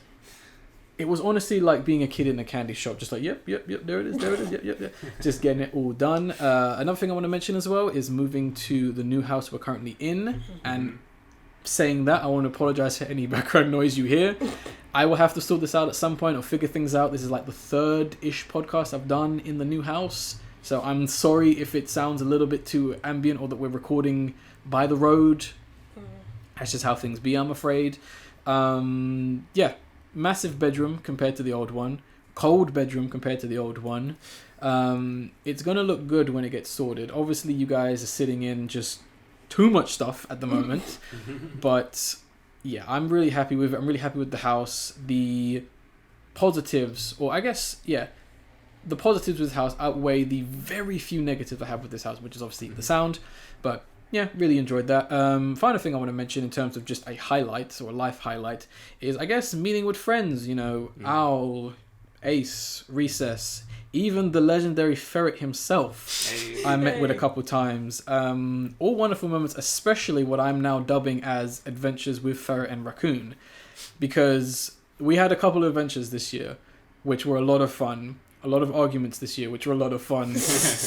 it was honestly like being a kid in a candy shop, just like, yep, there it is, yep. Just getting it all done. Another thing I want to mention as well is moving to the new house we're currently in. And saying that, I want to apologize for any background noise you hear. I will have to sort this out at some point or figure things out. This is like the third-ish podcast I've done in the new house. So I'm sorry if it sounds a little bit too ambient or that we're recording by the road. That's just how things be, I'm afraid. Yeah, massive bedroom compared to the old one. Cold bedroom compared to the old one. It's going to look good when it gets sorted. Obviously, you guys are sitting in just too much stuff at the moment. But yeah, I'm really happy with it. I'm really happy with the house. The positives, or I guess, yeah, the positives with this house outweigh the very few negatives I have with this house, which is obviously the sound. But yeah, really enjoyed that. Final thing I want to mention in terms of just a highlight or a life highlight is, I guess, meeting with friends. You know, Owl, Ace, Recess, even the legendary Ferret himself. I met with a couple times. All wonderful moments, especially what I'm now dubbing as adventures with Ferret and Raccoon, because we had a couple of adventures this year, which were a lot of fun. A lot of arguments this year, which were a lot of fun.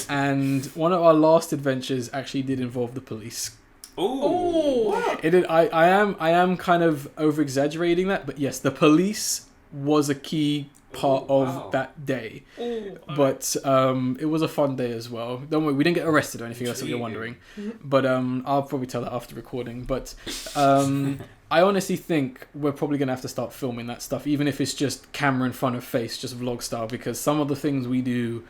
And one of our last adventures actually did involve the police. Oh, it did. I am kind of over exaggerating that, but yes, the police was a key part of that day. But it was a fun day as well. Don't worry, we didn't get arrested or anything else if you're wondering. But I'll probably tell that after recording. But I honestly think we're probably going to have to start filming that stuff, even if it's just camera in front of face, just vlog style, because some of the things we do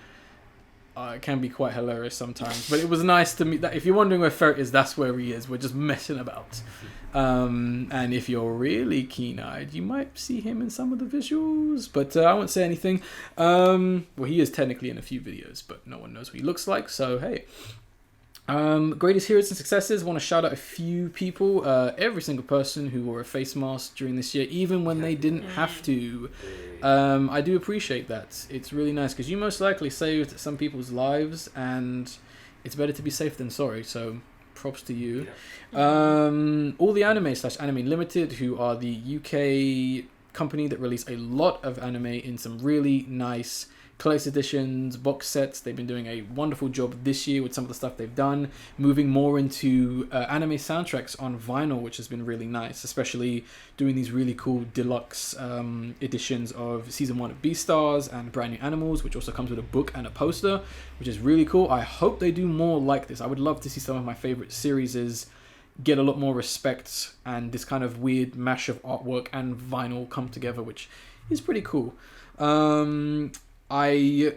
can be quite hilarious sometimes. But it was nice to meet that. If you're wondering where Ferret is, that's where he is. We're just messing about. And if you're really keen-eyed, you might see him in some of the visuals, but I won't say anything. Well, he is technically in a few videos, but no one knows what he looks like, so hey. Greatest heroes and successes. Want to shout out a few people. Every single person who wore a face mask during this year, even when they didn't have to. I do appreciate that. It's really nice because you most likely saved some people's lives, and it's better to be safe than sorry. So props to you. All the anime/Anime Limited, who are the UK company that release a lot of anime in some really nice collector's editions, box sets. They've been doing a wonderful job this year with some of the stuff they've done, moving more into anime soundtracks on vinyl, which has been really nice, especially doing these really cool deluxe editions of season 1 of Beastars and Brand New Animals, which also comes with a book and a poster, which is really cool. I hope they do more like this. I would love to see some of my favorite series get a lot more respect and this kind of weird mash of artwork and vinyl come together, which is pretty cool. I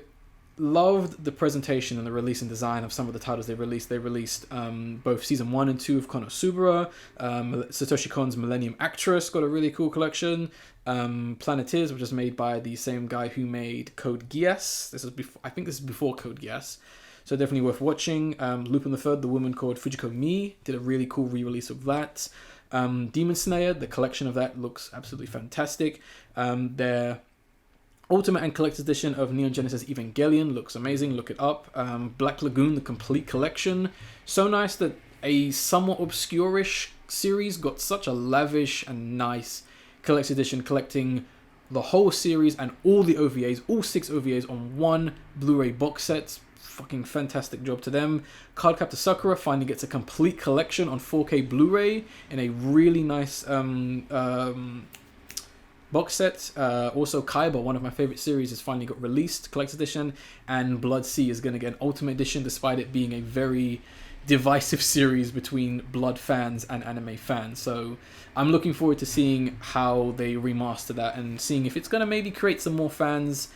loved the presentation and the release and design of some of the titles they released. They released both season 1 and 2 of Konosuba. Satoshi Kon's Millennium Actress got a really cool collection. Planeteers, which is made by the same guy who made Code Geass. This is before, I think this is before Code Geass, so definitely worth watching. Lupin the Third, the woman called Fujiko Mi, did a really cool re-release of that. Demon Slayer, the collection of that looks absolutely fantastic. Their Ultimate and Collector's Edition of Neon Genesis Evangelion looks amazing. Look it up. Black Lagoon, the complete collection. So nice that a somewhat obscure-ish series got such a lavish and nice collector's edition, collecting the whole series and all the OVAs, all 6 OVAs on one Blu-ray box set. Fucking fantastic job to them. Cardcaptor Sakura finally gets a complete collection on 4K Blu-ray in a really nice box set. Also Kaiba, one of my favorite series, has finally got released, collector's edition, and Blood Sea is going to get an ultimate edition, despite it being a very divisive series between Blood fans and anime fans. So I'm looking forward to seeing how they remaster that and seeing if it's going to maybe create some more fans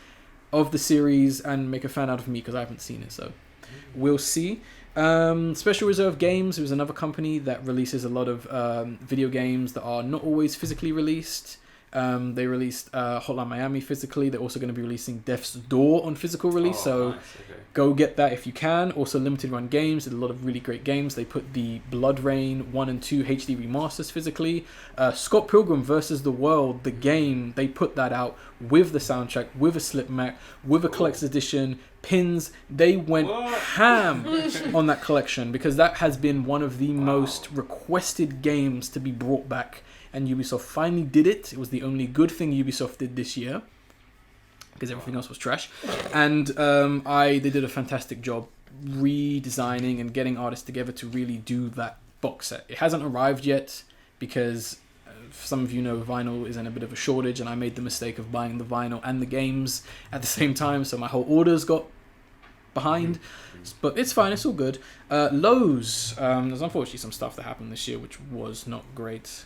of the series and make a fan out of me, because I haven't seen it, so we'll see. Special Reserve Games, who's another company that releases a lot of video games that are not always physically released. They released Hotline Miami physically. They're also going to be releasing Death's Door on physical release, so nice. Okay. Go get that if you can. Also Limited Run Games did a lot of really great games. They put the Blood Rain 1 and 2 HD remasters physically. Scott Pilgrim vs. the World, the game, they put that out with the soundtrack, with a slip mat, with a collector's edition, pins. They went ham on that collection, because that has been one of the most requested games to be brought back. And Ubisoft finally did it. It was the only good thing Ubisoft did this year, because everything else was trash. And they did a fantastic job redesigning and getting artists together to really do that box set. It hasn't arrived yet. because some of you know vinyl is in a bit of a shortage, and I made the mistake of buying the vinyl and the games at the same time, so my whole orders got behind. But it's fine, it's all good. Lowe's, there's unfortunately some stuff that happened this year which was not great,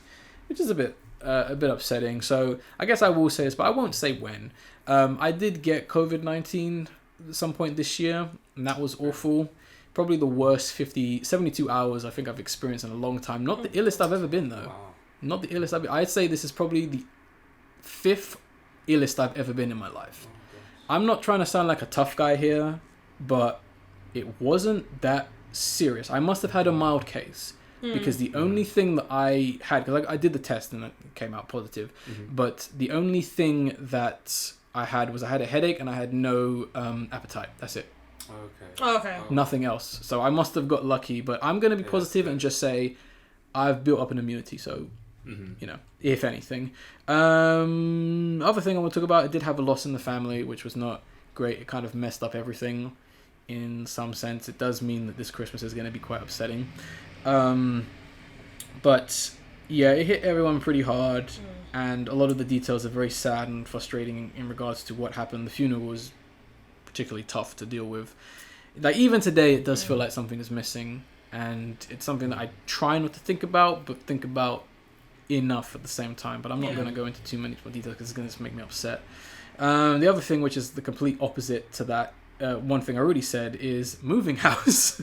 which is a bit upsetting. So I guess I will say this, but I won't say when. I did get COVID-19 at some point this year, and that was awful. Probably the worst 72 hours I think I've experienced in a long time. Not the illest I've ever been, though. Wow. Not the illest I've been. I'd say this is probably the 5th illest I've ever been in my life. I'm not trying to sound like a tough guy here, but it wasn't that serious. I must have had a mild case, because the only thing that I had, because I did the test and it came out positive, but the only thing that I had was I had a headache and I had no appetite. That's it. Okay. Nothing else. So I must have got lucky, but I'm going to be positive and just say I've built up an immunity. So, you know, if anything. Other thing I want to talk about, I did have a loss in the family, which was not great. It kind of messed up everything in some sense. It does mean that this Christmas is going to be quite upsetting. But yeah, it hit everyone pretty hard, and a lot of the details are very sad and frustrating in regards to what happened. The funeral was particularly tough to deal with. Like, even today, it does feel like something is missing, and it's something that I try not to think about, but think about enough at the same time. But I'm not going to go into too many more details because it's going to make me upset. The other thing, which is the complete opposite to that, one thing I already said, is moving house.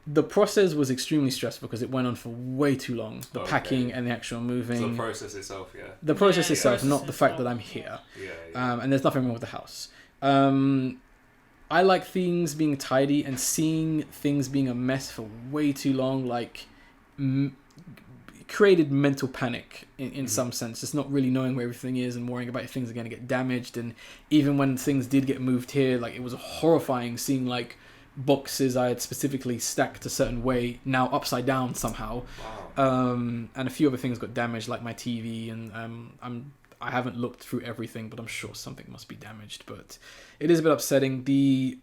The process was extremely stressful because it went on for way too long. The packing and the actual moving. So the process itself, The process itself, not the fact that I'm here. And there's nothing wrong with the house. I like things being tidy, and seeing things being a mess for way too long, like, created mental panic in some sense. Just not really knowing where everything is and worrying about if things are going to get damaged. And even when things did get moved here, like, it was horrifying seeing, like, boxes I had specifically stacked a certain way now upside down somehow. Wow. And a few other things got damaged, like my TV, and I haven't looked through everything, but I'm sure something must be damaged. But it is a bit upsetting. The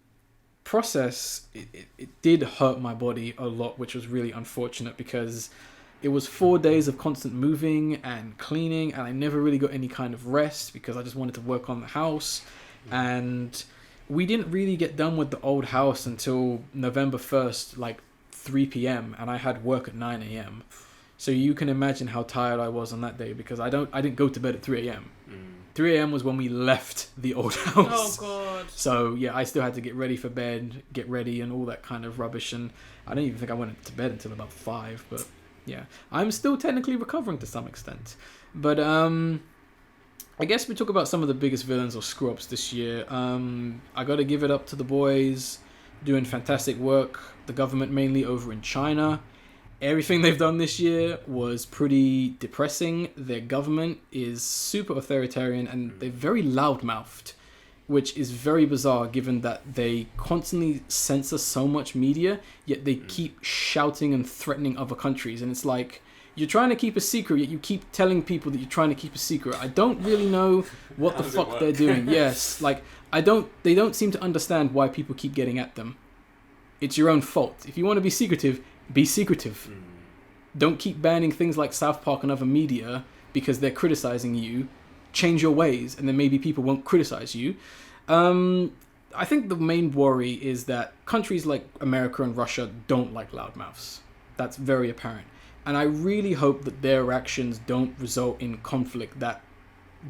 process, it did hurt my body a lot, which was really unfortunate because it was 4 days of constant moving and cleaning, and I never really got any kind of rest because I just wanted to work on the house. And we didn't really get done with the old house until November 1st, like 3 p.m. and I had work at 9 a.m. So you can imagine how tired I was on that day because I didn't go to bed at 3 a.m. 3 a.m. was when we left the old house. Oh, God. So, yeah, I still had to get ready for bed, get ready and all that kind of rubbish. And I don't even think I went to bed until about 5. But, yeah, I'm still technically recovering to some extent. But, I guess we talk about some of the biggest villains or screw-ups this year. I got to give it up to the boys doing fantastic work. The government mainly over in China. Everything they've done this year was pretty depressing. Their government is super authoritarian and they're very loudmouthed, which is very bizarre given that they constantly censor so much media, yet they keep shouting and threatening other countries. And it's like, you're trying to keep a secret, yet you keep telling people that you're trying to keep a secret. I don't really know what the fuck they're doing. Yes, like, they don't seem to understand why people keep getting at them. It's your own fault. If you want to be secretive, be secretive. Don't keep banning things like South Park and other media because they're criticizing you. Change your ways, and then maybe people won't criticize you. I think the main worry is that countries like America and Russia don't like loudmouths. That's very apparent. And I really hope that their actions don't result in conflict that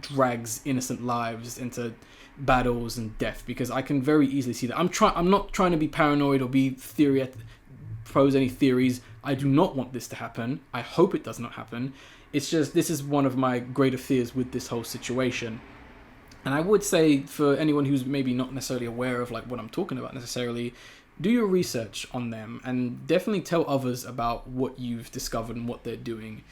drags innocent lives into battles and death, because I can very easily see that. I'm not trying to be paranoid or be pose any theories. I do not want this to happen. I hope it does not happen. It's just, this is one of my greater fears with this whole situation. And I would say for anyone who's maybe not necessarily aware of like what I'm talking about necessarily, do your research on them and definitely tell others about what you've discovered and what they're doing.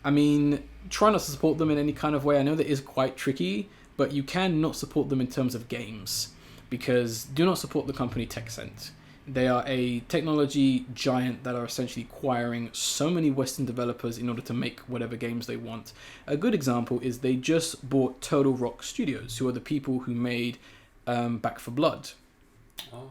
I mean, try not to support them in any kind of way. I know that is quite tricky, but you can not support them in terms of games, because do not support the company Tencent. They are a technology giant that are essentially acquiring so many Western developers in order to make whatever games they want. A good example is they just bought Turtle Rock Studios, who are the people who made Back 4 Blood.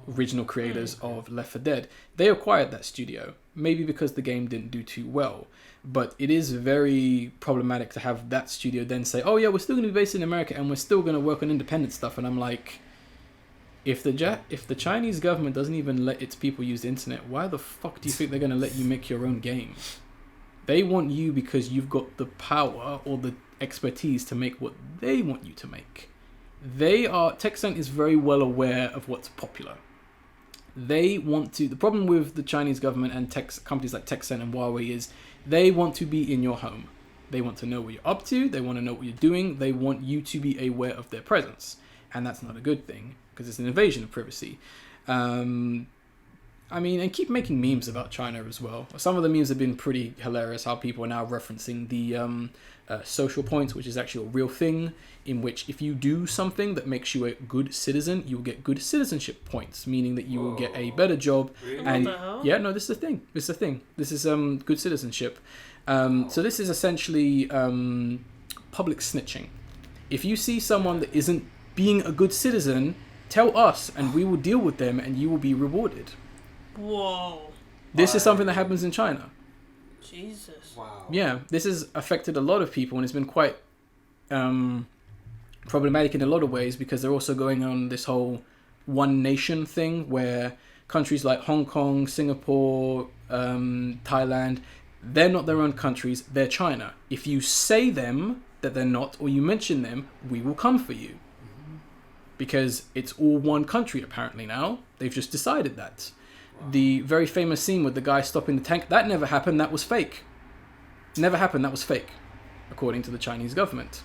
original creators of Left 4 Dead. They acquired that studio, maybe because the game didn't do too well. But it is very problematic to have that studio then say, oh yeah, we're still going to be based in America and we're still going to work on independent stuff. And I'm like, if the Chinese government doesn't even let its people use the internet, why the fuck do you think they're going to let you make your own game? They want you because you've got the power or the expertise to make what they want you to make. Tencent is very well aware of what's popular. They want to. The problem with the Chinese government and companies like Tencent and Huawei is they want to be in your home. They want to know what you're up to. They want to know what you're doing. They want you to be aware of their presence, and that's not a good thing because it's an invasion of privacy. And keep making memes about China as well. Some of the memes have been pretty hilarious. How people are now referencing the social points, which is actually a real thing, in which if you do something that makes you a good citizen, you will get good citizenship points, meaning that you will get a better job. Really? And What the hell? yeah, no, this is a thing. This is good citizenship. So this is essentially public snitching. If you see someone that isn't being a good citizen, tell us, and we will deal with them, and you will be rewarded. Whoa. This is something that happens in China. Jesus. Wow. Yeah, this has affected a lot of people, and it's been quite problematic in a lot of ways because they're also going on this whole one nation thing where countries like Hong Kong, Singapore, Thailand, they're not their own countries, they're China. If you say them that they're not, or you mention them, we will come for you. Because it's all one country apparently now. They've just decided that. The very famous scene with the guy stopping the tank, that never happened, that was fake. Never happened, that was fake, according to the Chinese government.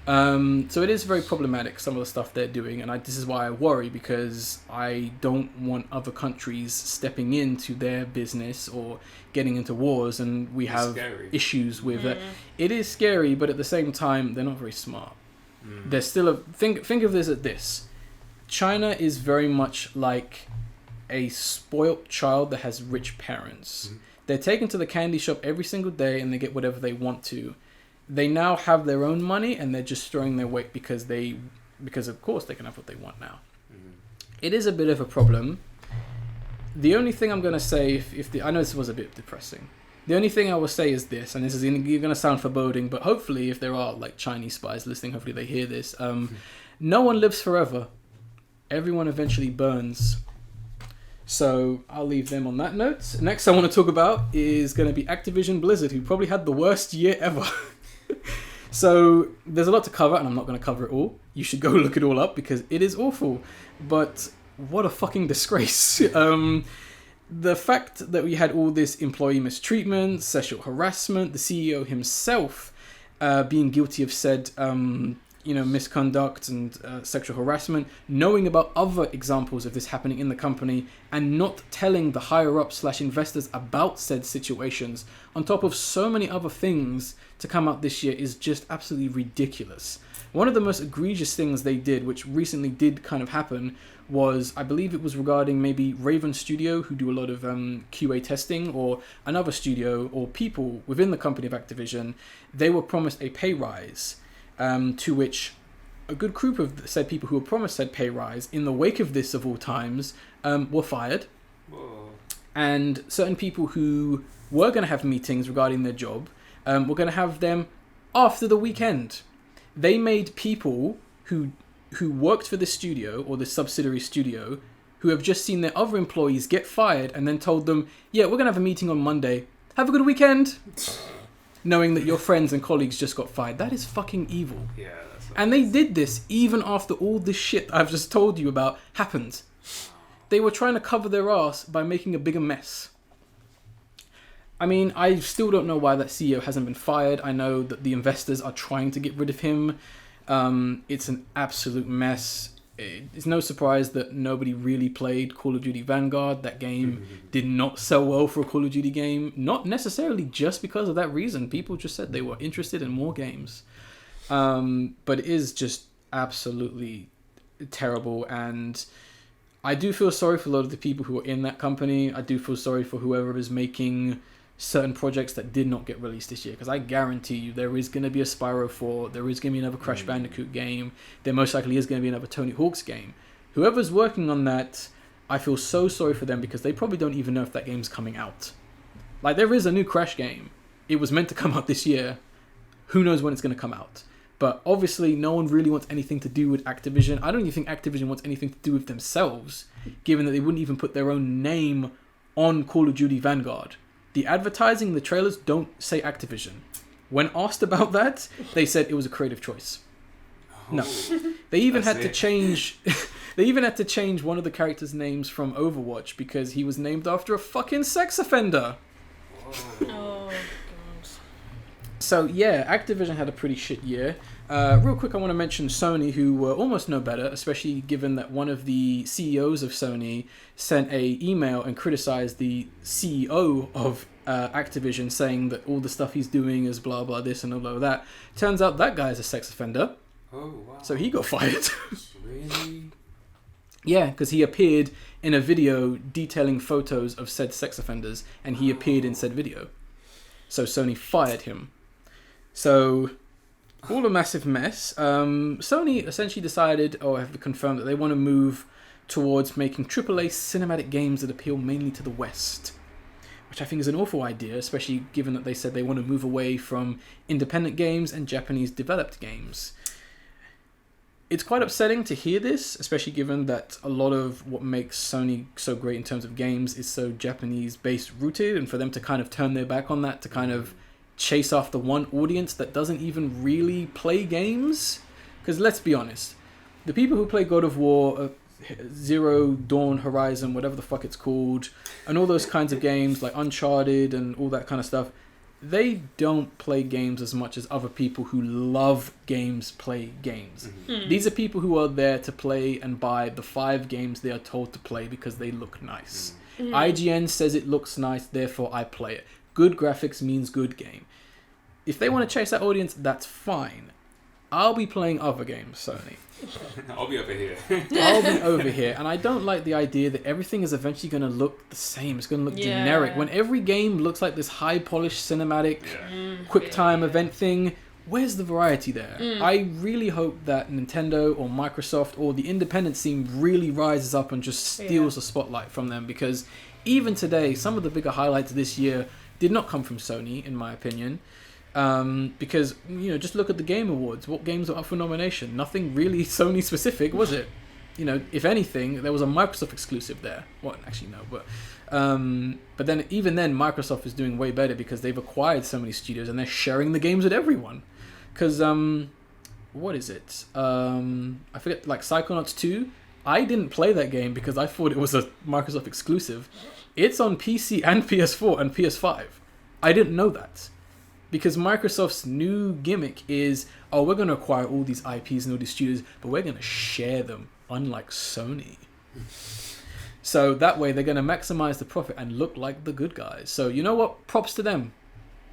So it is very problematic, some of the stuff they're doing, and this is why I worry, because I don't want other countries stepping into their business or getting into wars, and we have issues with it. It is scary, but at the same time, they're not very smart. There's still think of this as this. China is very much like a spoilt child that has rich parents. They're taken to the candy shop every single day and they get whatever they want to. They now have their own money and they're just throwing their weight because of course they can have what they want now. It is a bit of a problem. The only thing I'm going to say, I know this was a bit depressing. The only thing I will say is this, and this is going to sound foreboding, but hopefully if there are like Chinese spies listening, hopefully they hear this. No one lives forever. Everyone eventually burns. So I'll leave them on that note. Next I want to talk about is going to be Activision Blizzard, who probably had the worst year ever. So there's a lot to cover, and I'm not going to cover it all. You should go look it all up because it is awful. But what a fucking disgrace. The fact that we had all this employee mistreatment, sexual harassment, the CEO himself being guilty of said misconduct and sexual harassment, knowing about other examples of this happening in the company and not telling the higher-up/investors about said situations, on top of so many other things to come out this year, is just absolutely ridiculous. One of the most egregious things they did, which recently did kind of happen, was, I believe it was regarding maybe Raven Studio, who do a lot of QA testing, or another studio, or people within the company of Activision. They were promised a pay rise, to which a good group of said people who were promised said pay rise, in the wake of this of all times, were fired. Whoa. And certain people who were going to have meetings regarding their job were going to have them after the weekend. They made people who worked for the studio or the subsidiary studio, who have just seen their other employees get fired, and then told them, yeah, we're going to have a meeting on Monday. Have a good weekend. Knowing that your friends and colleagues just got fired. That is fucking evil. Yeah, and they did this even after all this shit I've just told you about happened. They were trying to cover their ass by making a bigger mess. I mean, I still don't know why that CEO hasn't been fired. I know that the investors are trying to get rid of him. It's an absolute mess. It's no surprise that nobody really played Call of Duty Vanguard. That game did not sell well for a Call of Duty game. Not necessarily just because of that reason. People just said they were interested in more games. But it is just absolutely terrible. And I do feel sorry for a lot of the people who are in that company. I do feel sorry for whoever is making certain projects that did not get released this year, because I guarantee you there is going to be a Spyro 4, there is going to be another Crash Bandicoot game, there most likely is going to be another Tony Hawk's game. Whoever's working on that, I feel so sorry for them because they probably don't even know if that game's coming out. Like, there is a new Crash game. It was meant to come out this year. Who knows when it's going to come out? But obviously, no one really wants anything to do with Activision. I don't even think Activision wants anything to do with themselves, given that they wouldn't even put their own name on Call of Duty Vanguard. The advertising, the trailers don't say Activision. When asked about that, they said it was a creative choice. No. They even had to change... They even had to change one of the characters' names from Overwatch because he was named after a fucking sex offender. Oh, God. So, yeah, Activision had a pretty shit year. Real quick, I want to mention Sony, who were almost no better, especially given that one of the CEOs of Sony sent a email and criticized the CEO of Activision, saying that all the stuff he's doing is blah, blah, this and all of that. Turns out that guy is a sex offender. Oh, wow. So he got fired. Really? Yeah, because he appeared in a video detailing photos of said sex offenders, and he appeared in said video. So Sony fired him. So, all a massive mess. Sony essentially decided, or have confirmed, that they want to move towards making AAA cinematic games that appeal mainly to the West. Which I think is an awful idea, especially given that they said they want to move away from independent games and Japanese developed games. It's quite upsetting to hear this, especially given that a lot of what makes Sony so great in terms of games is so Japanese-based rooted, and for them to kind of turn their back on that, to kind of chase after one audience that doesn't even really play games. Because let's be honest, the people who play God of War, Zero Dawn Horizon, whatever the fuck it's called, and all those kinds of games like Uncharted and all that kind of stuff, they don't play games as much as other people who love games play games. Mm-hmm. These are people who are there to play and buy the 5 games they are told to play because they look nice. IGN says it looks nice, therefore I play it. Good graphics means good game. If they want to chase that audience, that's fine. I'll be playing other games, Sony. I'll be over here. I'll be over here. And I don't like the idea that everything is eventually going to look the same. It's going to look generic. When every game looks like this high-polished cinematic, quick-time event thing, where's the variety there? I really hope that Nintendo or Microsoft or the independent scene really rises up and just steals the spotlight from them. Because even today, some of the bigger highlights this year did not come from Sony, in my opinion. Because, you know, just look at the Game Awards. What games are up for nomination? Nothing really Sony specific, was it? You know, if anything, there was a Microsoft exclusive there. Well, actually, no, but then, even then, Microsoft is doing way better because they've acquired so many studios and they're sharing the games with everyone. Because, what is it? I forget, like Psychonauts 2. I didn't play that game because I thought it was a Microsoft exclusive. It's on PC and PS4 and PS5. I didn't know that. Because Microsoft's new gimmick is, oh, we're going to acquire all these IPs and all these studios, but we're going to share them, unlike Sony. So that way they're going to maximize the profit and look like the good guys. So you know what? Props to them.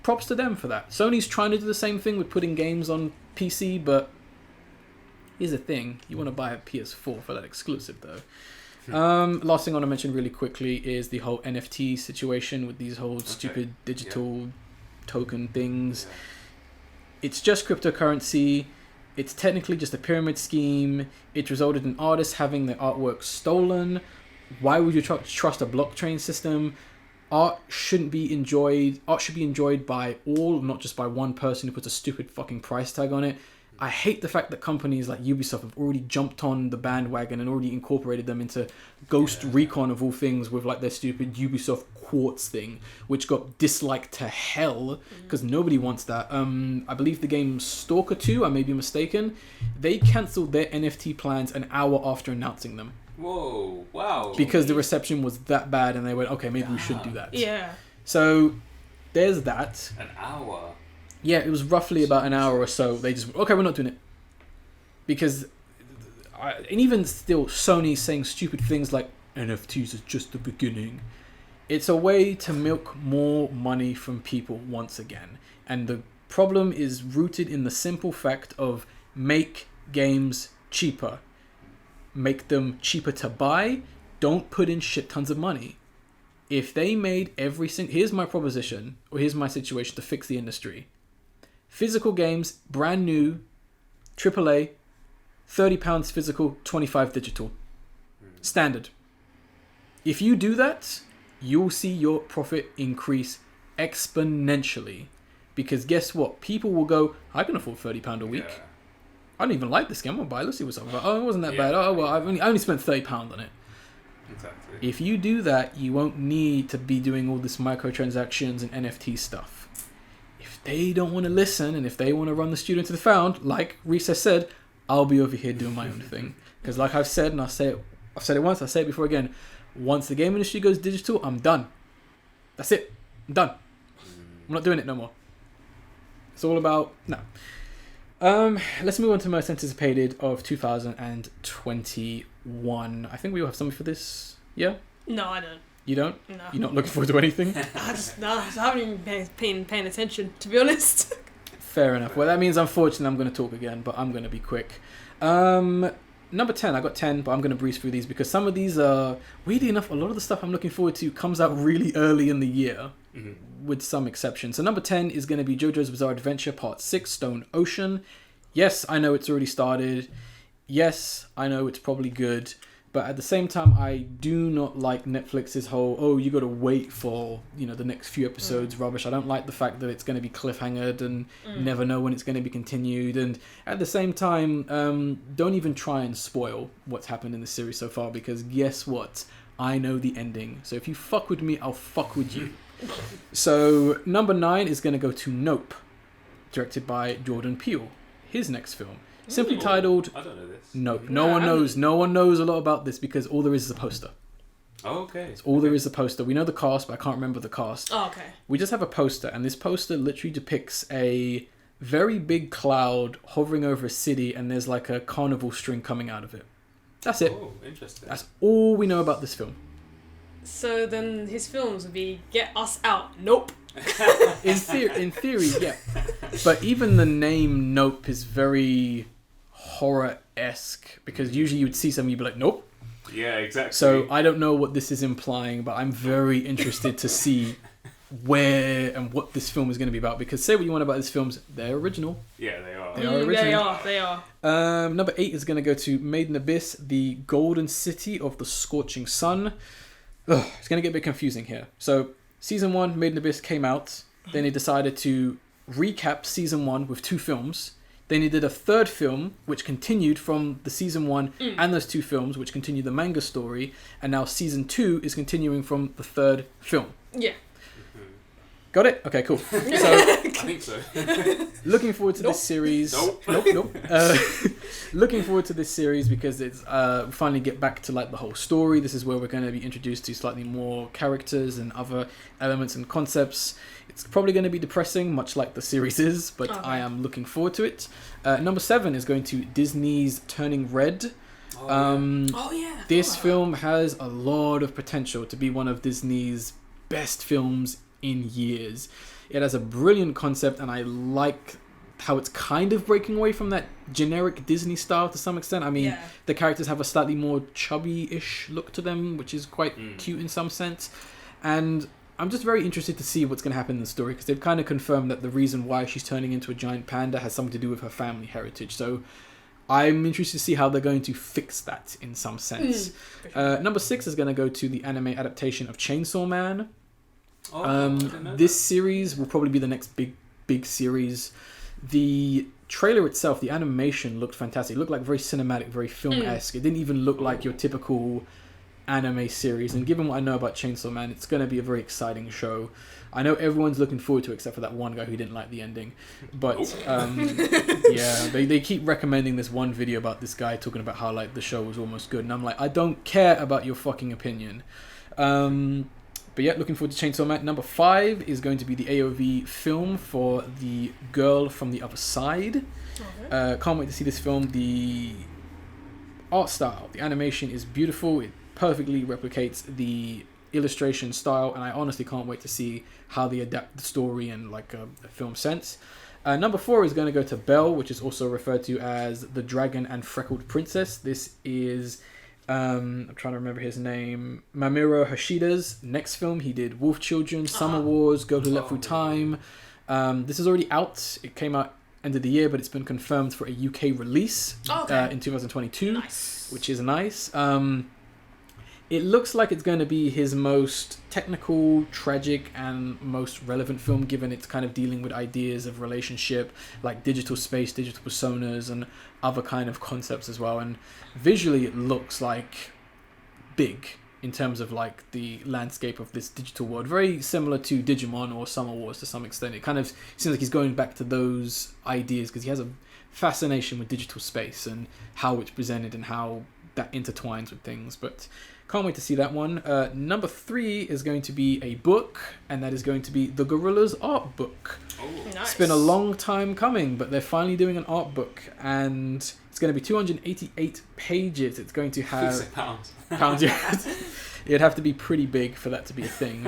Props to them for that. Sony's trying to do the same thing with putting games on PC, but here's the thing. You want to buy a PS4 for that exclusive, though. Last thing I want to mention really quickly is the whole NFT situation with these whole stupid digital token things. It's just cryptocurrency. It's technically just a pyramid scheme. It resulted in artists having their artwork stolen. Why would you trust a blockchain system? Art should be enjoyed by all, not just by one person who puts a stupid fucking price tag on it. I hate the fact that companies like Ubisoft have already jumped on the bandwagon and already incorporated them into Ghost Recon of all things with like their stupid Ubisoft Quartz thing, which got disliked to hell because nobody wants that. I believe the game Stalker 2, I may be mistaken, they cancelled their NFT plans an hour after announcing them. Whoa, wow. Because the reception was that bad and they went, okay, maybe we should do that. Yeah. So there's that. An hour? Yeah, it was roughly about an hour or so. They just, okay, we're not doing it. Because, and even still, Sony's saying stupid things like, NFTs is just the beginning. It's a way to milk more money from people once again. And the problem is rooted in the simple fact of make games cheaper. Make them cheaper to buy. Don't put in shit tons of money. If they made every single... Here's my proposition, or here's my situation to fix the industry. Physical games, brand new, AAA, £30 physical, $25 digital. Standard. If you do that, you'll see your profit increase exponentially. Because guess what? People will go, I can afford £30 a week. Yeah. I don't even like this game. I'll buy it. Let's see what's up. Oh, it wasn't that bad. Oh, well, I only spent £30 on it. Exactly. If you do that, you won't need to be doing all this microtransactions and NFT stuff. If they don't want to listen and if they want to run the student to the found, like Reese has said, I'll be over here doing my own thing. Because like I've said, and I've said it once, I'll say it before again, once the game industry goes digital, I'm done. That's it. I'm done. I'm not doing it no more. It's all about... No. Let's move on to most anticipated of 2021. I think we all have something for this. Yeah? No, I don't. You don't? No. You're not looking forward to anything? I haven't even been paying attention, to be honest. Fair enough. Well, that means, unfortunately, I'm going to talk again, but I'm going to be quick. Number 10. I got 10, but I'm going to breeze through these because some of these are, weirdly enough, a lot of the stuff I'm looking forward to comes out really early in the year, with some exceptions. So number 10 is going to be JoJo's Bizarre Adventure Part 6, Stone Ocean. Yes, I know it's already started. Yes, I know it's probably good. But at the same time, I do not like Netflix's whole, you got to wait for, the next few episodes rubbish. I don't like the fact that it's going to be cliffhangered and never know when it's going to be continued. And at the same time, don't even try and spoil what's happened in the series so far, because guess what? I know the ending. So if you fuck with me, I'll fuck with you. So number 9 is going to go to Nope, directed by Jordan Peele. His next film. Simply titled... I don't know this. Nope. No one knows. No one knows a lot about this because all there is a poster. Oh, okay. It's all there is a poster. We know the cast, but I can't remember the cast. Oh, okay. We just have a poster, and this poster literally depicts a very big cloud hovering over a city, and there's like a carnival string coming out of it. That's it. Oh, interesting. That's all we know about this film. So then his films would be Get Us Out. Nope. In theory, yeah. But even the name Nope is very horror-esque, because usually you would see something, you'd be like, nope. Yeah, exactly. So I don't know what this is implying, but I'm very interested to see where and what this film is going to be about, because say what you want about these films, they're original. Yeah, they are. They are original. They are. Number 8 is going to go to Made in Abyss, the Golden City of the Scorching Sun. Ugh, it's going to get a bit confusing here. So Season 1, Made in Abyss, came out. Then they decided to recap Season 1 with 2 films. Then they did a 3rd film, which continued from the Season 1 and those 2 films, which continued the manga story. And now Season 2 is continuing from the 3rd film. Yeah. Got it? Okay, cool. So, I think so. looking forward to this series. Nope. Looking forward to this series because it's we finally get back to like the whole story. This is where we're going to be introduced to slightly more characters and other elements and concepts. It's probably going to be depressing, much like the series is, but I am looking forward to it. Number 7 is going to Disney's Turning Red. This film has a lot of potential to be one of Disney's best films in years. It has a brilliant concept, and I like how it's kind of breaking away from that generic Disney style to some extent. I mean, the characters have a slightly more chubby-ish look to them, which is quite cute in some sense. And I'm just very interested to see what's going to happen in the story, because they've kind of confirmed that the reason why she's turning into a giant panda has something to do with her family heritage. So I'm interested to see how they're going to fix that in some sense. Number 6 is going to go to the anime adaptation of Chainsaw Man. This series will probably be the next big series. The trailer itself, the animation looked fantastic. It looked like very cinematic, very film-esque. It didn't even look like your typical anime series. And given what I know about Chainsaw Man, it's going to be a very exciting show. I know everyone's looking forward to it except for that one guy who didn't like the ending. But they keep recommending this one video about this guy talking about how like the show was almost good. And I'm like, I don't care about your fucking opinion. But yeah, looking forward to Chainsaw Man. Number 5 is going to be the AOV film for The Girl from the Other Side. Can't wait to see this film. The art style, the animation is beautiful. It perfectly replicates the illustration style, and I honestly can't wait to see how they adapt the story in like a film sense. Number 4 is going to go to Belle, which is also referred to as The Dragon and Freckled Princess. This is... I'm trying to remember his name. Mamoru Hoshida's next film. He did Wolf Children, Summer Wars, Girl Who Leapt Through Time. This is already out. It came out end of the year, but it's been confirmed for a UK release in 2022, which is nice. It looks like it's going to be his most technical, tragic, and most relevant film, given it's kind of dealing with ideas of relationship, like digital space, digital personas, and other kind of concepts as well. And visually, it looks like big in terms of like the landscape of this digital world. Very similar to Digimon or Summer Wars to some extent. It kind of seems like he's going back to those ideas because he has a fascination with digital space and how it's presented and how that intertwines with things. But can't wait to see that one. Number 3 is going to be a book, and that is going to be the Gorillas art book. Oh, Nice. It's been a long time coming, but they're finally doing an art book, and it's going to be 288 pages. It's going to have pounds. pounds. Yeah. It'd have to be pretty big for that to be a thing,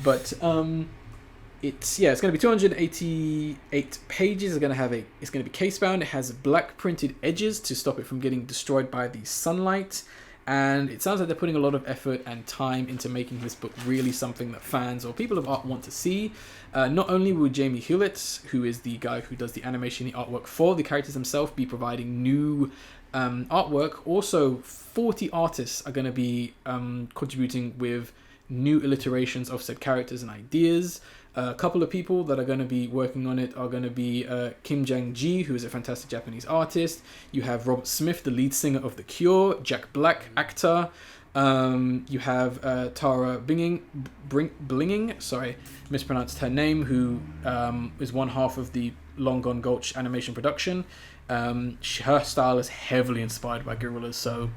but it's going to be 288 pages. It's going to be case bound. It has black printed edges to stop it from getting destroyed by the sunlight. And it sounds like they're putting a lot of effort and time into making this book really something that fans or people of art want to see. Not only will Jamie Hewlett, who is the guy who does the animation, the artwork for the characters themselves, be providing new artwork, also 40 artists are going to be contributing with new alliterations of said characters and ideas. A couple of people that are going to be working on it are going to be Kim Jang-ji, who is a fantastic Japanese artist. You have Robert Smith, the lead singer of The Cure. Jack Black, actor. You have Tara Blinging, sorry, mispronounced her name, who is one half of the Long Gone Gulch animation production. Her style is heavily inspired by Gorillas, so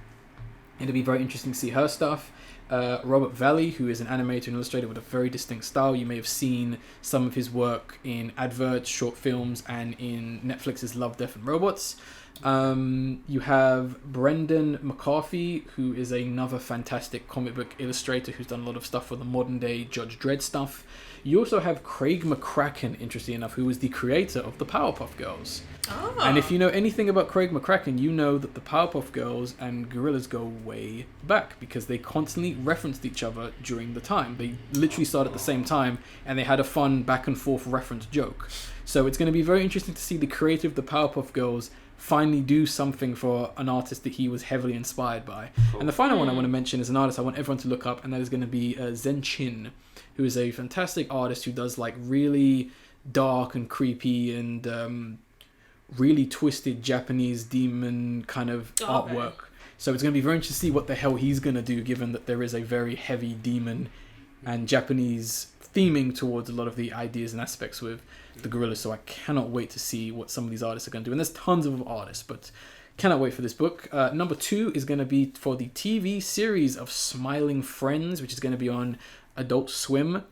it'll be very interesting to see her stuff. Robert Valley, who is an animator and illustrator with a very distinct style. You may have seen some of his work in adverts, short films, and in Netflix's Love, Death and Robots. You have Brendan McCarthy, who is another fantastic comic book illustrator who's done a lot of stuff for the modern day Judge Dredd stuff. You also have Craig McCracken, interestingly enough, who was the creator of the Powerpuff Girls. Oh. And if you know anything about Craig McCracken, you know that the Powerpuff Girls and Gorillas go way back because they constantly referenced each other during the time. They literally started at the same time and they had a fun back and forth reference joke. So it's going to be very interesting to see the creator of the Powerpuff Girls finally do something for an artist that he was heavily inspired by. Cool. And the final one I want to mention is an artist I want everyone to look up, and that is going to be Zen Chin, who is a fantastic artist who does like really dark and creepy and really twisted Japanese demon kind of artwork. So it's going to be very interesting to see what the hell he's going to do, given that there is a very heavy demon and Japanese theming towards a lot of the ideas and aspects with the Gorillas. So I cannot wait to see what some of these artists are going to do. And there's tons of artists, but cannot wait for this book. Number 2 is going to be for the TV series of Smiling Friends, which is going to be on Adult Swim.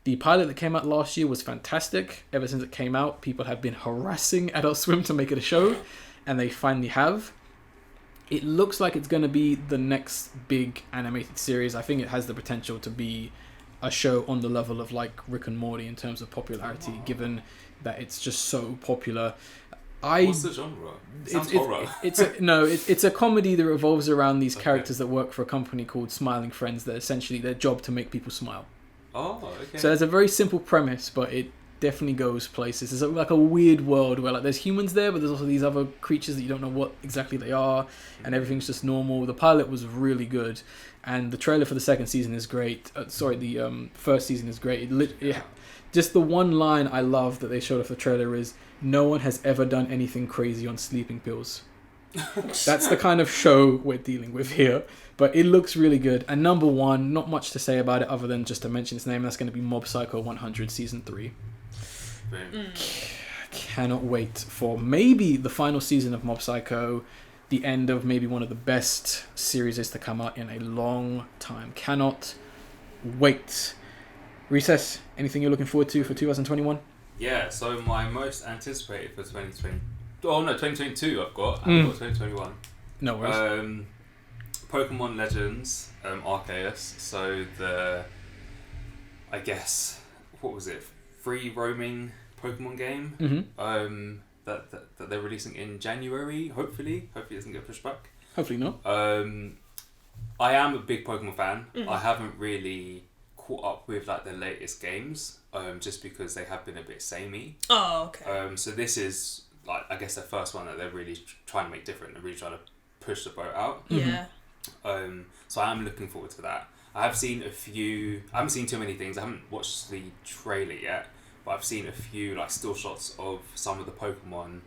The pilot that came out last year was fantastic. Ever since it came out, people have been harassing Adult Swim to make it a show, and they finally have. It looks like it's going to be the next big animated series. I think it has the potential to be a show on the level of like Rick and Morty in terms of popularity, given that it's just so popular. What's the genre? Sounds horror. It's a comedy that revolves around these characters that work for a company called Smiling Friends that essentially their job to make people smile. Oh, okay. So there's a very simple premise, but it definitely goes places. It's like a weird world where like there's humans there, but there's also these other creatures that you don't know what exactly they are, and everything's just normal. The pilot was really good, and the trailer for the second season is great. The first season is great. Just the one line I love that they showed off the trailer is, "No one has ever done anything crazy on sleeping pills." That's the kind of show we're dealing with here. But it looks really good. And number 1, not much to say about it other than just to mention its name. That's going to be Mob Psycho 100 Season 3. Cannot wait for maybe the final season of Mob Psycho. The end of maybe one of the best series to come out in a long time. Cannot wait. Recess, anything you're looking forward to for 2021? Yeah, so my most anticipated for 2020... Oh no, 2022 I've got. I haven't got 2021. No worries. Pokemon Legends Arceus, so what was it, free roaming Pokemon game that they're releasing in January, hopefully it doesn't get pushed back. Hopefully not. I am a big Pokemon fan. I haven't really caught up with like the latest games just because they have been a bit samey. Oh, okay. So this is like, I guess, the first one that they're really trying to make different. They're really trying to push the boat out. Yeah. So I am looking forward to that. I haven't seen too many things. I haven't watched the trailer yet, but I've seen a few like still shots of some of the Pokemon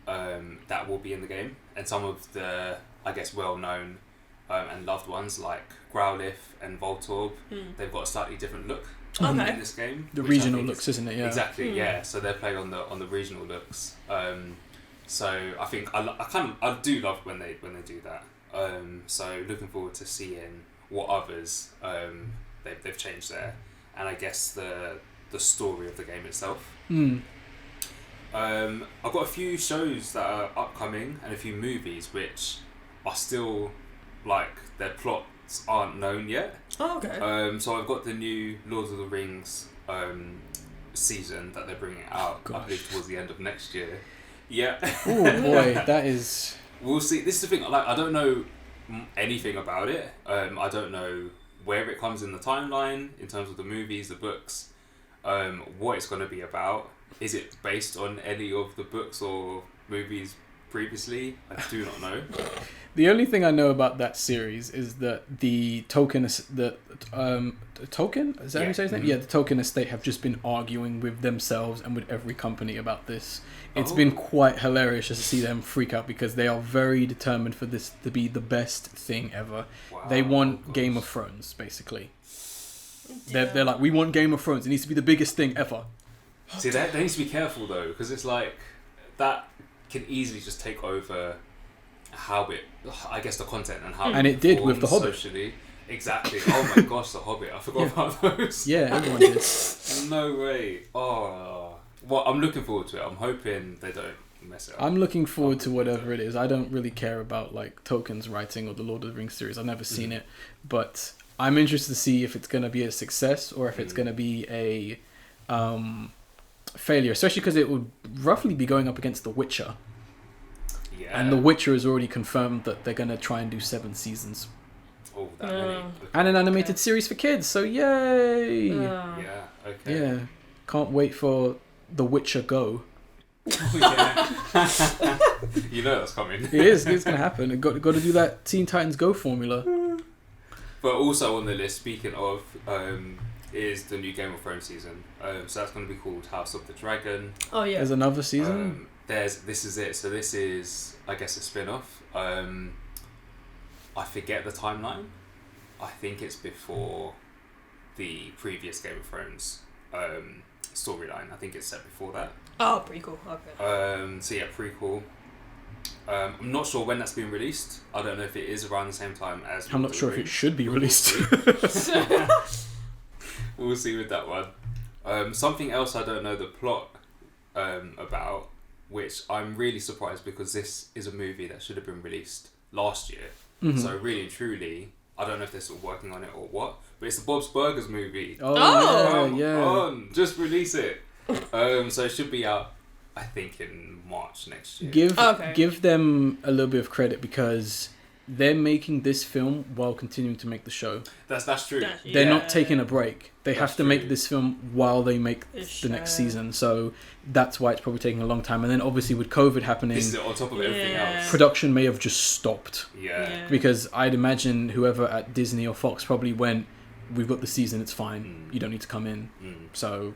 that will be in the game, and some of the, I guess, well-known and loved ones like Growlithe and Voltorb. They've got a slightly different look in this game. The regional looks, isn't it? Yeah. Exactly. Yeah. So they're playing on the regional looks. So I think I do love when they do that. So looking forward to seeing what others they've changed there, and I guess the story of the game itself. I've got a few shows that are upcoming and a few movies which are still like their plots aren't known yet. Oh, okay. So I've got the new Lord of the Rings season that they're bringing out. I believe towards the end of next year. Yeah. Oh boy, that is. We'll see. This is the thing. Like, I don't know anything about it. I don't know where it comes in the timeline in terms of the movies, the books, what it's going to be about. Is it based on any of the books or movies previously? I do not know. The only thing I know about that series is that the Tolkien, Tolkien? Is that how you say his name? Yeah, the Tolkien estate have just been arguing with themselves and with every company about this. It's been quite hilarious just to see them freak out because they are very determined for this to be the best thing ever. Wow, they want Game of Thrones, basically. They're like, we want Game of Thrones. It needs to be the biggest thing ever. See, they need to be careful though, because it's like that can easily just take over I guess the content and how. And it did with The Hobbit. Socially. Exactly. Oh my gosh, The Hobbit. I forgot about those. Yeah, everyone did. No way. Oh. Well, I'm looking forward to it. I'm hoping they don't mess it up. I'm looking forward to whatever it is. I don't really care about like Tolkien's writing or the Lord of the Rings series. I've never seen it, but I'm interested to see if it's going to be a success or if it's going to be a failure, especially because it would roughly be going up against The Witcher. Yeah. And The Witcher has already confirmed that they're going to try and do 7 seasons. Oh, that many. And an animated series for kids, so yay! Yeah, okay. Yeah, can't wait for The Witcher Go. Yeah. You know that's coming. It is, it's going to happen. Got to do that Teen Titans Go formula. But also on the list, speaking of, is the new Game of Thrones season. So that's going to be called House of the Dragon. Oh yeah. There's another season? This is it. So this is, I guess, a spin-off. I forget the timeline. I think it's before the previous Game of Thrones storyline. I think it's set before that. Oh, prequel. Okay. So yeah, prequel. I'm not sure when that's being released. I don't know if it is around the same time as. I'm not sure if it should be released. We'll see with that one. Something else I don't know the plot about, which I'm really surprised because this is a movie that should have been released last year. Mm-hmm. So really and truly, I don't know if they're sort of working on it or what, but it's the Bob's Burgers movie. Oh, yeah. Just release it. So it should be out, I think, in March next year. Give them a little bit of credit because they're making this film while continuing to make the show. That's true. They're not taking a break. They have to make true. this film while they make the next season. So that's why it's probably taking a long time. And then obviously with COVID happening, This is on top of everything else. production may have just stopped. Yeah. Because I'd imagine whoever at Disney or Fox probably went, we've got the season, it's fine. You don't need to come in. So...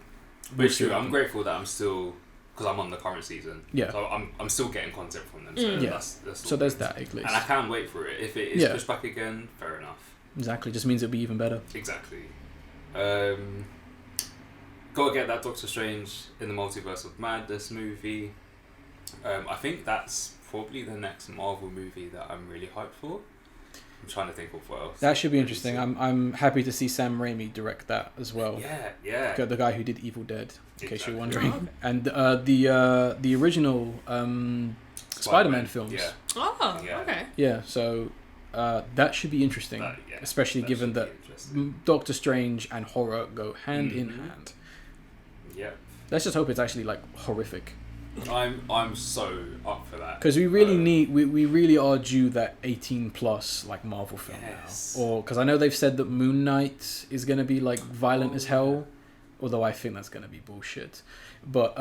But it's true. I'm grateful that I'm still... Because I'm on the current season. Yeah. So I'm still getting content from them. So that's so there's that at least. And I can't wait for it. If it is pushed back again, fair enough. Exactly. Just means it'll be even better. Exactly. Gotta get that Doctor Strange in the Multiverse of Madness movie. I think that's probably the next Marvel movie that I'm really hyped for. I'm trying to think of what else. That should be interesting. I'm happy to see Sam Raimi direct that as well. Yeah. The guy who did Evil Dead, in case you're wondering. And the original Spider-Man films. Yeah. Oh, okay. Yeah, so that should be interesting, especially given that Doctor Strange and horror go hand in hand. Yeah. Let's just hope it's actually like horrific. I'm so up for that. Because we really we really are due that 18 plus like Marvel film now. Or because I know they've said that Moon Knight is gonna be like violent as hell, although I think that's gonna be bullshit. But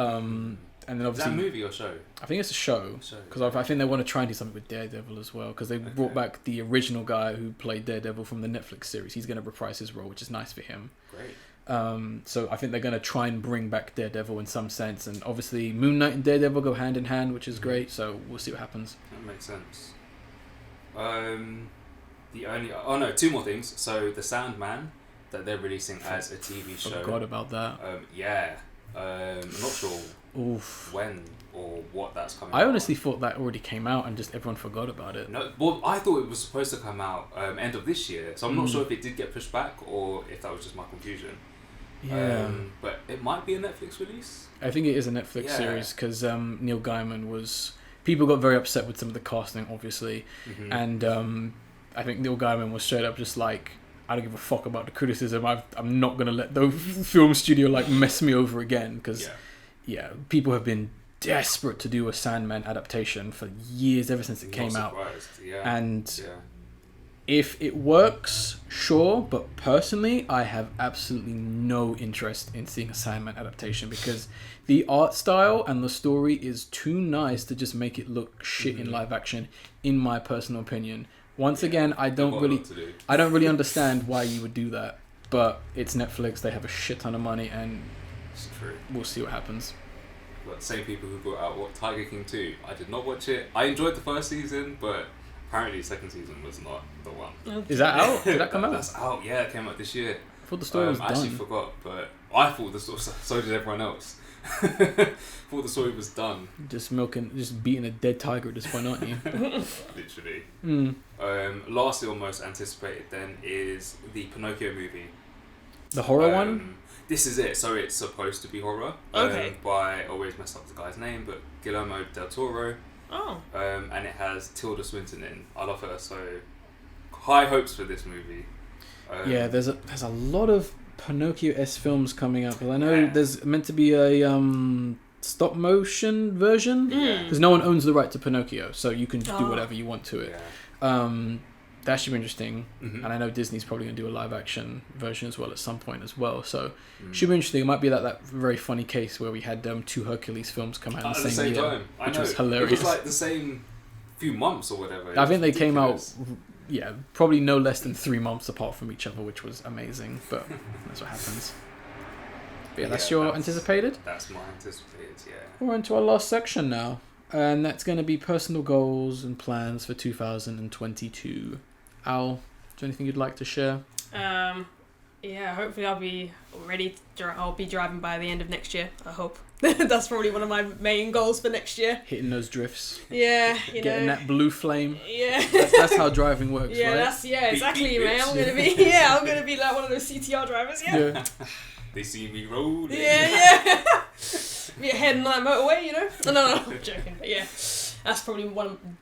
And then Is that obviously, a movie or show? I think it's a show because I think they want to try and do something with Daredevil as well because they brought back the original guy who played Daredevil from the Netflix series. He's going to reprise his role, which is nice for him. Great. So I think they're going to try and bring back Daredevil in some sense, and obviously Moon Knight and Daredevil go hand in hand, which is great. So we'll see what happens. That makes sense. Two more things. So the Sandman that they're releasing as a TV show. Forgot about that. I'm not sure when or what that's coming. I honestly thought that already came out and just everyone forgot about it. No, well, I thought it was supposed to come out end of this year, so I'm not sure if it did get pushed back or if that was just my confusion. Yeah, but it might be a Netflix release. I think it is a Netflix series because Neil Gaiman was. People got very upset with some of the casting, obviously, and I think Neil Gaiman was straight up just like, I don't give a fuck about the criticism. I'm not gonna let the film studio like mess me over again because people have been desperate to do a Sandman adaptation for years, ever since it came out. If it works, sure, but personally, I have absolutely no interest in seeing a Sandman adaptation because the art style and the story is too nice to just make it look shit in live action, in my personal opinion. Once again, I don't really understand why you would do that, but it's Netflix. They have a shit ton of money, and we'll see what happens. But same people who brought out Tiger King 2. I did not watch it. I enjoyed the first season, but apparently the second season was not the one. Is that out? Did that come out? That's out. Yeah, it came out this year. I thought the story was done. I actually forgot, but I thought the story. So did everyone else. Thought the story was done. Just beating a dead tiger at this point, aren't you? Literally. Lastly, or most anticipated then is the Pinocchio movie. The horror one? This is it. So it's supposed to be horror. Okay. By, I always mess up the guy's name, but Guillermo del Toro. Oh. And it has Tilda Swinton in. I love her, so high hopes for this movie. There's a lot of Pinocchio-esque films coming up. I know there's meant to be a stop motion version because no one owns the right to Pinocchio, so you can do whatever you want to it. That should be interesting, and I know Disney's probably going to do a live action version as well at some point as well, so should be interesting. It might be that very funny case where we had two Hercules films come out at the same year, time. which was hilarious. It was like the same few months or whatever. I think they came out probably no less than 3 months apart from each other, which was amazing, but that's what happens. But that's your anticipated? That's my anticipated, yeah. We're into our last section now, and that's going to be personal goals and plans for 2022. Al, is there anything you'd like to share? Hopefully I'll be ready. I'll be driving by the end of next year, I hope. That's probably one of my main goals for next year. Hitting those drifts. Yeah, Getting that blue flame. Yeah. That's how driving works, right? Exactly, man. I'm gonna be like one of those CTR drivers, yeah. They see me rolling. Yeah. Be ahead in that motorway, No, I'm joking. But yeah, that's probably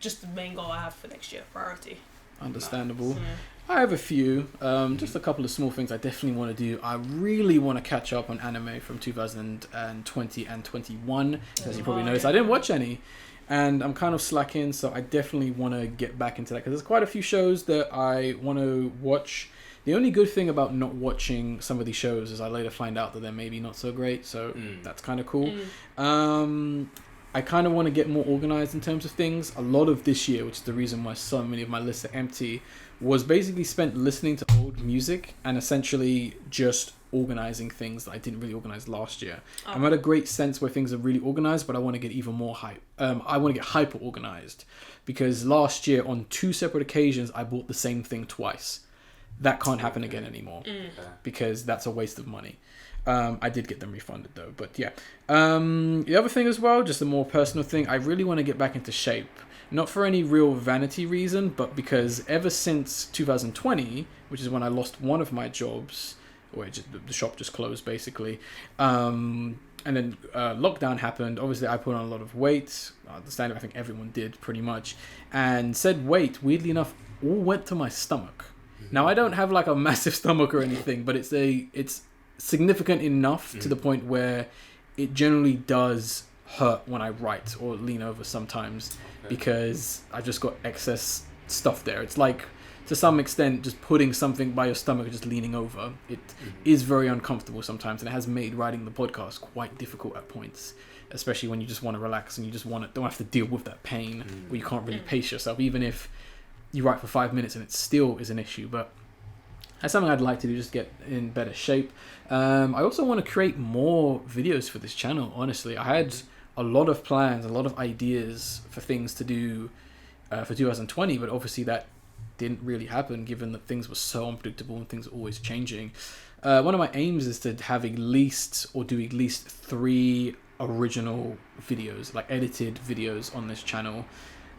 just the main goal I have for next year, priority. Understandable. Nice. I have a few, just a couple of small things I definitely want to do. I really want to catch up on anime from 2020 and 21. As you probably noticed, I didn't watch any, and I'm kind of slacking, so I definitely want to get back into that because there's quite a few shows that I want to watch. The only good thing about not watching some of these shows is I later find out that they're maybe not so great, so that's kind of cool. I kind of want to get more organized in terms of things. A lot of this year, which is the reason why so many of my lists are empty, was basically spent listening to old music and essentially just organizing things that I didn't really organize last year. I'm at a great sense where things are really organized, but I want to get even more hype. I want to get hyper organized because last year on 2 separate occasions, I bought the same thing twice. That can't happen again anymore because that's a waste of money. I did get them refunded though, but yeah. The other thing as well, just a more personal thing, I really want to get back into shape. Not for any real vanity reason, but because ever since 2020, which is when I lost one of my jobs, the shop just closed basically, and then lockdown happened. Obviously, I put on a lot of weight. I understand. I think everyone did pretty much, and said weight, weirdly enough, all went to my stomach. Now I don't have like a massive stomach or anything, but it's significant enough to the point where it generally does hurt when I write or lean over sometimes because I just got excess stuff there. It's like to some extent, just putting something by your stomach and just leaning over, it is very uncomfortable sometimes, and it has made writing the podcast quite difficult at points, especially when you just want to relax and you just don't have to deal with that pain where you can't really pace yourself, even if you write for 5 minutes and it still is an issue. But that's something I'd like to do, just get in better shape. I also want to create more videos for this channel, honestly. I had a lot of plans, a lot of ideas for things to do for 2020, but obviously that didn't really happen given that things were so unpredictable and things are always changing. One of my aims is to have do at least 3 original videos, like edited videos on this channel.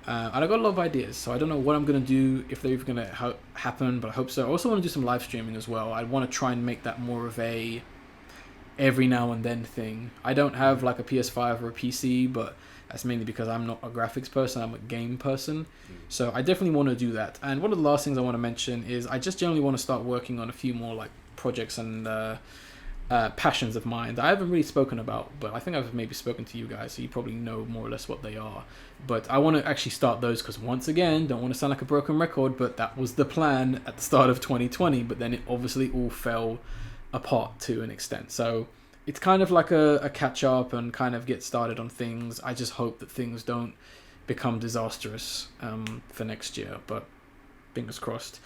And I got a lot of ideas, so I don't know what I'm going to do, if they're even going to happen, but I hope so. I also want to do some live streaming as well. I want to try and make that more of a every now and then thing. I don't have like a PS5 or a PC, but that's mainly because I'm not a graphics person, I'm a game person. So I definitely want to do that. And one of the last things I want to mention is I just generally want to start working on a few more like projects and passions of mine that I haven't really spoken about, but I think I've maybe spoken to you guys, so you probably know more or less what they are. But I want to actually start those because, once again, don't want to sound like a broken record, but that was the plan at the start of 2020, but then it obviously all fell apart to an extent. So it's kind of like a catch up and kind of get started on things. I just hope that things don't become disastrous for next year, but fingers crossed.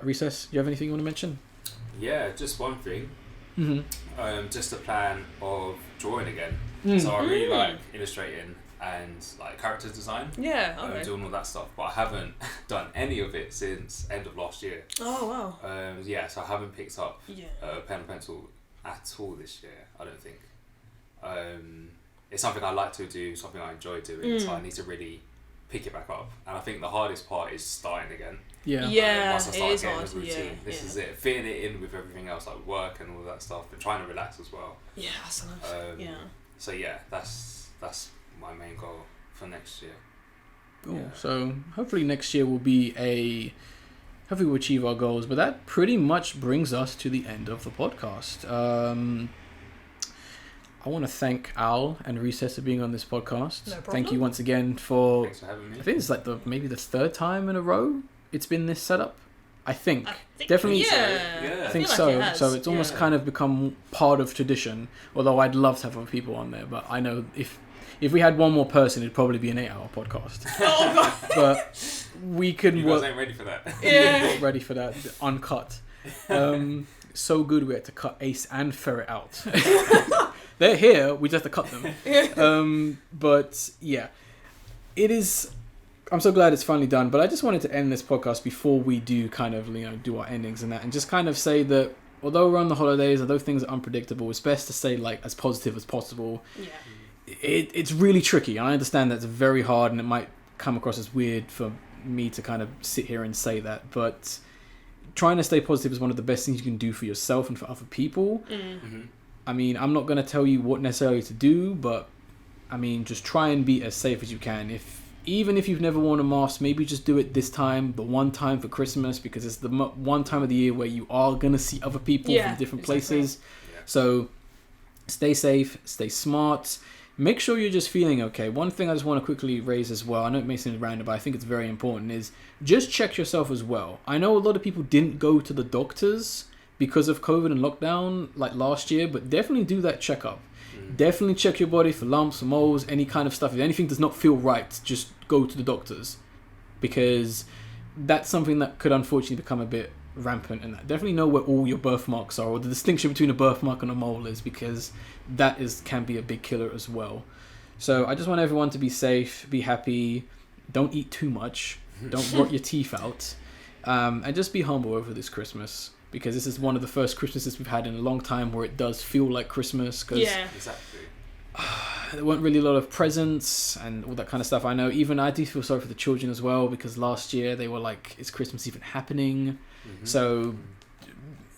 Recess, do you have anything you want to mention? Yeah, just one thing. Just a plan of drawing again. So I really like illustrating and like character design. Yeah, okay. Doing all that stuff, but I haven't done any of it since end of last year. Oh wow. Yeah, so I haven't picked up pen and pencil at all this year, I don't think. It's something I like to do, something I enjoy doing, so I need to really pick it back up. And I think the hardest part is starting again. Yeah, once I start it is getting hard. a routine, this is it. Fitting it in with everything else, like work and all that stuff, and trying to relax as well. Yeah, that's enough. So yeah, that's my main goal for next year. Cool. Yeah. So hopefully next year will be hopefully we'll achieve our goals, but that pretty much brings us to the end of the podcast. I want to thank Al and Recess for being on this podcast. No problem. Thank you once again for... Thanks for having me. I think it's like maybe the 3rd time in a row it's been this setup. I think definitely. Yeah. I think feel so. like it So it's almost kind of become part of tradition. Although I'd love to have other people on there, but I know if we had one more person, it'd probably be an 8-hour podcast. Oh god. But we could. You guys ain't ready for that. Yeah. Not ready for that. Uncut. So good we had to cut Ace and Ferret out. They're here. We just have to cut them. But yeah, it is. I'm so glad it's finally done, but I just wanted to end this podcast before we do kind of, do our endings and that, and just kind of say that although we're on the holidays, although things are unpredictable, it's best to stay like as positive as possible. Yeah. It's really tricky, and I understand that's very hard, and it might come across as weird for me to kind of sit here and say that, but trying to stay positive is one of the best things you can do for yourself and for other people. I mean, I'm not going to tell you what necessarily to do, but I mean, just try and be as safe as you can. Even if you've never worn a mask, maybe just do it this time, the one time for Christmas, because it's the one time of the year where you are going to see other people from different places. Yeah. So stay safe, stay smart, make sure you're just feeling okay. One thing I just want to quickly raise as well, I know it may seem random, but I think it's very important, is just check yourself as well. I know a lot of people didn't go to the doctors because of COVID and lockdown like last year, but definitely do that checkup. Definitely check your body for lumps, moles, any kind of stuff. If anything does not feel right, just go to the doctors, because that's something that could unfortunately become a bit rampant. And that definitely know where all your birthmarks are, or the distinction between a birthmark and a mole is, because that can be a big killer as well. So I just want everyone to be safe, be happy, don't eat too much, don't rot your teeth out, and just be humble over this Christmas. Because this is one of the first Christmases we've had in a long time where it does feel like Christmas. Cause exactly. There weren't really a lot of presents and all that kind of stuff. I know even I do feel sorry for the children as well, because last year they were like, is Christmas even happening? So,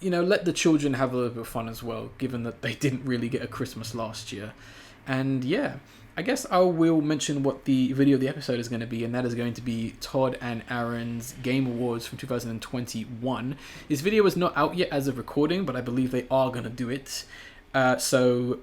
let the children have a little bit of fun as well, given that they didn't really get a Christmas last year. And yeah, I guess I will mention what the video of the episode is going to be, and that is going to be Todd and Aaron's Game Awards from 2021. This video is not out yet as of recording, but I believe they are going to do it. So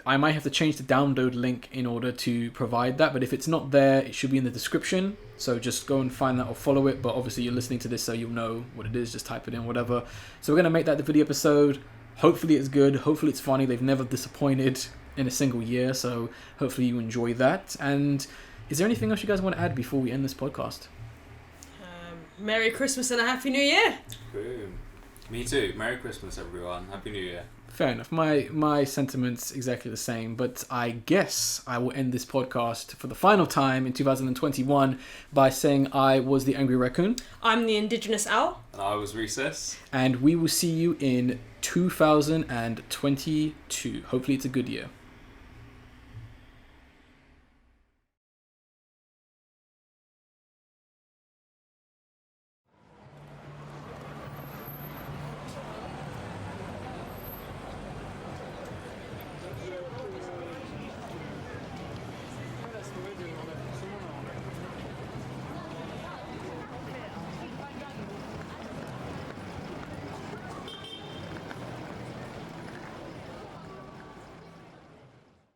I might have to change the download link in order to provide that, but if it's not there, it should be in the description. So just go and find that or follow it. But obviously you're listening to this, so you'll know what it is. Just type it in, whatever. So we're going to make that the video episode. Hopefully it's good. Hopefully it's funny. They've never disappointed in a single year. So hopefully you enjoy that. And is there anything else you guys want to add before we end this podcast? Merry Christmas and a Happy New Year. Boom. Me too. Merry Christmas, everyone. Happy New Year. Fair enough. My sentiments exactly the same, but I guess I will end this podcast for the final time in 2021 by saying I was the Angry Raccoon. I'm the Indigenous Owl. And I was Recess. And we will see you in 2022. Hopefully it's a good year.